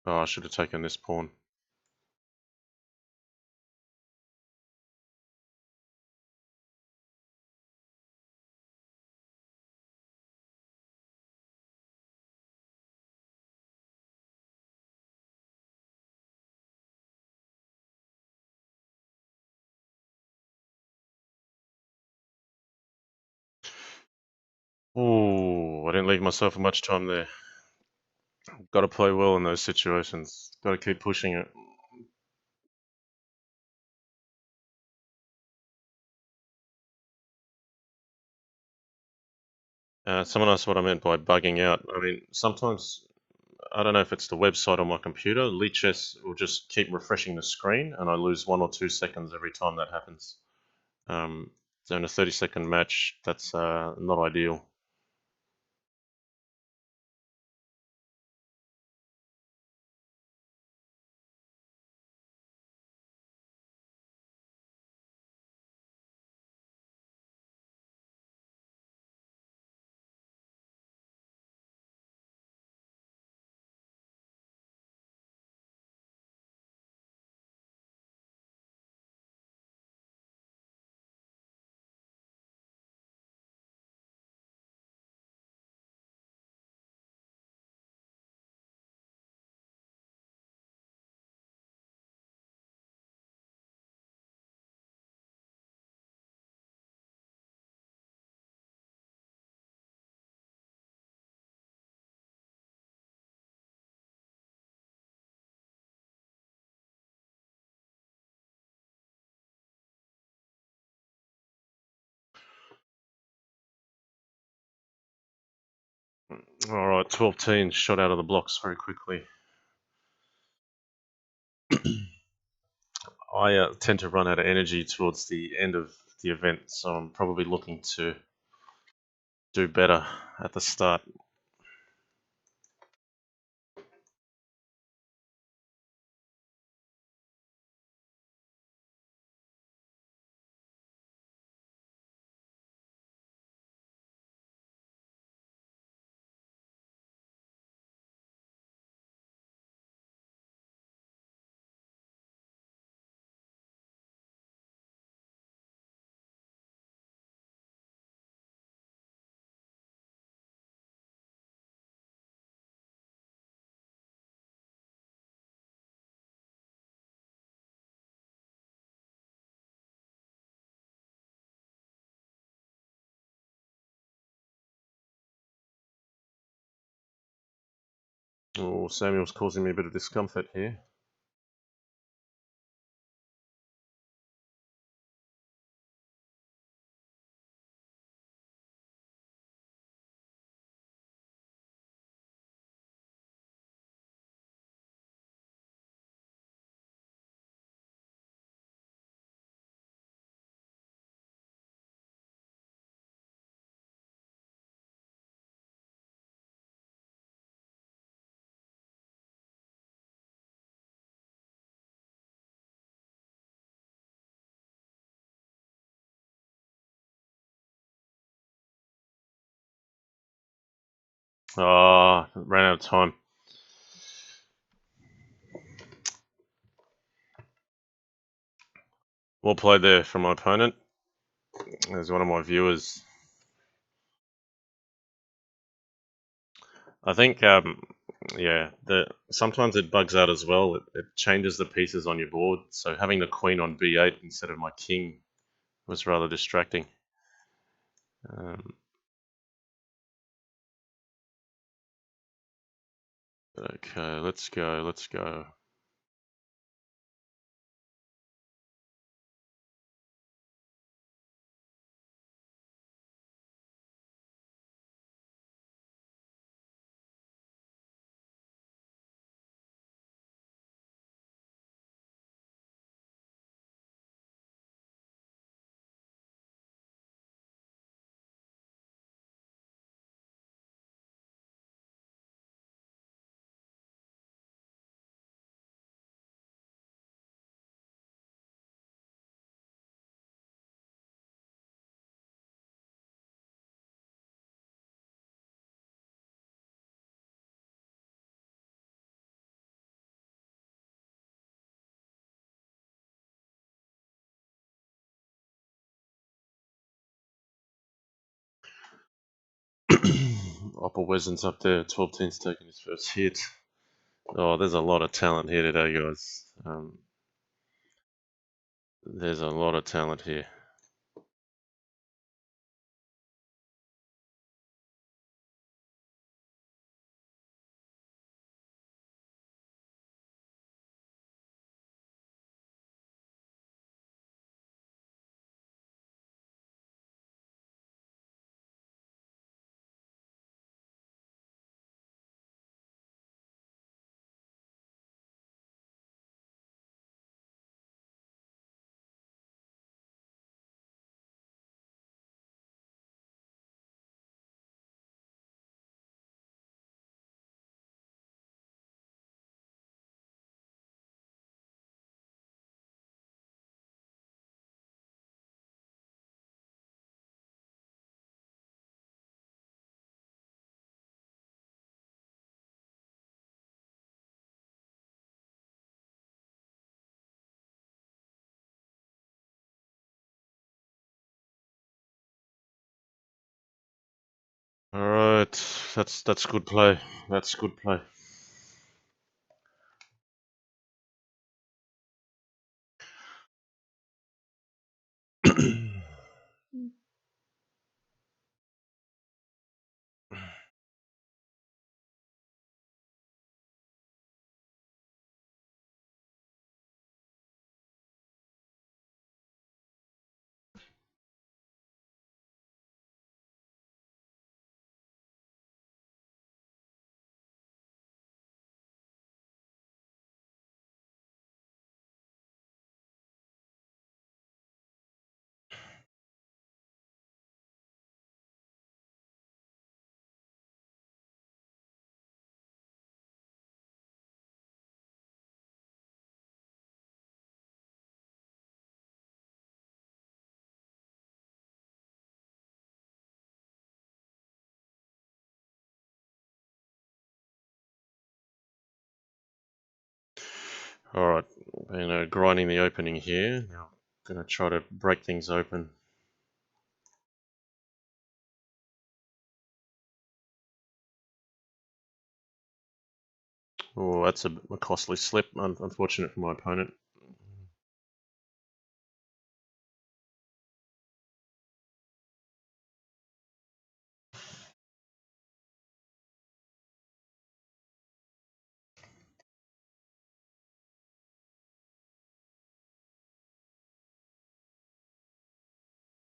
S1: Oh, I should have taken this pawn. Ooh, I didn't leave myself much time there. Got to play well in those situations. Got to keep pushing it. Someone asked what I meant by bugging out. I mean, sometimes, I don't know if it's the website or my computer, Lichess will just keep refreshing the screen and I lose 1 or 2 seconds every time that happens. So in a 30-second match, that's not ideal. Alright, 12 teens shot out of the blocks very quickly. I tend to run out of energy towards the end of the event, so I'm probably looking to do better at the start. Oh, Samuel's causing me a bit of discomfort here. Ah, ran out of time. Well played there from my opponent. As one of my viewers. I think, yeah, sometimes it bugs out as well. It changes the pieces on your board. So having the queen on b8 instead of my king was rather distracting. Okay, let's go, let's go. Upper Weston's up there. 12-10's taking his first hit. Oh, there's a lot of talent here today, guys. There's a lot of talent here. All right, that's good play. That's good play. All right, grinding the opening here. Now, gonna try to break things open. Oh, that's a costly slip. Unfortunate for my opponent.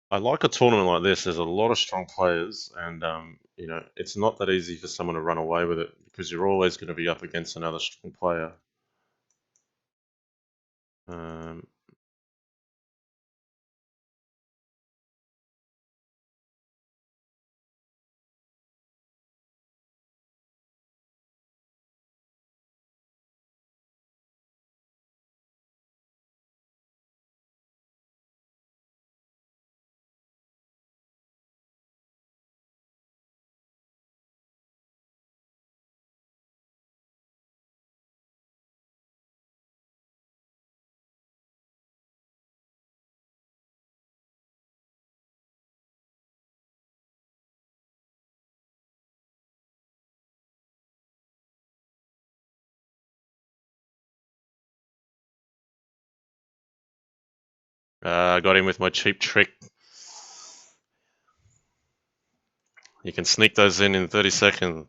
S1: I like a tournament like this. There's a lot of strong players, and it's not that easy for someone to run away with it because you're always going to be up against another strong player. Um, I got him with my cheap trick. You can sneak those in 30 seconds.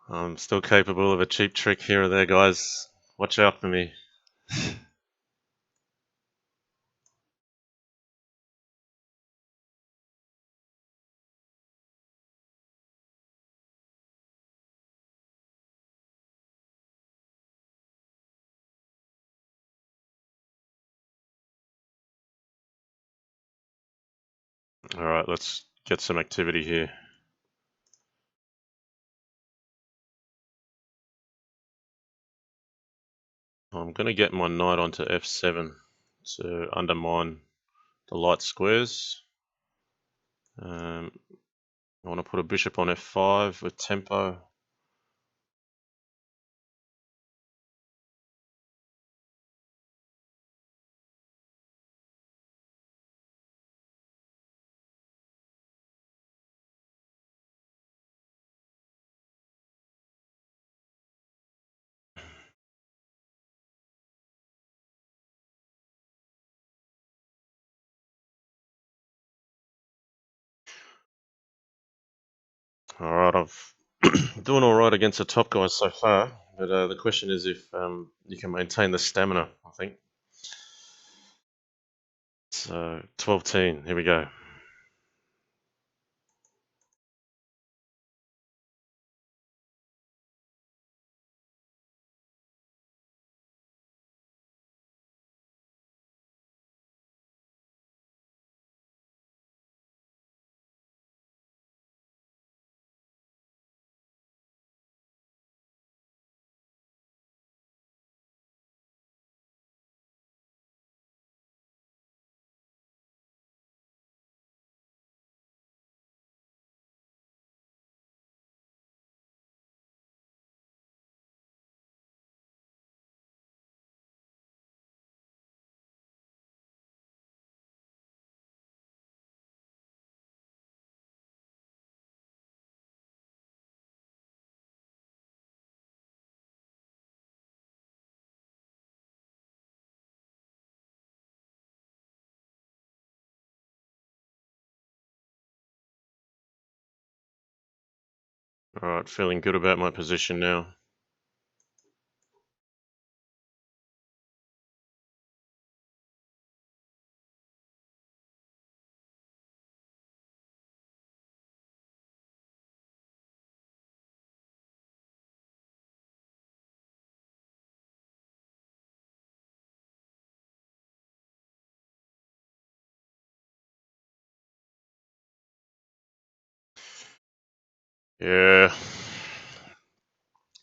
S1: I'm still capable of a cheap trick here or there, guys. Watch out for me. Alright, let's get some activity here. I'm going to get my knight onto f7 to undermine the light squares. I want to put a bishop on f5 with tempo. All right, I've doing all right against the top guys so far, but the question is if you can maintain the stamina. I think so. 12-10. Here we go. All right, feeling good about my position now. Yeah,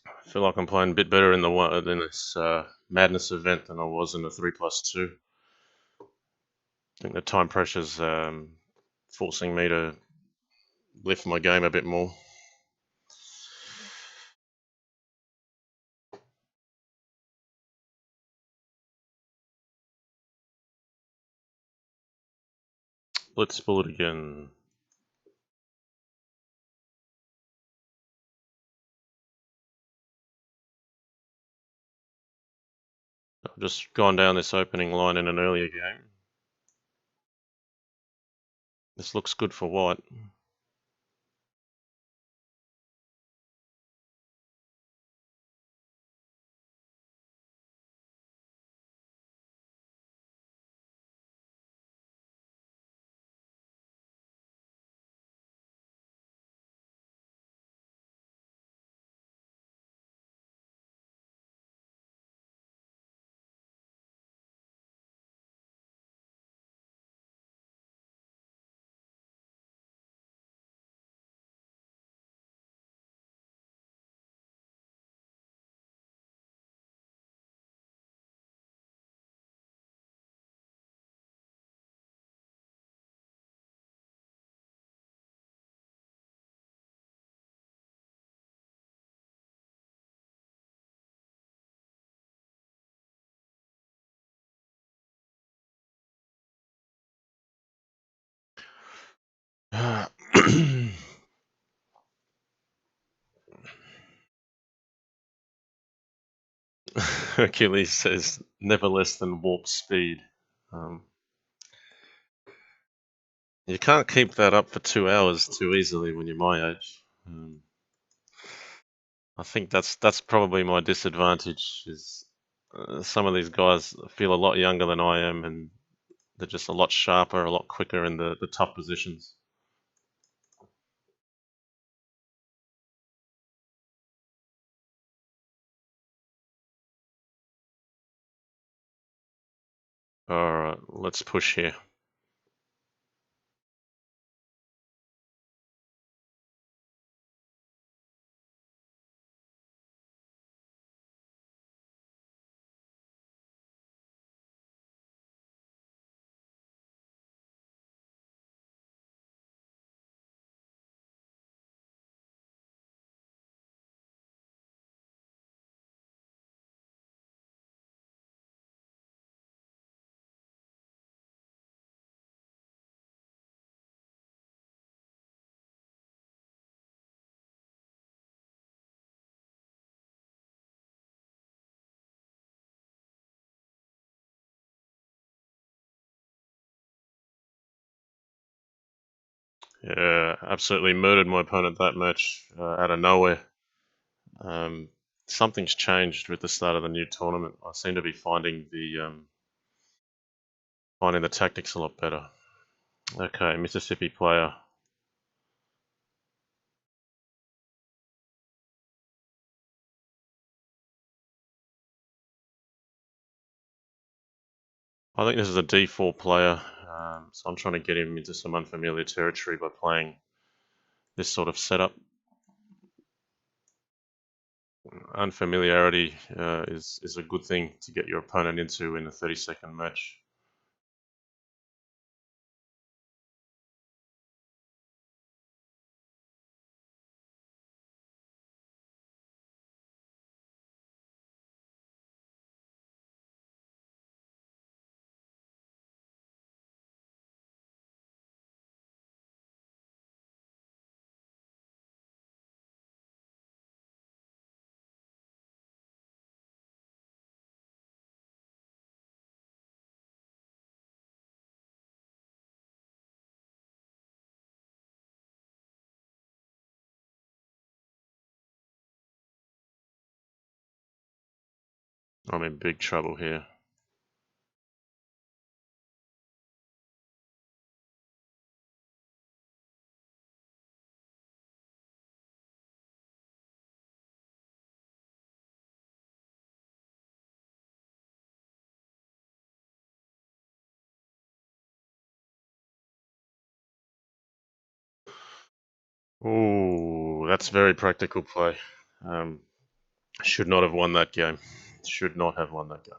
S1: I feel like I'm playing a bit better in this madness event than I was in the 3+2. I think the time pressure's forcing me to lift my game a bit more. Let's pull it again. I've just gone down this opening line in an earlier game. This looks good for white. Hercules says never less than warp speed. Um, you can't keep that up for 2 hours too easily when you're my age. I think that's probably my disadvantage. Is some of these guys feel a lot younger than I am, and they're just a lot sharper, a lot quicker in the tough positions. All right, let's push here. Yeah, absolutely murdered my opponent that match out of nowhere. Um, Something's changed with the start of the new tournament. I seem to be finding the tactics a lot better. Okay, Mississippi player. I think this is a D4 player, so I'm trying to get him into some unfamiliar territory by playing this sort of setup. Unfamiliarity is a good thing to get your opponent into in a 30-second match. I'm in big trouble here. Ooh, that's very practical play. Um, should not have won that game. Should not have won that game.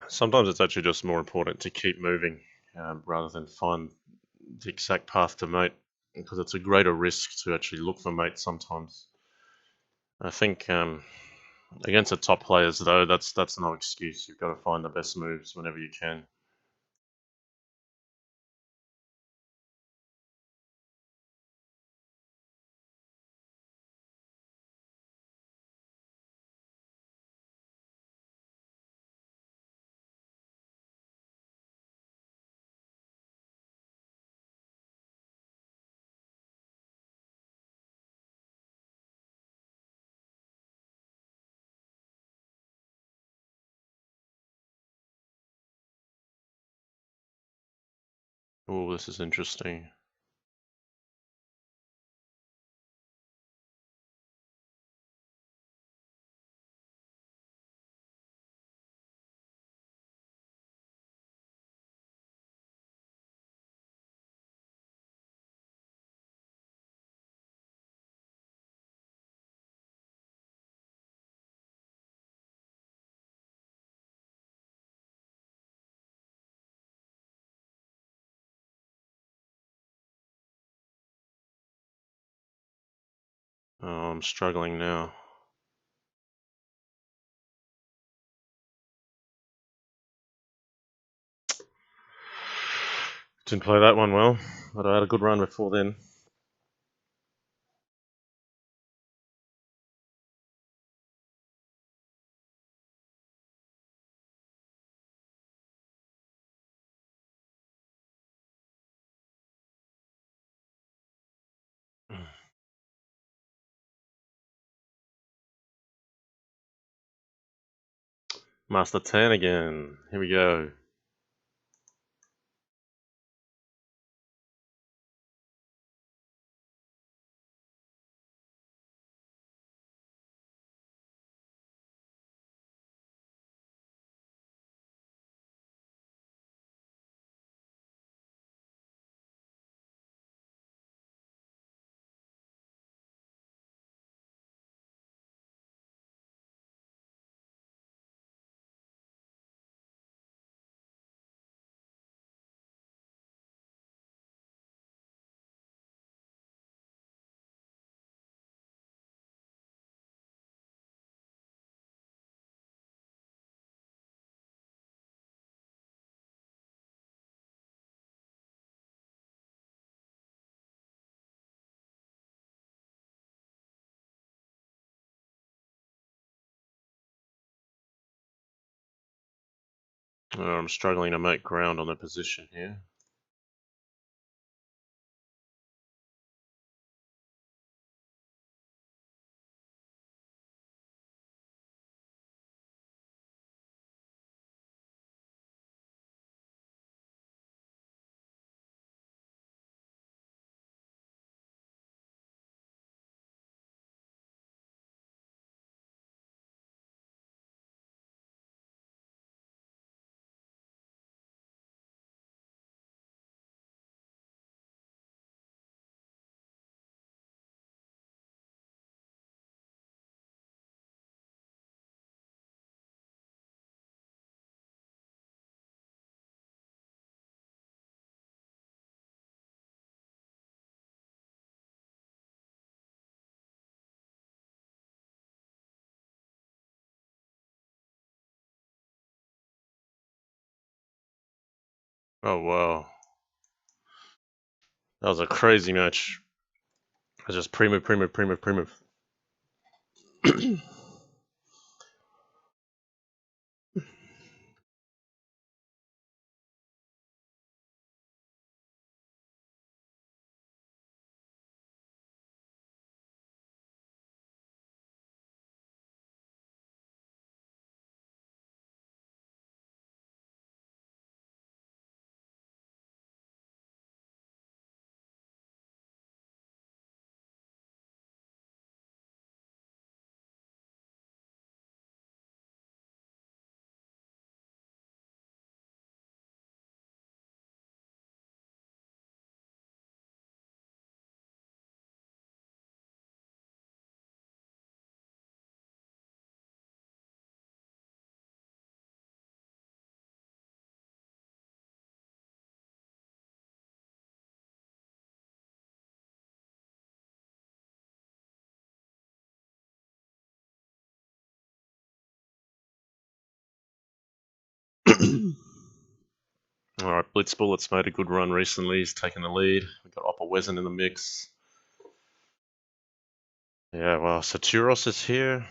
S1: Sometimes it's actually just more important to keep moving rather than find the exact path to mate, because it's a greater risk to actually look for mates sometimes. I think against the top players though, that's no excuse. You've got to find the best moves whenever you can. Oh, this is interesting. Oh, I'm struggling now. Didn't play that one well, but I had a good run before then. Master 10 again. Here we go. I'm struggling to make ground on the position here. Oh wow, that was a crazy match. I just pre-move, pre-move, pre-move, pre-move. Alright, Blitzbullet's made a good run recently. He's taken the lead. We've got Oppa Wezen in the mix. Yeah, well, Saturos is here.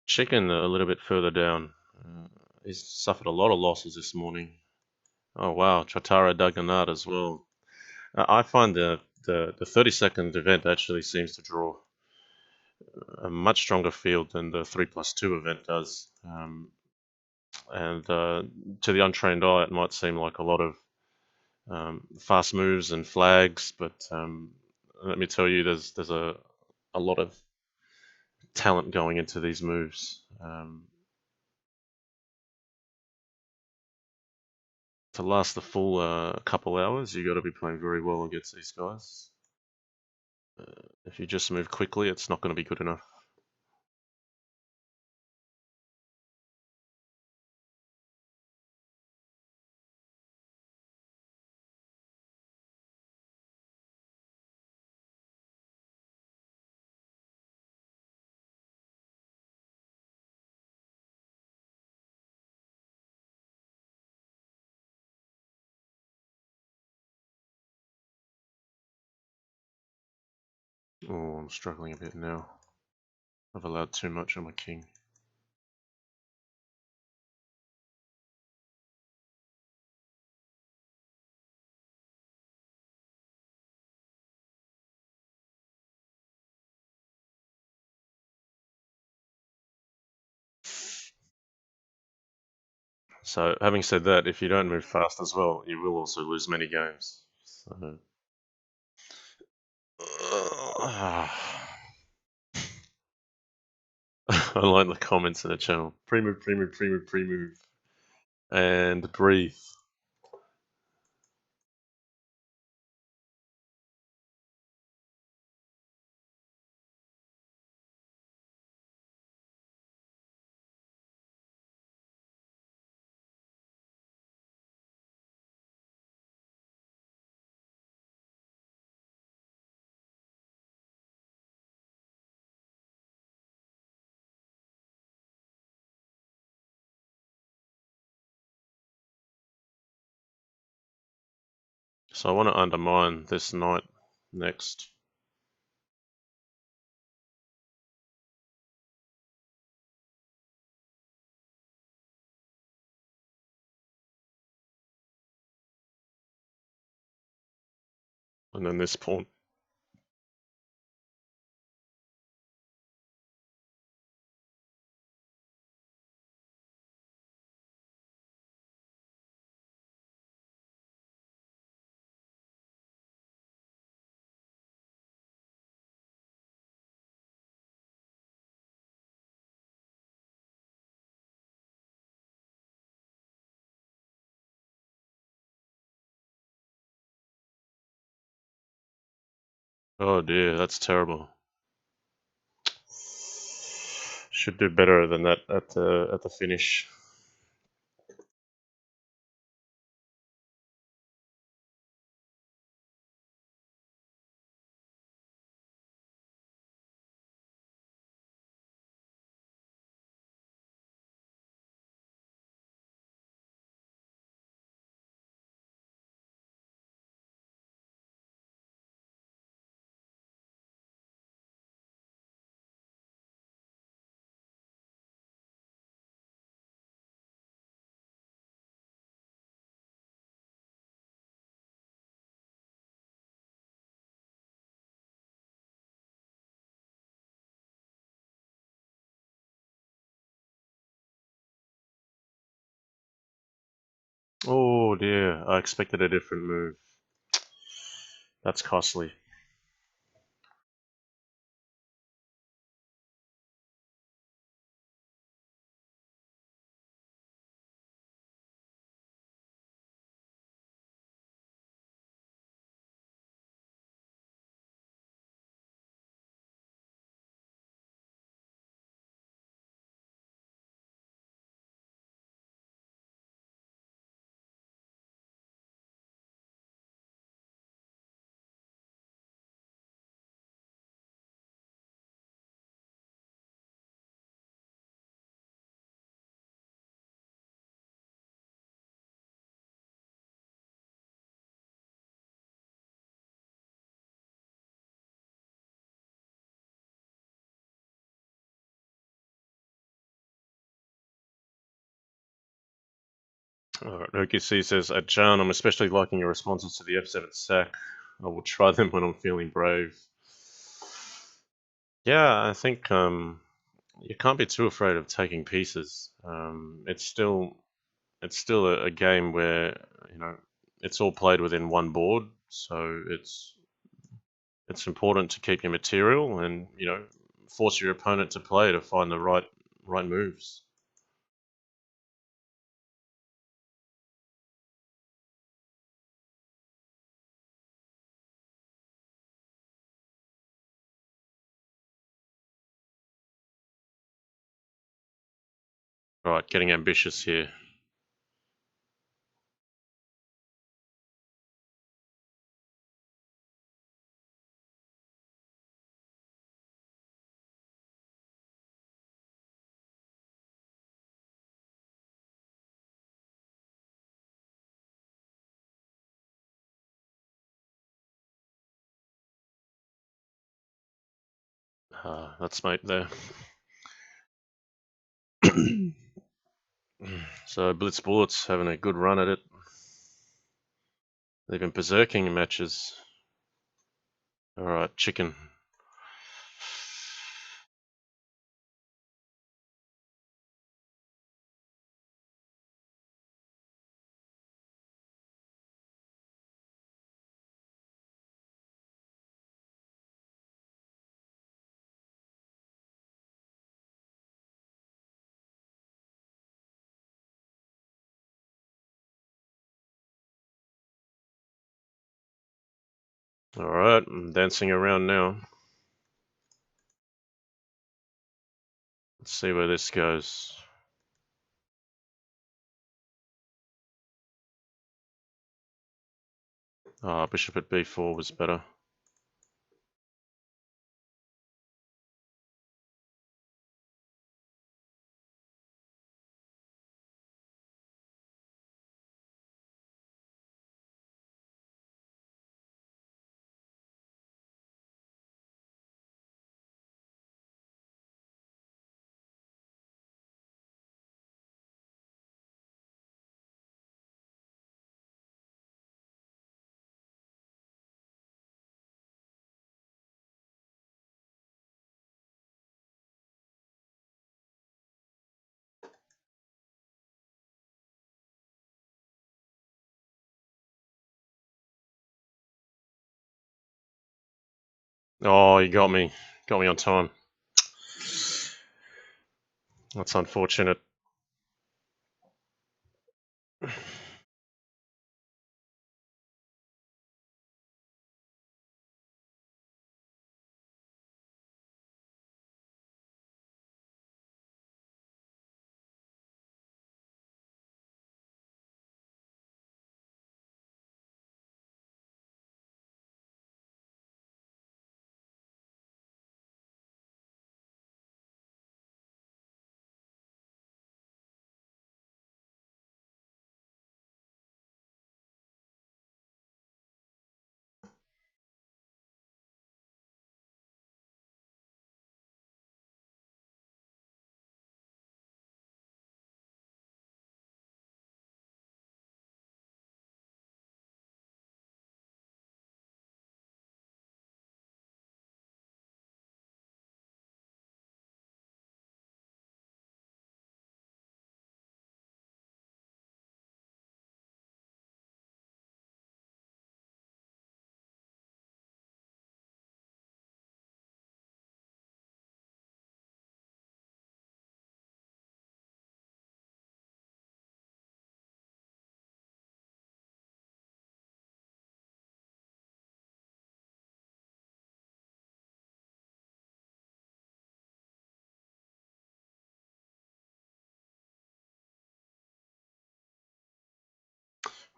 S1: Chicken a little bit further down. He's suffered a lot of losses this morning. Oh wow, Tratara Daganat as well. I find the 30-second event actually seems to draw a much stronger field than the 3+2 event does. And to the untrained eye, it might seem like a lot of fast moves and flags, but let me tell you, there's a lot of talent going into these moves. To last the full couple hours, you got to be playing very well against these guys. If you just move quickly, it's not going to be good enough. Oh, I'm struggling a bit now. I've allowed too much on my king. So, having said that, if you don't move fast as well, you will also lose many games. So, I like the comments in the channel. Pre-move, pre-move, pre-move, pre-move. And breathe. So I want to undermine this knight next. And then this pawn. Oh dear, that's terrible. Should do better than that at the finish. Oh dear, I expected a different move. That's costly. Alright, OKC says, at Jan, I'm especially liking your responses to the F7 sack. I will try them when I'm feeling brave. Yeah, I think you can't be too afraid of taking pieces. It's still a game where it's all played within one board, so it's important to keep your material and force your opponent to play to find the right moves. Right, getting ambitious here. That's mate there. So Blitz Bullets having a good run at it. They've been berserking in matches. Alright, chicken. Alright, I'm dancing around now. Let's see where this goes. Bishop at b4 was better. Oh, you got me. Got me on time. That's unfortunate.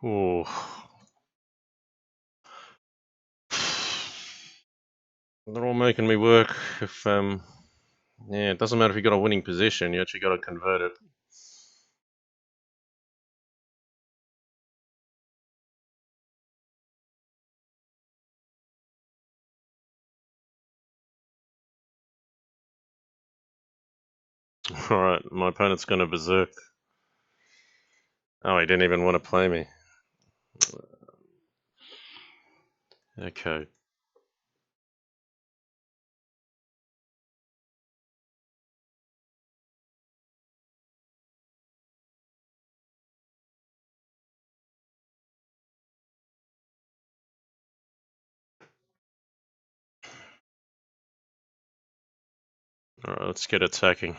S1: Ooh. They're all making me work. Yeah, it doesn't matter if you got a winning position, you actually got to convert it. Alright, my opponent's going to berserk. Oh, he didn't even want to play me. Okay. Alright, let's get attacking.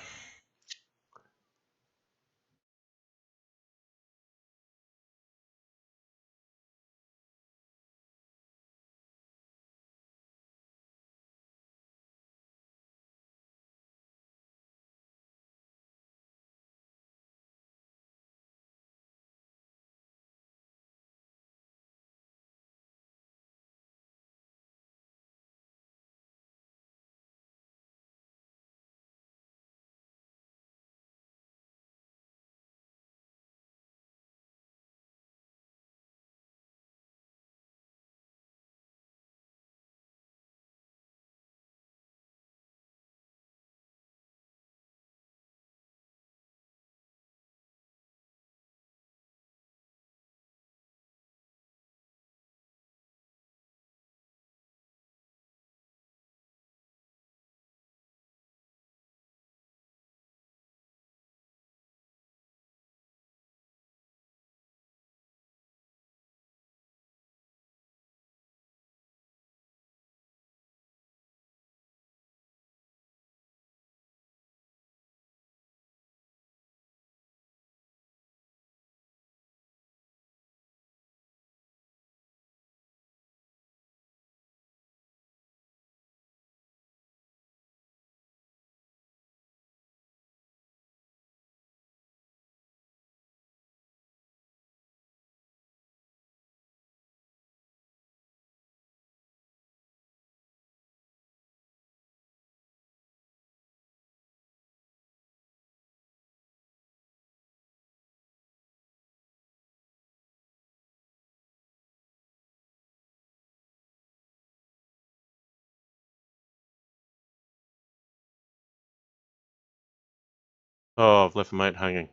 S1: Oh, I've left mate hanging.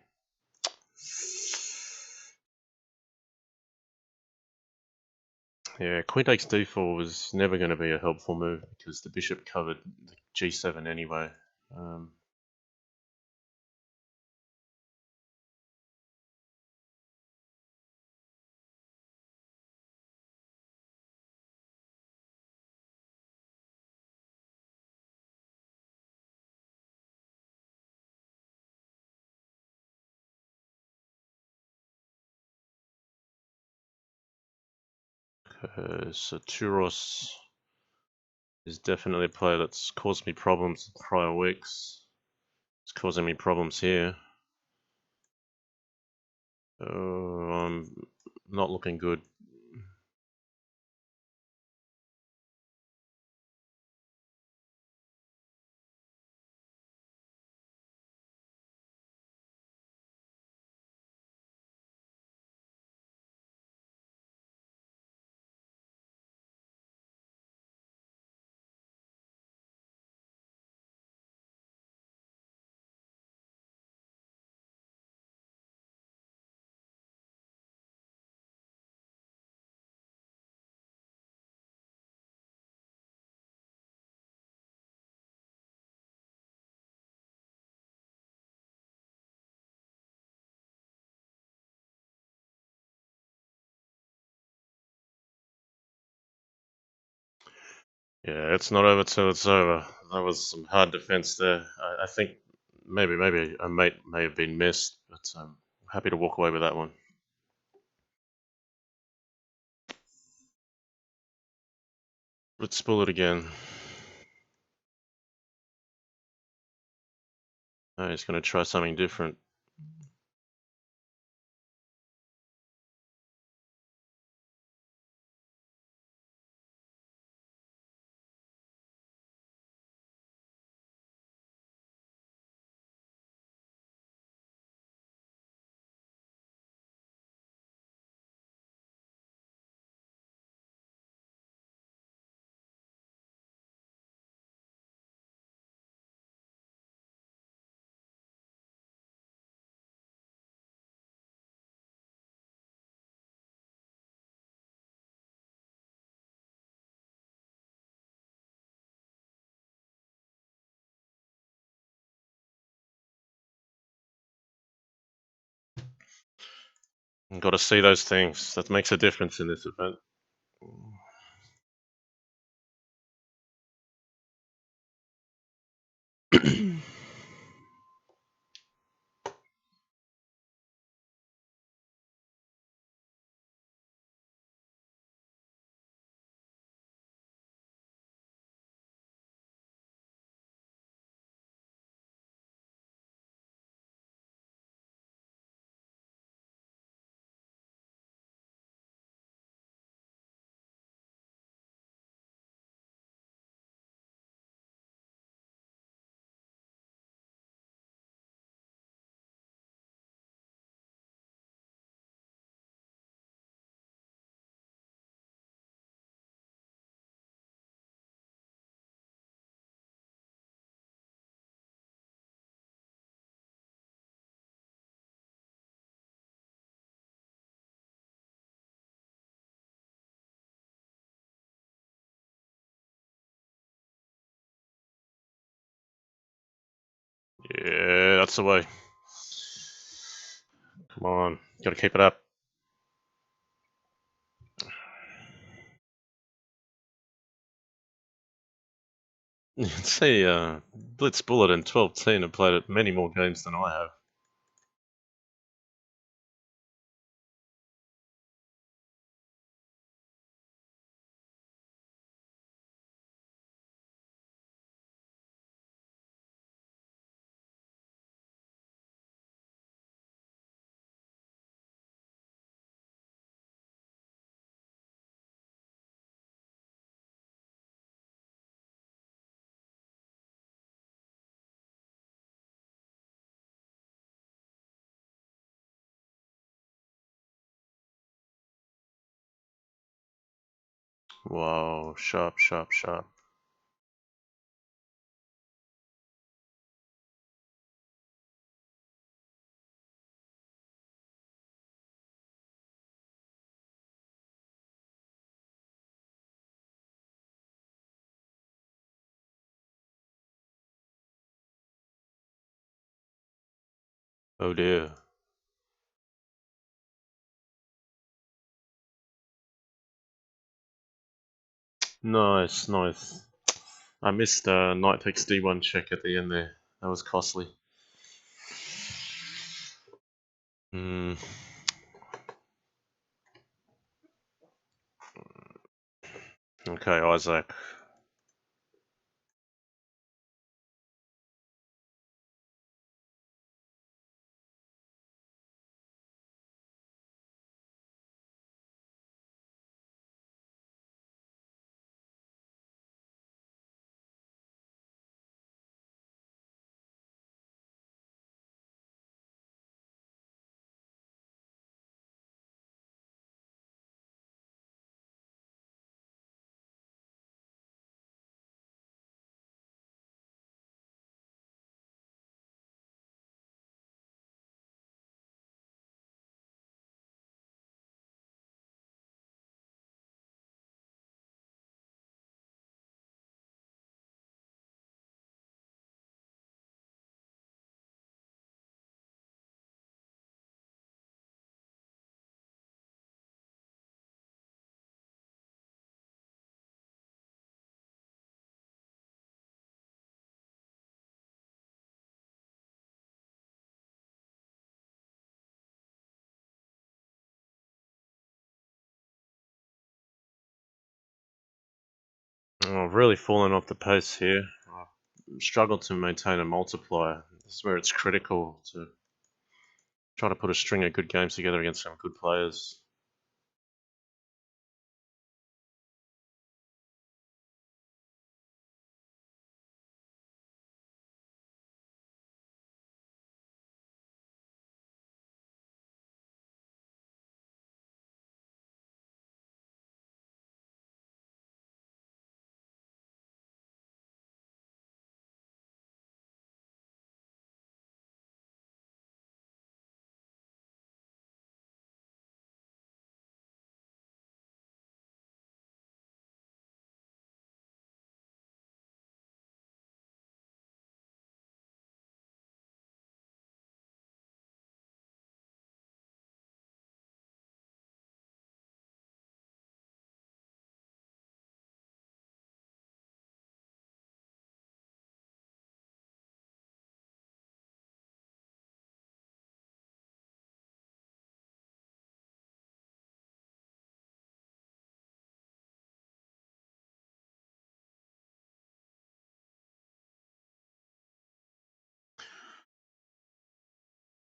S1: Yeah, queen takes d4 was never going to be a helpful move because the bishop covered the g7 anyway. So Turos is definitely a player that's caused me problems in prior weeks. It's causing me problems here. Oh, I'm not looking good. Yeah, it's not over till it's over. That was some hard defense there. I think maybe a mate may have been missed, but I'm happy to walk away with that one. Let's spool it again. Oh, he's going to try something different. Got to see those things. That makes a difference in this event. Yeah, that's the way. Come on, got to keep it up. You can see Blitz Bullet and 12-10 have played it many more games than I have. Wow, sharp, sharp, sharp. Oh dear. Nice, nice. I missed knight takes d1 check at the end there. That was costly. Hmm. Okay, Isaac. Oh, I've really fallen off the pace here. I've struggled to maintain a multiplier. This is where it's critical to try to put a string of good games together against some good players.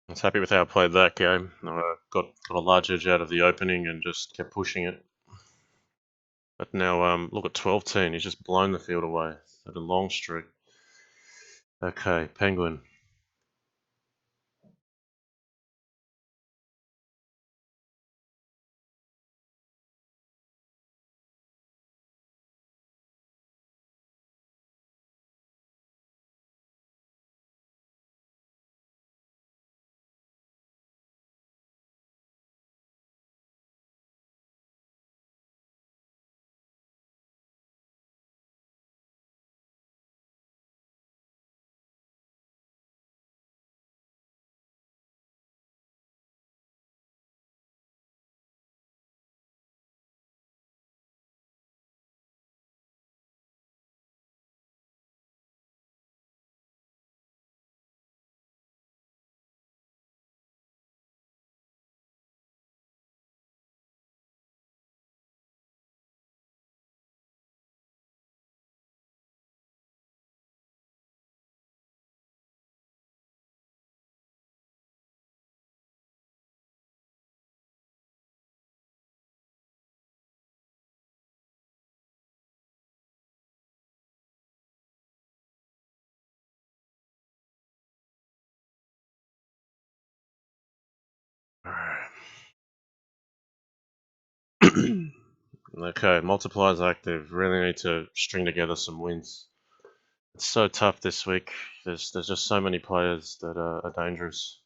S1: I was happy with how I played that game. I got a large edge out of the opening and just kept pushing it. But now, look at 12-10. He's just blown the field away. Had a long streak. Okay, Penguin. Okay, multipliers active. Really need to string together some wins. It's so tough this week. There's just so many players that are dangerous.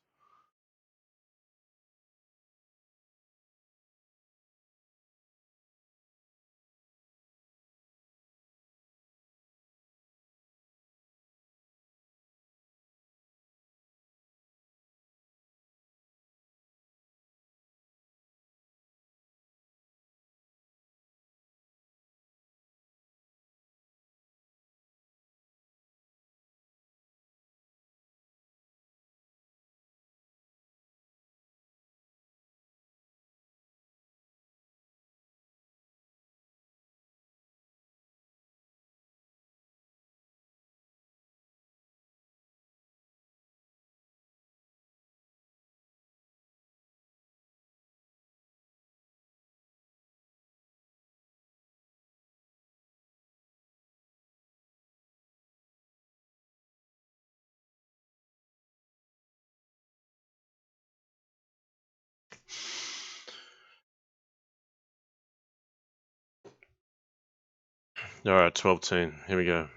S1: Alright, 12-10. Here we go.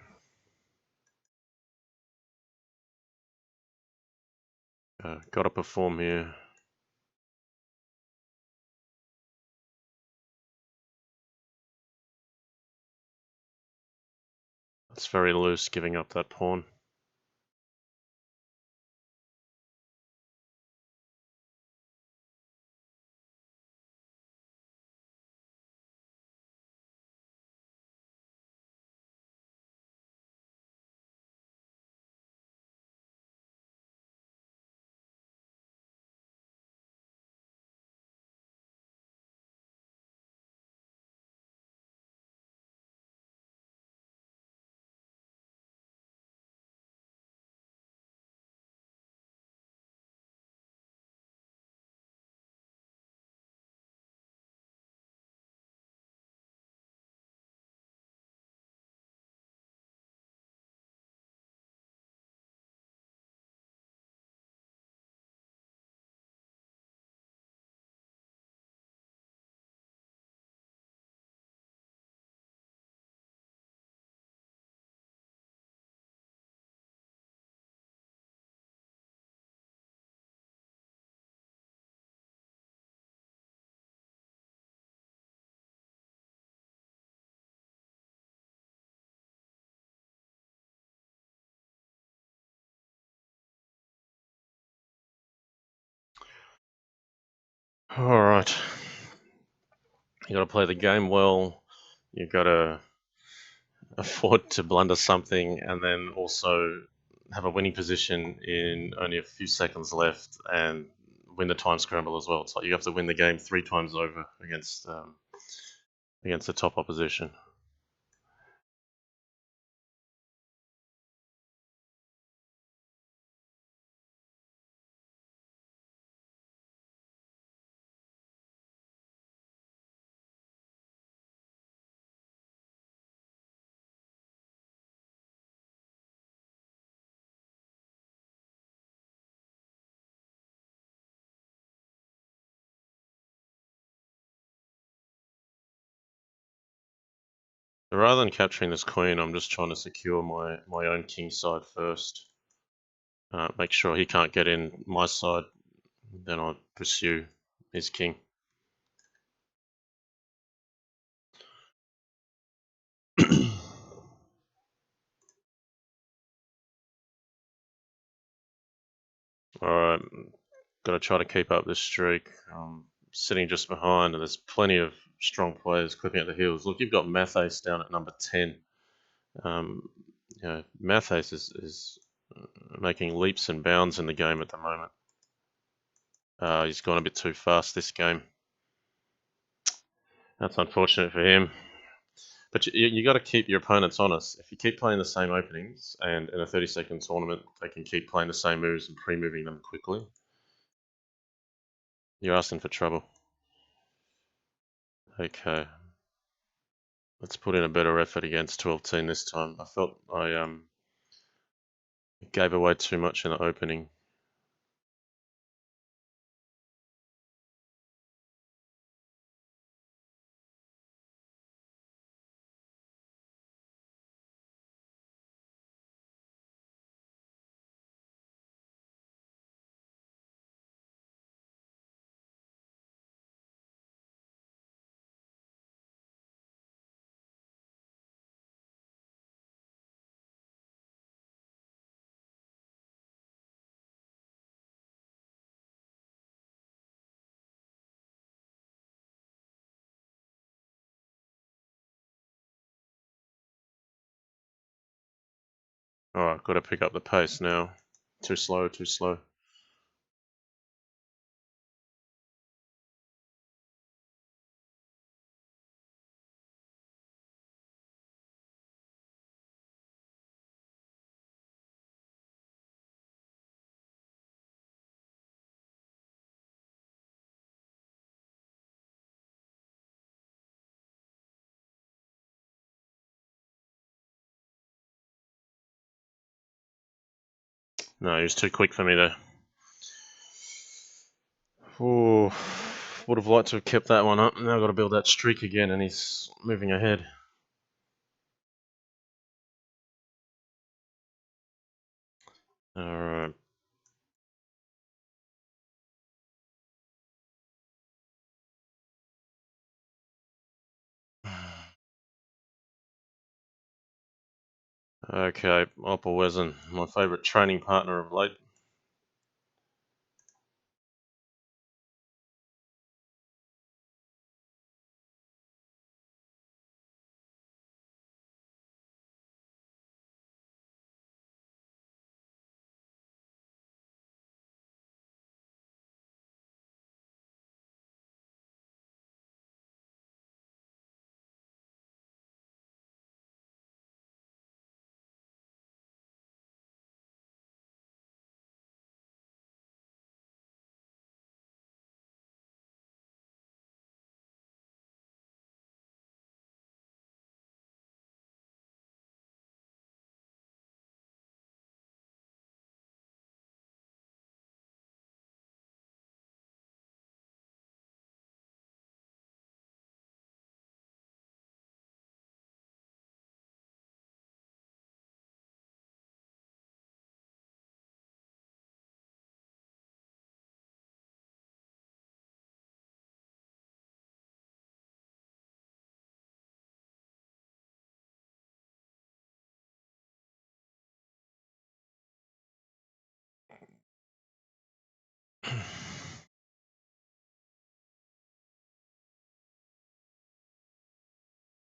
S1: Gotta perform here. It's very loose, giving up that pawn. Alright. You gotta play the game well. You gotta afford to blunder something and then also have a winning position in only a few seconds left and win the time scramble as well. It's like you have to win the game 3 times over against the top opposition. So rather than capturing this queen, I'm just trying to secure my own king side first. Make sure he can't get in my side. Then I'll pursue his king. Alright, gotta try to keep up this streak. Sitting just behind, and there's plenty of strong players clipping at the heels. Look, you've got Mathis down at number 10. Mathis is making leaps and bounds in the game at the moment. He's gone a bit too fast this game. That's unfortunate for him. But you got to keep your opponents honest. If you keep playing the same openings, and in a 30-second tournament, they can keep playing the same moves and pre-moving them quickly, you're asking for trouble. Okay. Let's put in a better effort against 12-10 this time. I felt I gave away too much in the opening. Alright, got to pick up the pace now. Too slow, too slow. No, he was too quick for me there. Ooh, would have liked to have kept that one up. Now I've got to build that streak again, and he's moving ahead. Alright. Okay, Opal Wezen, my favourite training partner of late.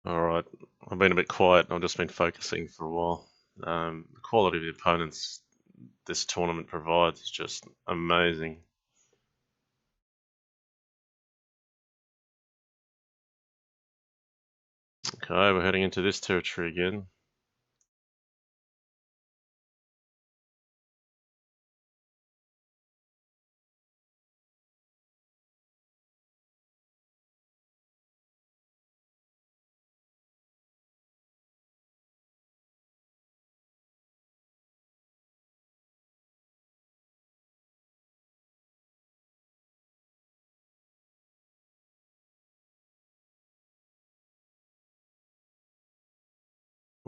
S1: Alright, I've been a bit quiet. I've just been focusing for a while. The quality of the opponents this tournament provides is just amazing. Okay, we're heading into this territory again.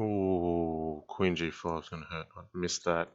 S1: Ooh, Queen G5 is gonna hurt. I missed that.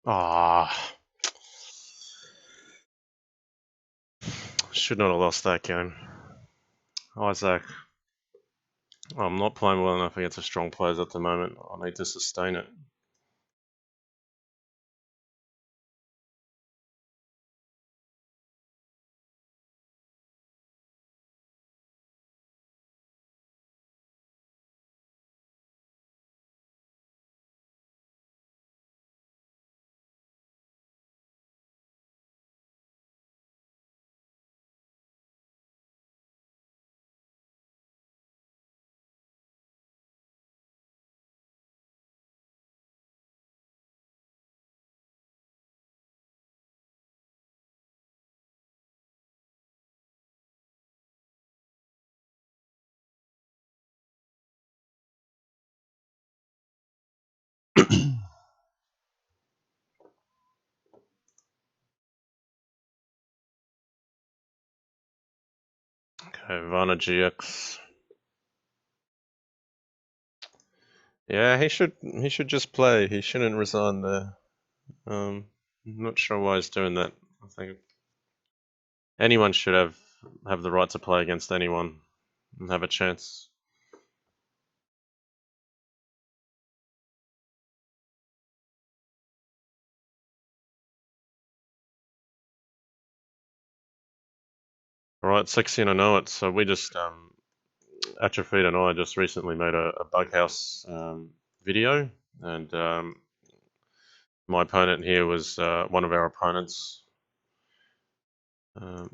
S1: Ah, should not have lost that game. Isaac, I'm not playing well enough against the strong players at the moment. I need to sustain it. Okay, Vana GX. Yeah, he should just play. He shouldn't resign there. I'm not sure why he's doing that. I think anyone should have the right to play against anyone and have a chance. Alright, sexy and I know it. So we just Atrophied and I just recently made a bug house video, and my opponent here was one of our opponents. Um,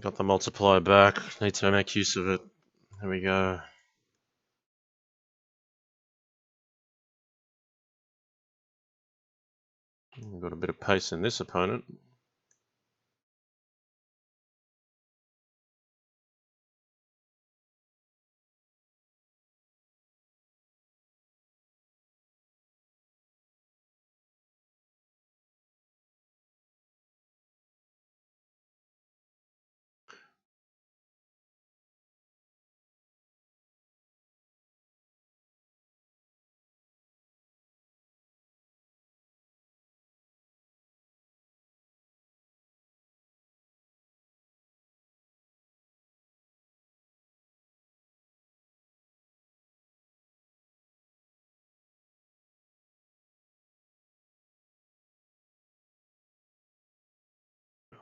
S1: Got the multiplier back. Need to make use of it. There we go. We've got a bit of pace in this opponent.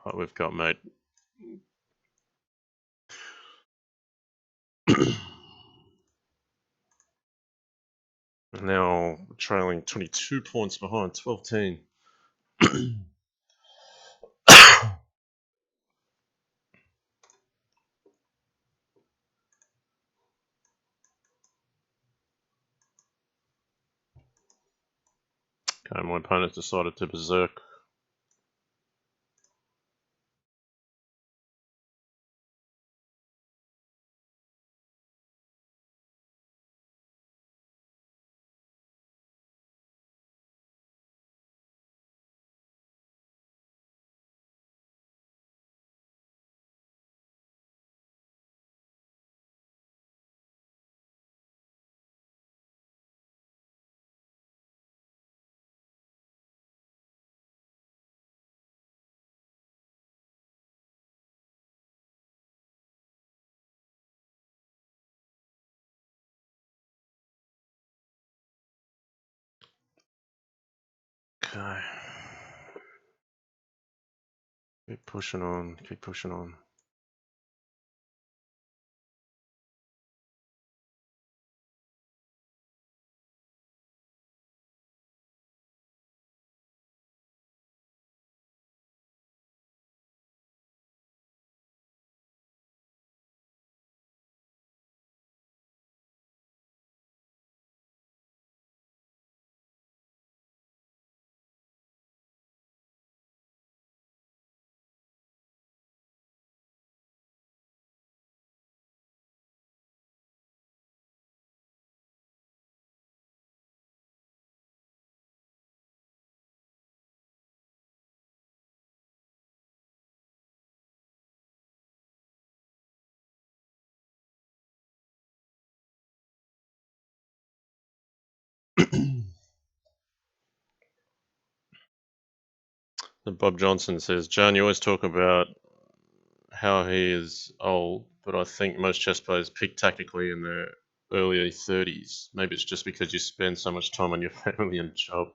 S1: What we've got, mate. Now trailing 22 points behind, 12-10. Okay, my opponent decided to berserk. Okay. Keep pushing on, keep pushing on. Bob Johnson says, John, you always talk about how he is old, but I think most chess players peak tactically in their early 30s. Maybe it's just because you spend so much time on your family and job.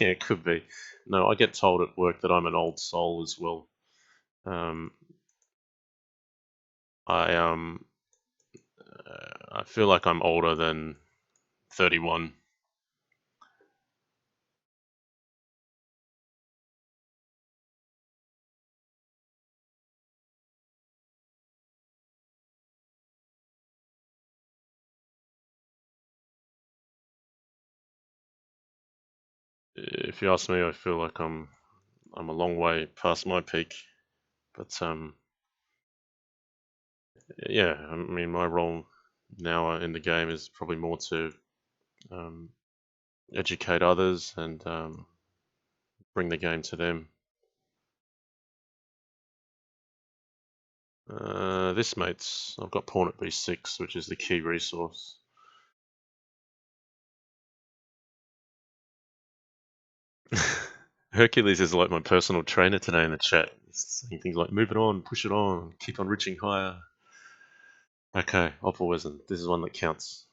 S1: Yeah, it could be. No, I get told at work that I'm an old soul as well. Um, I I feel like I'm older than 31. If you ask me, I feel like I'm a long way past my peak. But yeah, I mean, my role now in the game is probably more to um, educate others and bring the game to them. This mate's, I've got pawn at b6, which is the key resource. Hercules is like my personal trainer today in the chat. He's saying things like, move it on, push it on, keep on reaching higher. Okay, Opalwisdom, this is one that counts.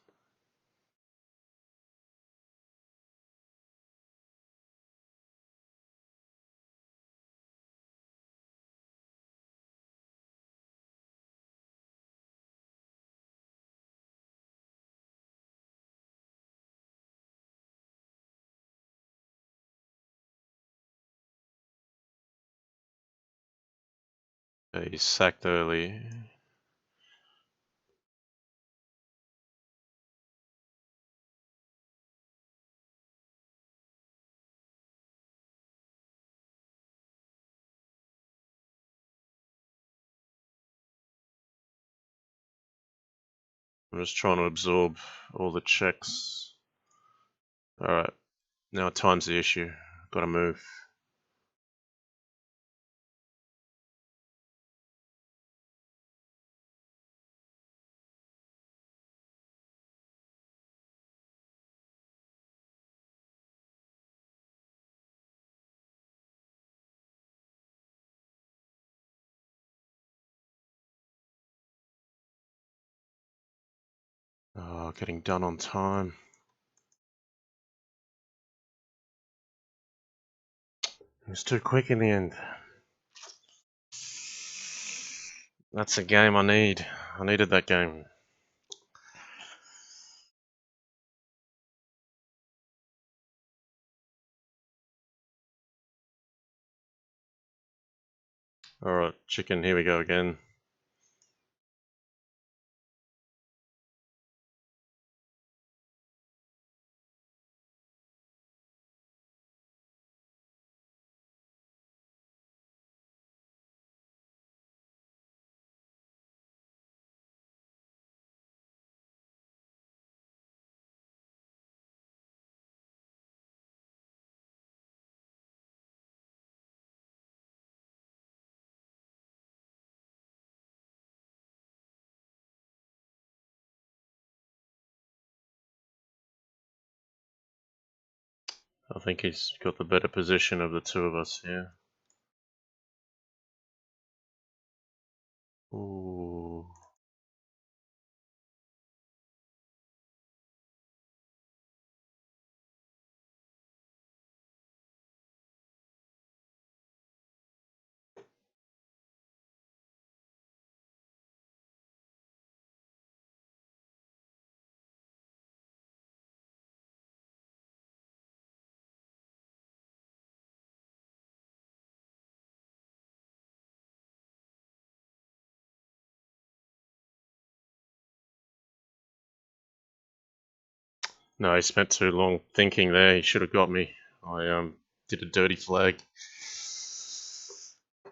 S1: He's sacked early. I'm just trying to absorb all the checks. Alright, now time's the issue. Gotta move. Oh, getting done on time. It was too quick in the end. That's a game I need. I needed that game. Alright, chicken, here we go again. I think he's got the better position of the two of us here. Ooh. No, he spent too long thinking there. He should have got me. I did a dirty flag.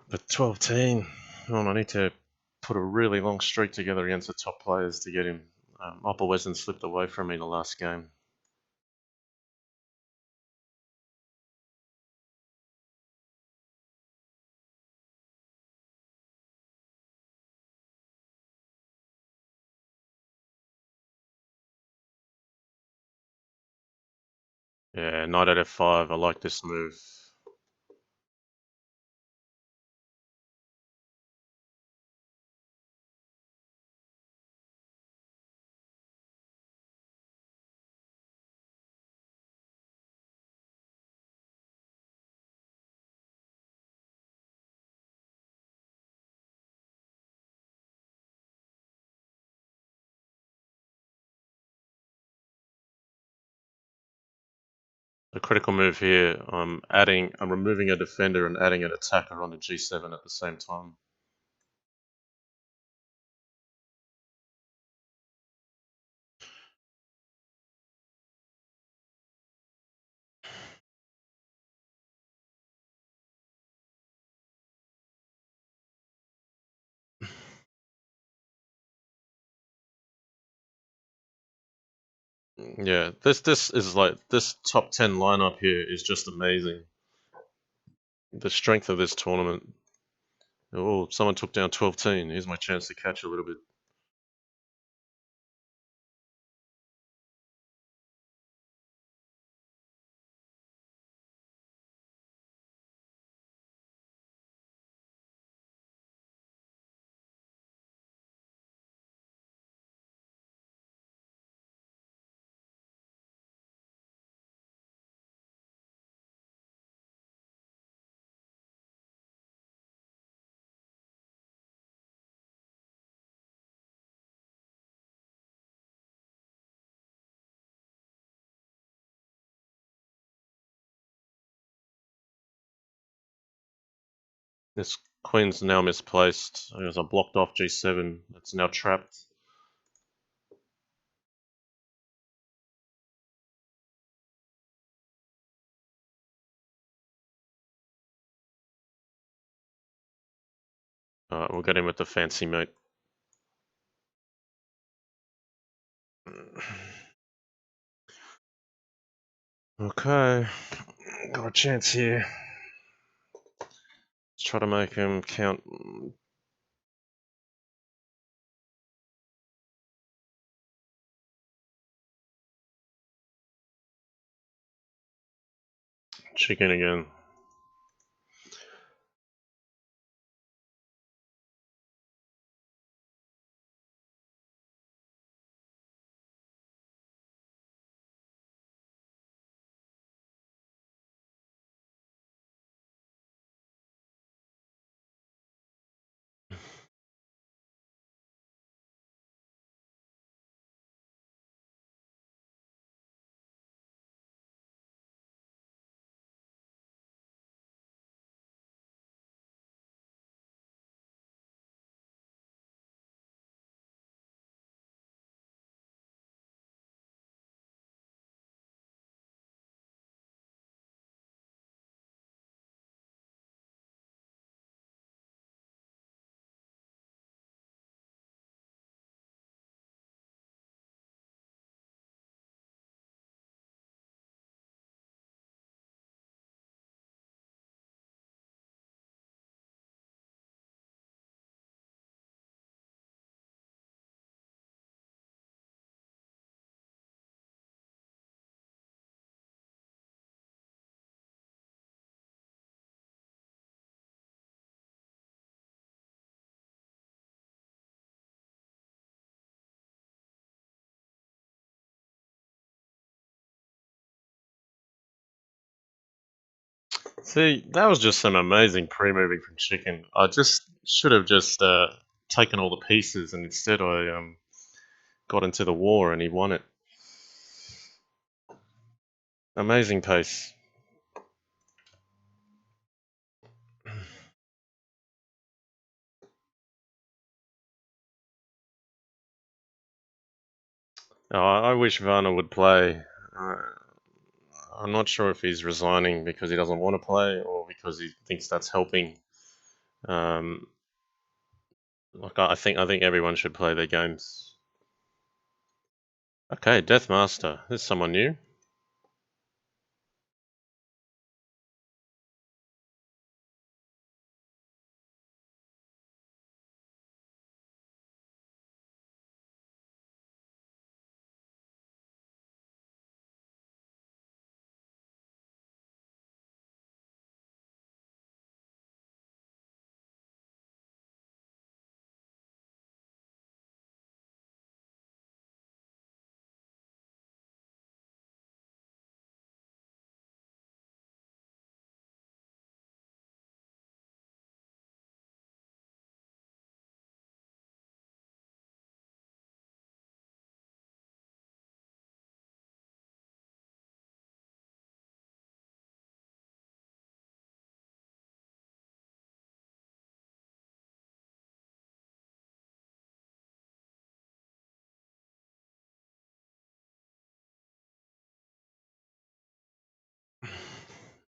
S1: But 12-10. Oh, I need to put a really long streak together against the top players to get him. Upper Western slipped away from me in the last game. Yeah, knight at f5. I like this move. The critical move here, I'm removing a defender and adding an attacker on the g7 at the same time. Yeah, this is like, this top 10 lineup here is just amazing. The strength of this tournament. Oh, someone took down 12-10. Here's my chance to catch a little bit. This Queen's now misplaced. There's a blocked off g7. It's now trapped. We'll get him with the fancy mate. Okay, got a chance here. Let's try to make him count. Chicken again. See, that was just some amazing pre-moving from Chicken. I just should have just taken all the pieces, and instead I got into the war, and he won it. Amazing pace. I wish Varner would play. Uh, I'm not sure if he's resigning because he doesn't want to play or because he thinks that's helping. Um, I think everyone should play their games. Okay, Deathmaster. There's someone new.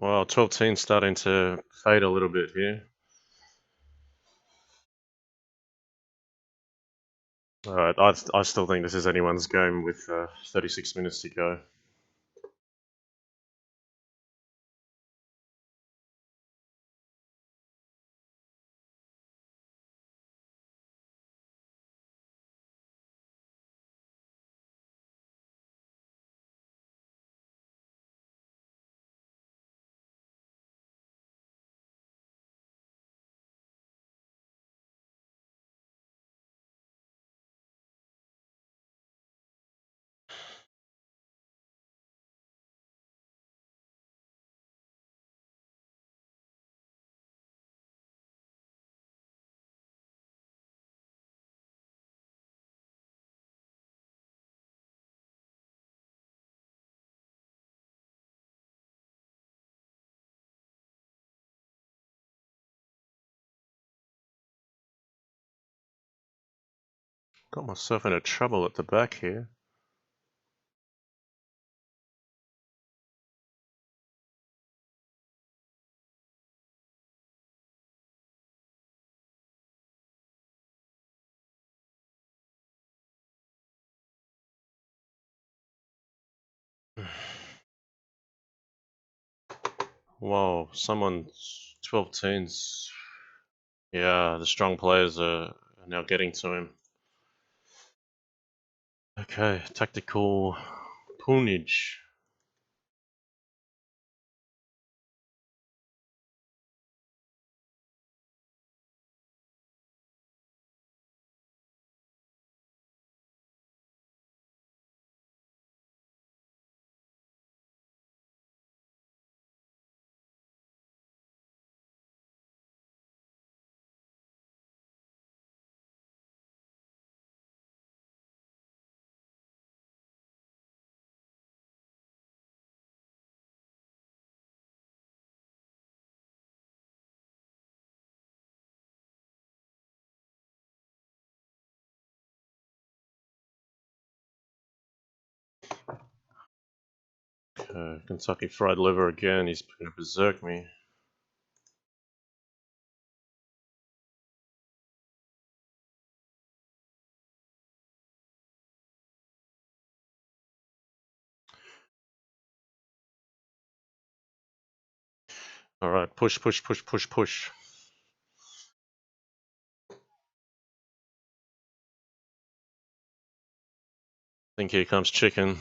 S1: Well, 12 starting to fade a little bit here. Alright, I still think this is anyone's game with 36 minutes to go. Got myself into trouble at the back here. Whoa, someone's 12 teens. Yeah, the strong players are now getting to him. Okay, tactical pugnage. Okay, Kentucky Fried Liver again. He's gonna berserk me. Alright, push, push, push, push, push. I think here comes chicken.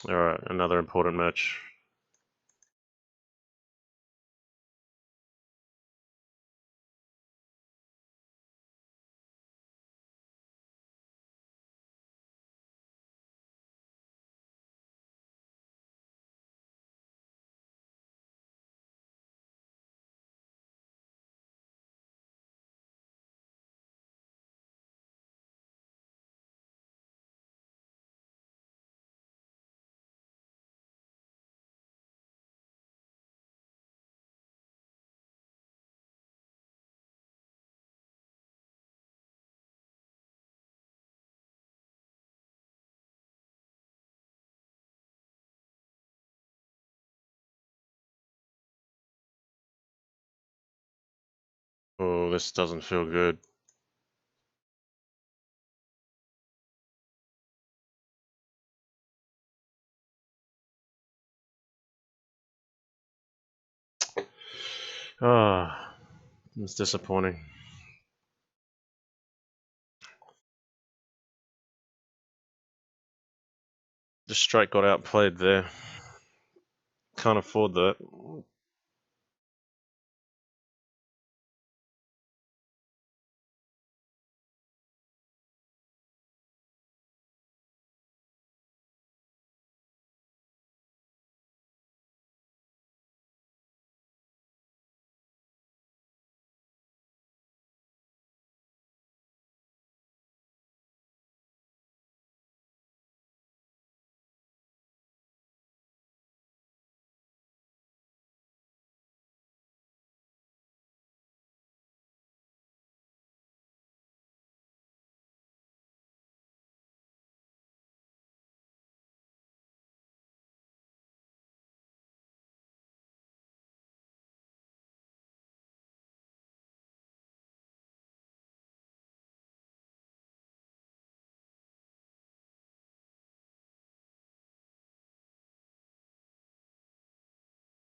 S1: Alright, another important match. Oh, this doesn't feel good. Ah, it's disappointing. The straight got outplayed there. Can't afford that.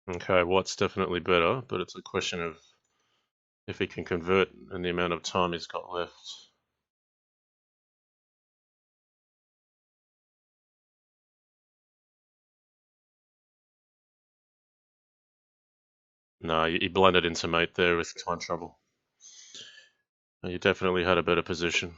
S1: Okay, Watt's definitely better, but it's a question of if he can convert in the amount of time he's got left. No, he blended into mate there with time trouble. You definitely had a better position.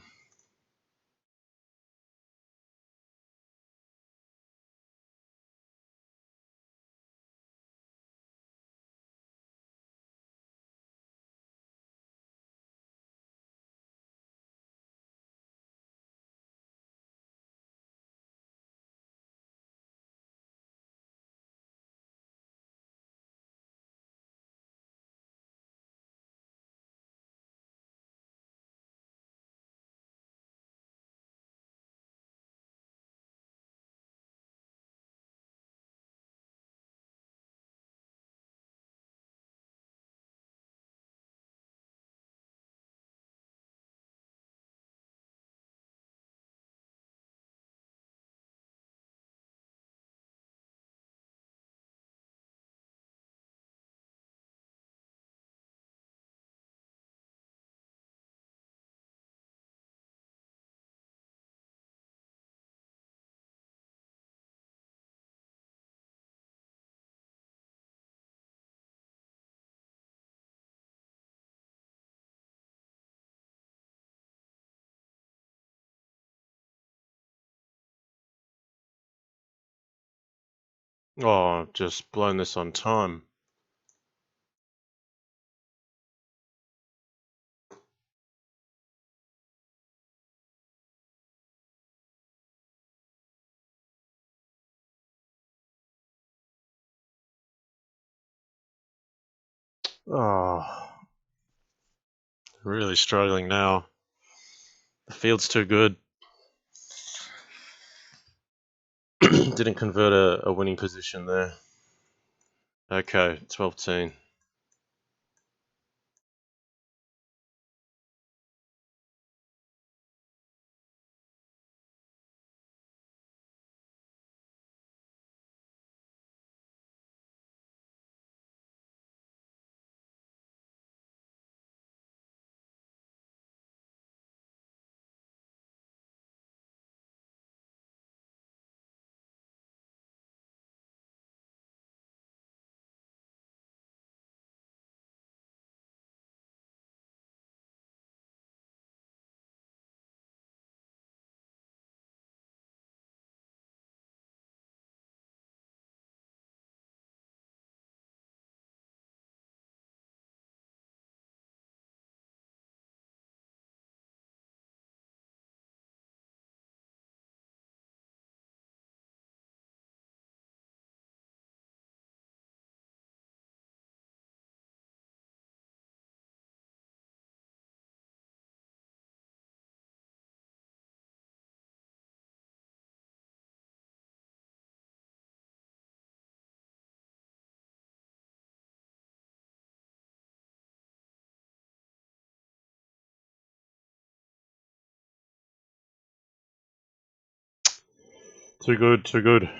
S1: Oh, I've just blown this on time. Oh, really struggling now. The field's too good. Didn't convert a winning position there. Okay, 12-10. Too good, too good.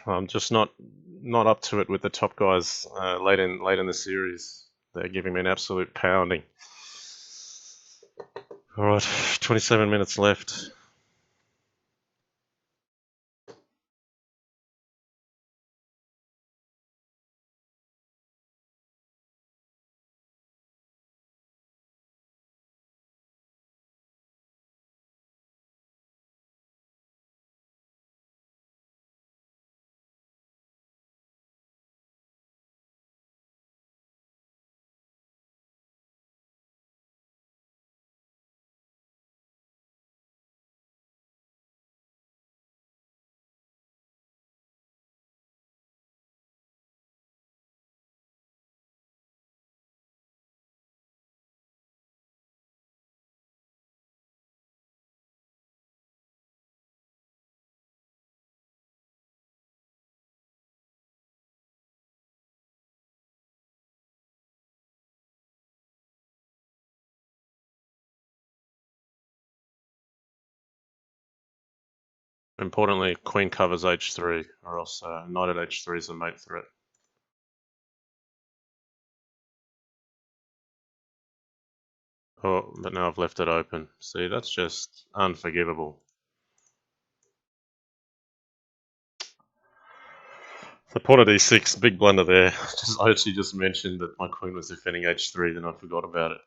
S1: I'm just not up to it with the top guys late in the series. They're giving me an absolute pounding. All right, 27 minutes left. Importantly, queen covers h3, or else knight at h3 is a mate threat. Oh, but now I've left it open. See, that's just unforgivable. So pawn at e6, big blunder there. I actually just mentioned that my queen was defending h3, then I forgot about it.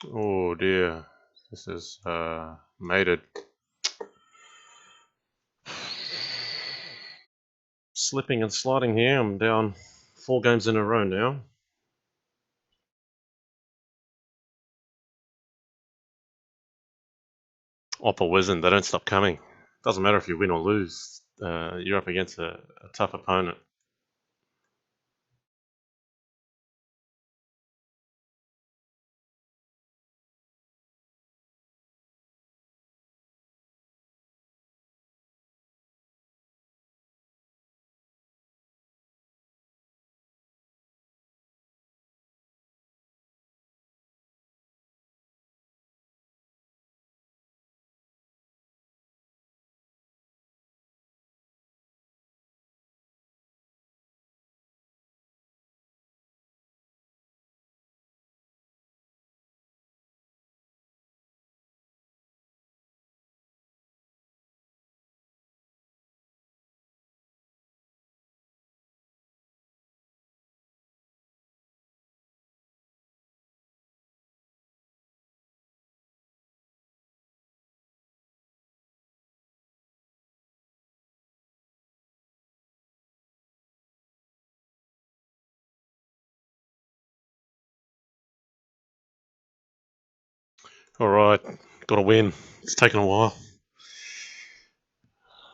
S1: Oh dear, this is mated. Slipping and sliding here. I'm down 4 games in a row now. Oppa Wizen, they don't stop coming. Doesn't matter if you win or lose. You're up against a tough opponent. Alright, got to win. It's taken a while.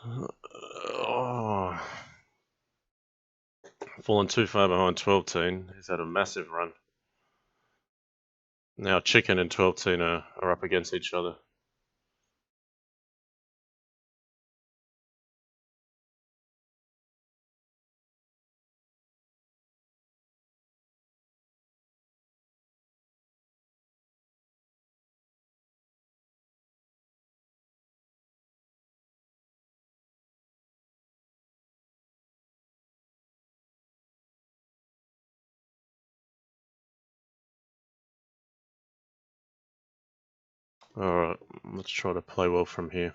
S1: Oh, fallen too far behind 12-teen. He's had a massive run. Now Chicken and 12-teen are up against each other. Alright, let's try to play well from here.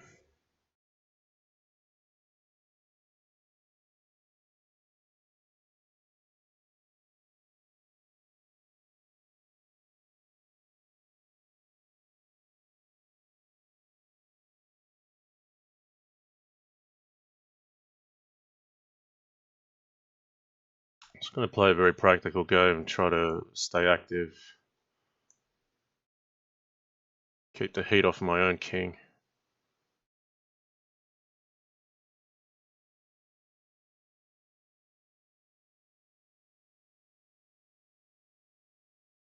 S1: Just going to play a very practical game and try to stay active. Keep the heat off my own king.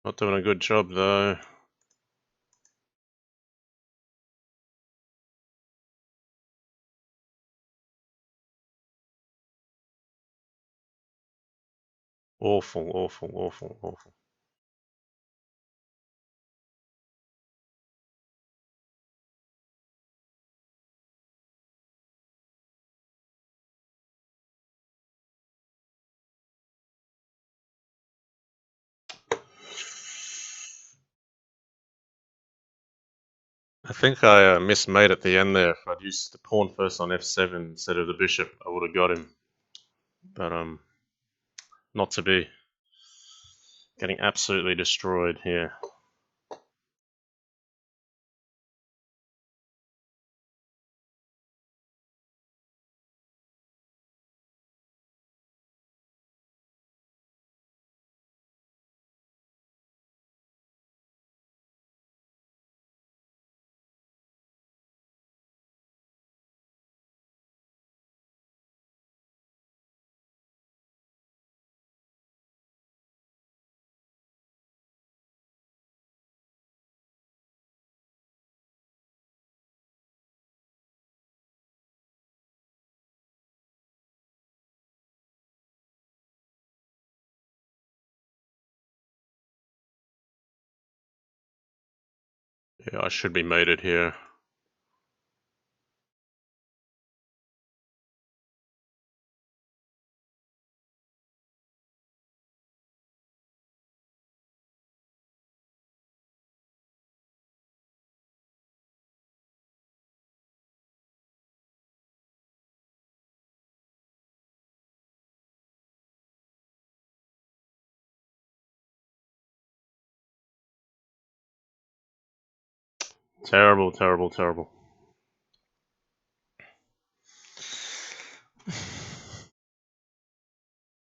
S1: Not doing a good job though. Awful, awful, awful, awful. I think I mismade at the end there. If I'd used the pawn first on f7 instead of the bishop, I would have got him. But not to be. Getting absolutely destroyed here. Yeah, I should be mated here. Terrible, terrible, terrible.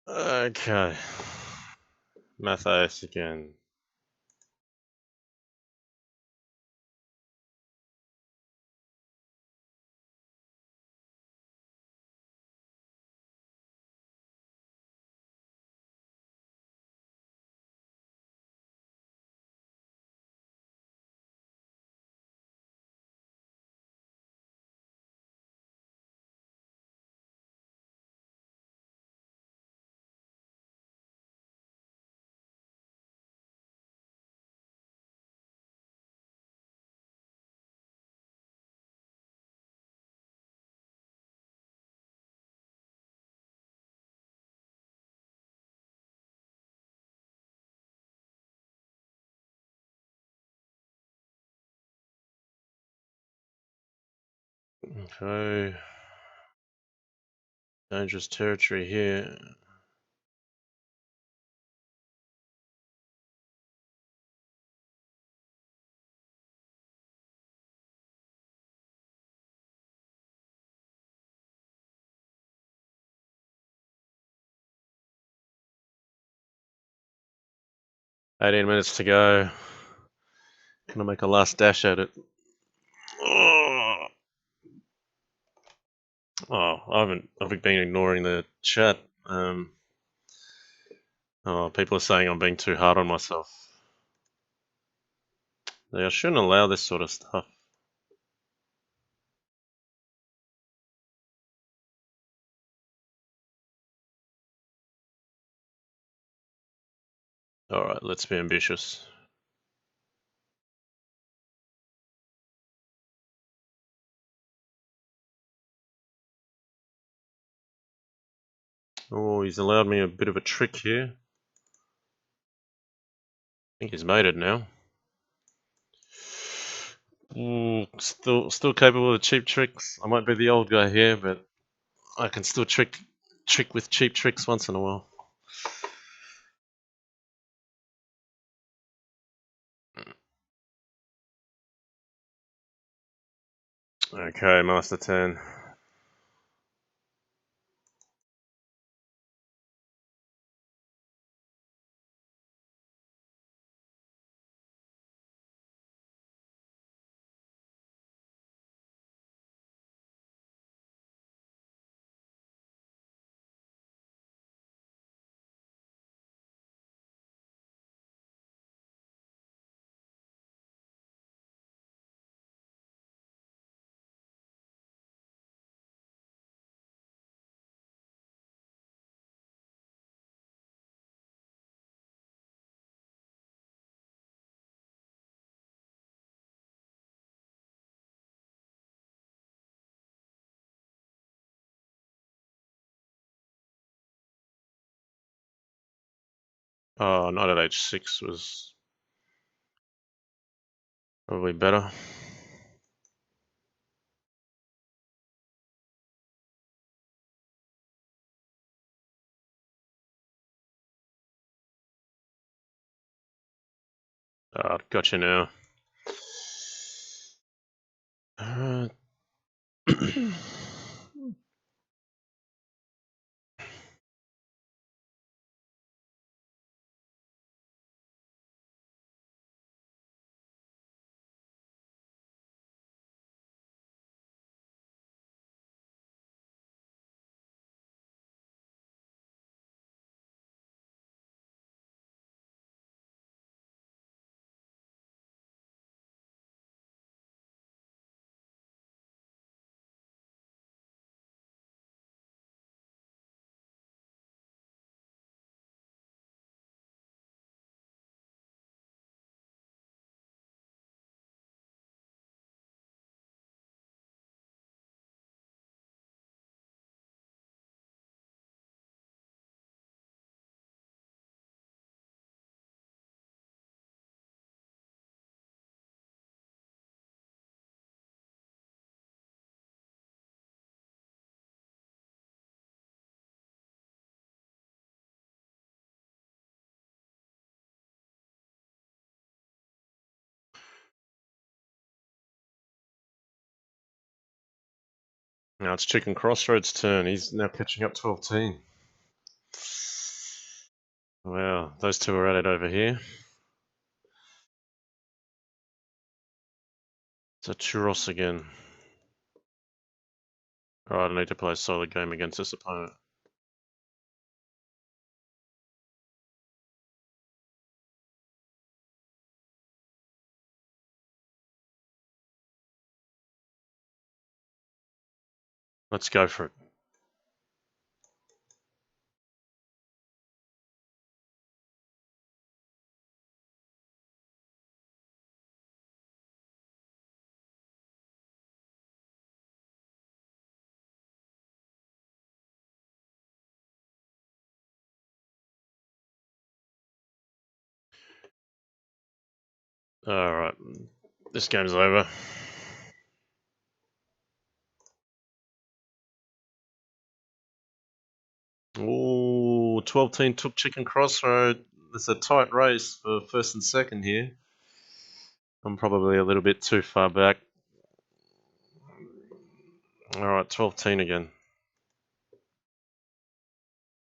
S1: Okay. Matthias again. Okay. Dangerous territory here. $18 minutes to go. Gonna make a last dash at it. Oh, I've been ignoring the chat. People are saying I'm being too hard on myself. I shouldn't allow this sort of stuff. Alright, let's be ambitious. Oh, he's allowed me a bit of a trick here. I think he's made it now. Ooh, still capable of cheap tricks. I might be the old guy here, but I can still trick with cheap tricks once in a while. Okay, Master 10. Oh, knight at h6 was probably better. Gotcha now. Now it's Chicken Crossroads' turn. He's now catching up 12-team. Wow, those two are at it over here. It's a churros again. Alright, I need to play a solid game against this opponent. Let's go for it. Alright, this game's over. Ooh, 12-team took Chicken Crossroad. It's a tight race for first and second here. I'm probably a little bit too far back. Alright, 12-team again.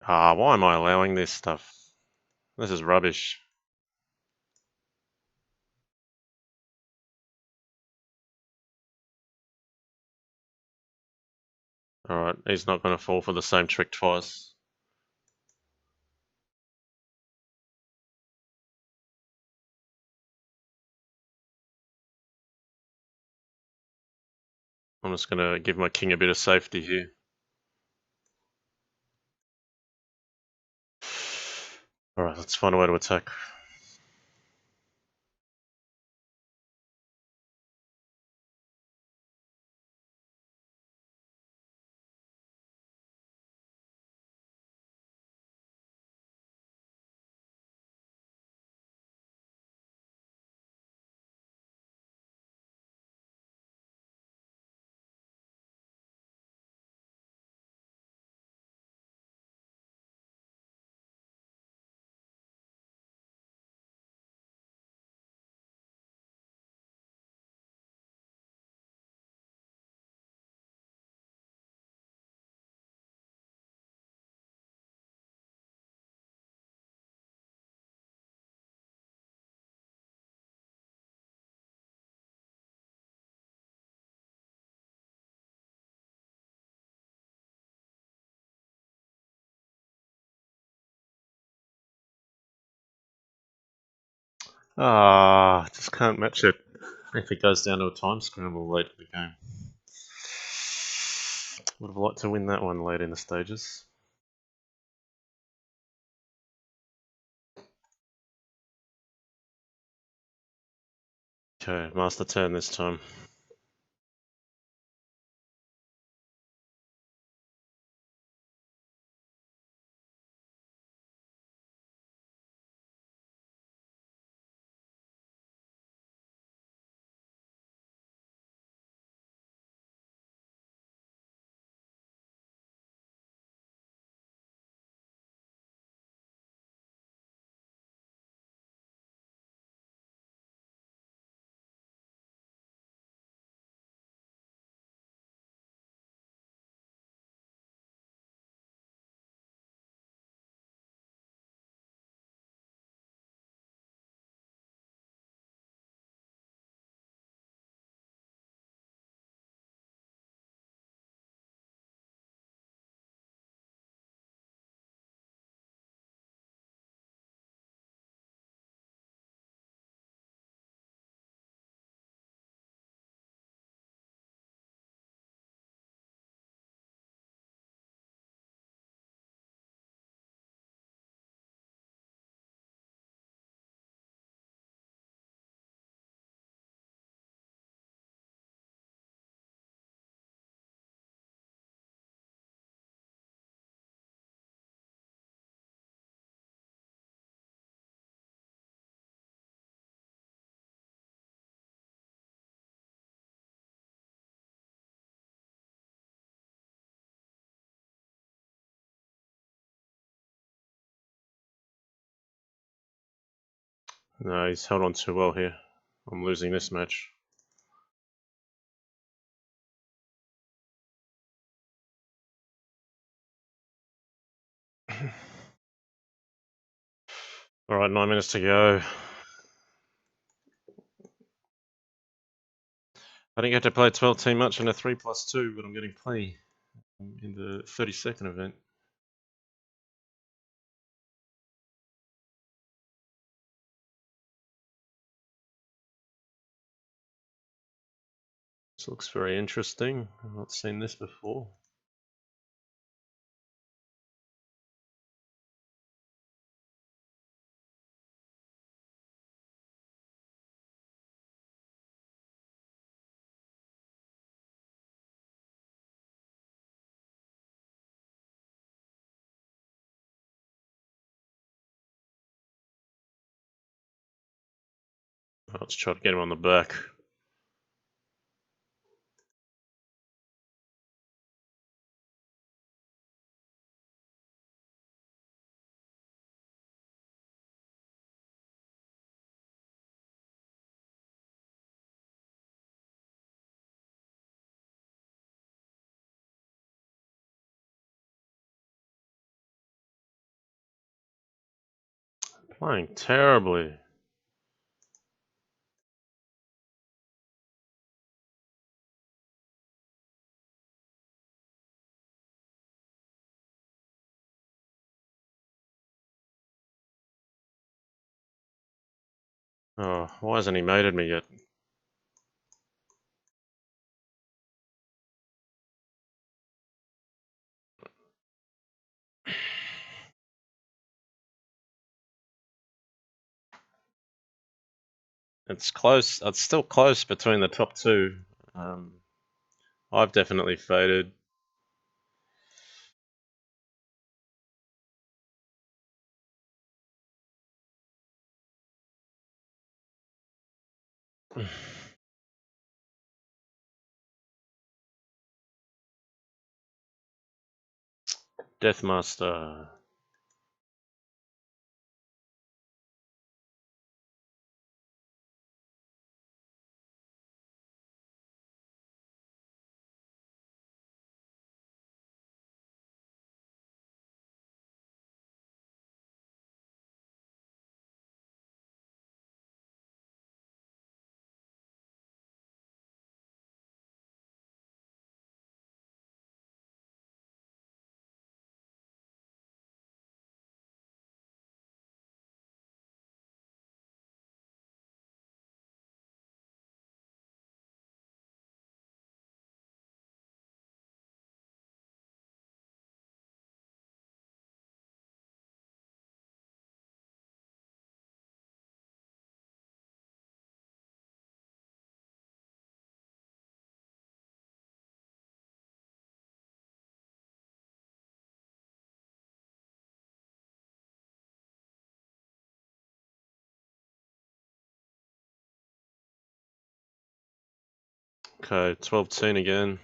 S1: Why am I allowing this stuff? This is rubbish. Alright, he's not going to fall for the same trick twice. I'm just going to give my king a bit of safety here. Alright, let's find a way to attack. Just can't match it if it goes down to a time scramble late in the game. Would have liked to win that one late in the stages. Okay, master turn this time. No, he's held on too well here. I'm losing this match. Alright, 9 minutes to go. I didn't get to play 12 team much in a 3+2, but I'm getting plenty in the 30-second event. This looks very interesting. I've not seen this before. Let's try to get him on the back. Playing terribly. Oh, why hasn't he mated me yet? It's close. It's still close between the top two. I've definitely faded. Deathmaster. Okay, 12-10 again.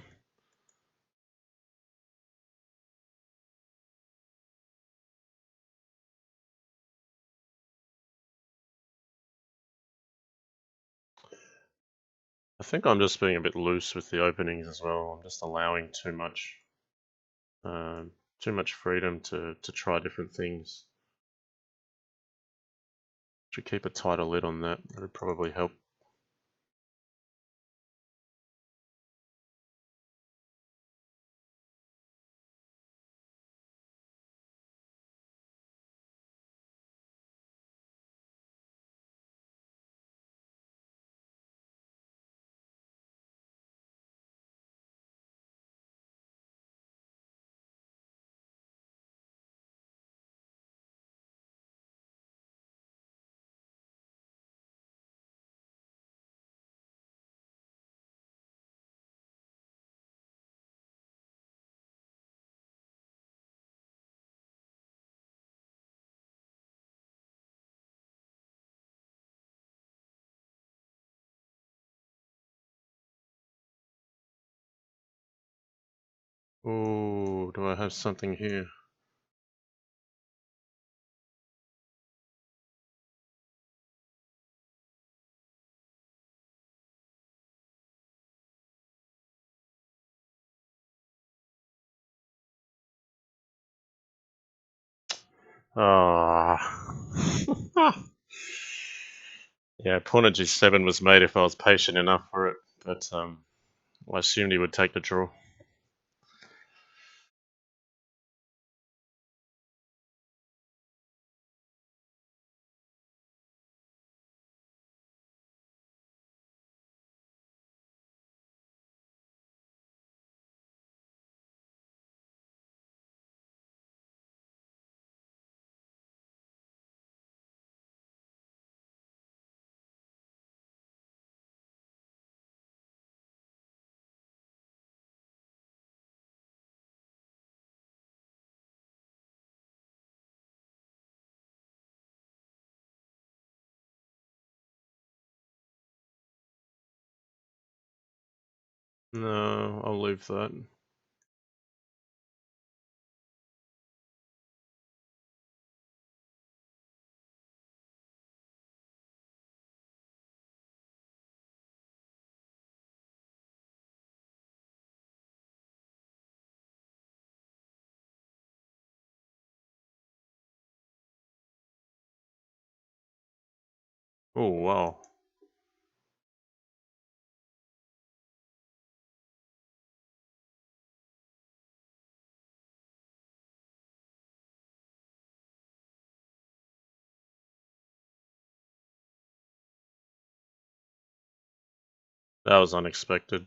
S1: I think I'm just being a bit loose with the openings as well. I'm just allowing um, too much freedom to try different things. Should keep a tighter lid on that. That would probably help. Oh, do I have something here? Ah. Yeah, pawn at g7 was made if I was patient enough for it, but I assumed he would take the draw. No, I'll leave that. Oh, wow. That was unexpected.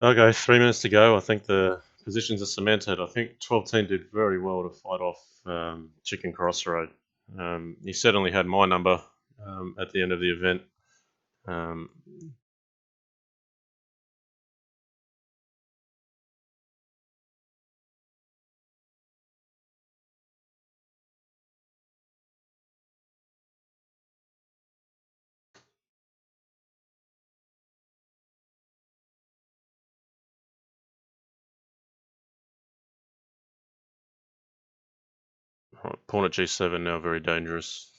S1: Okay, 3 minutes to go. I think the positions are cemented. I think 12-team did very well to fight off Chicken Crossroad. He certainly had my number at the end of the event. Um, 'Pawn at G7 now very dangerous.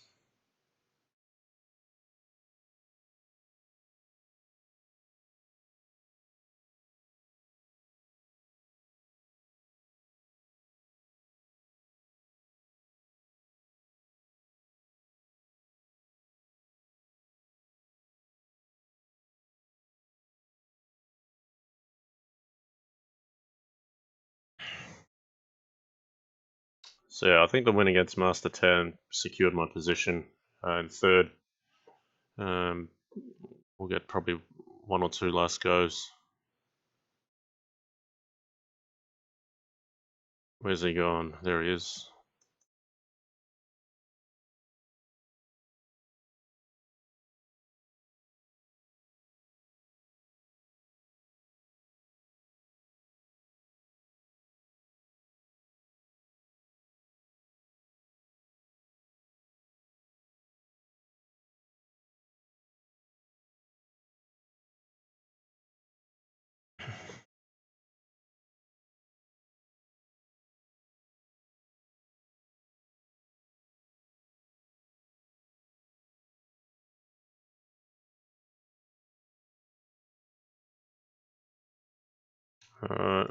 S1: So yeah, I think the win against Master 10 secured my position in third. We'll get probably one or two last goes. Where's he gone? There he is.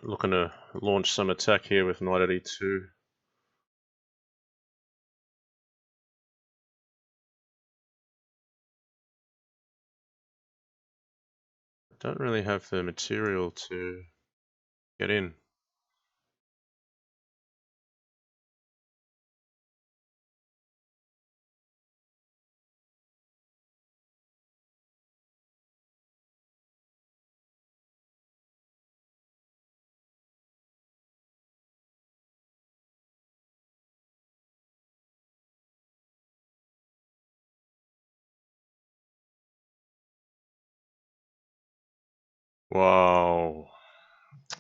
S1: Looking to launch some attack here with knight at e2. Don't really have the material to get in. Wow.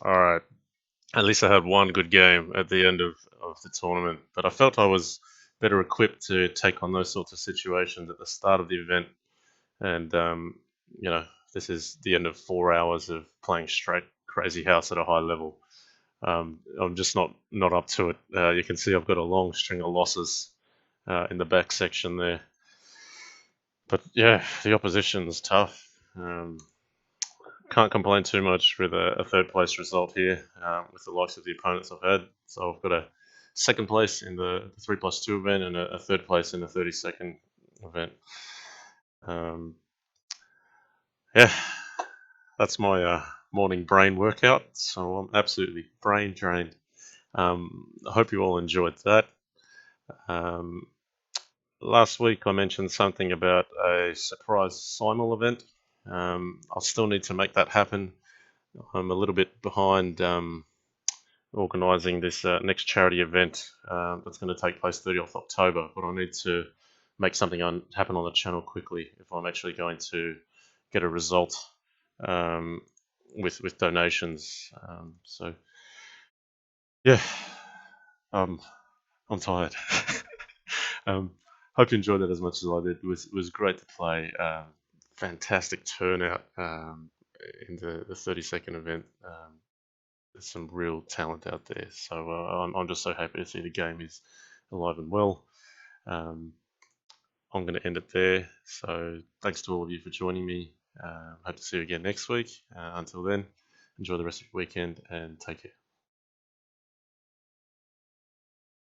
S1: Alright. At least I had one good game at the end of the tournament, but I felt I was better equipped to take on those sorts of situations at the start of the event. And, you know, this is the end of 4 hours of playing straight Crazy House at a high level. I'm just not up to it. You can see I've got a long string of losses in the back section there. But yeah, the opposition's tough. Can't complain too much with a third place result here with the likes of the opponents I've had. So I've got a second place in the 3+2 event and a third place in the 32nd event. Um, yeah, that's my morning brain workout. So I'm absolutely brain drained. I hope you all enjoyed that. Um, Last week I mentioned something about a surprise simul event. I'll still need to make that happen. I'm a little bit behind organising this next charity event that's going to take place 30th October, but I need to make something happen on the channel quickly if I'm actually going to get a result um, with donations. So yeah, um, I'm tired. um, Hope you enjoyed it as much as I did. It was great to play. Fantastic turnout in the 32nd event. There's some real talent out there. So I'm just so happy to see the game is alive and well. Um, I'm going to end it there. So thanks to all of you for joining me. Hope to see you again next week. Until then, enjoy the rest of your weekend and take care.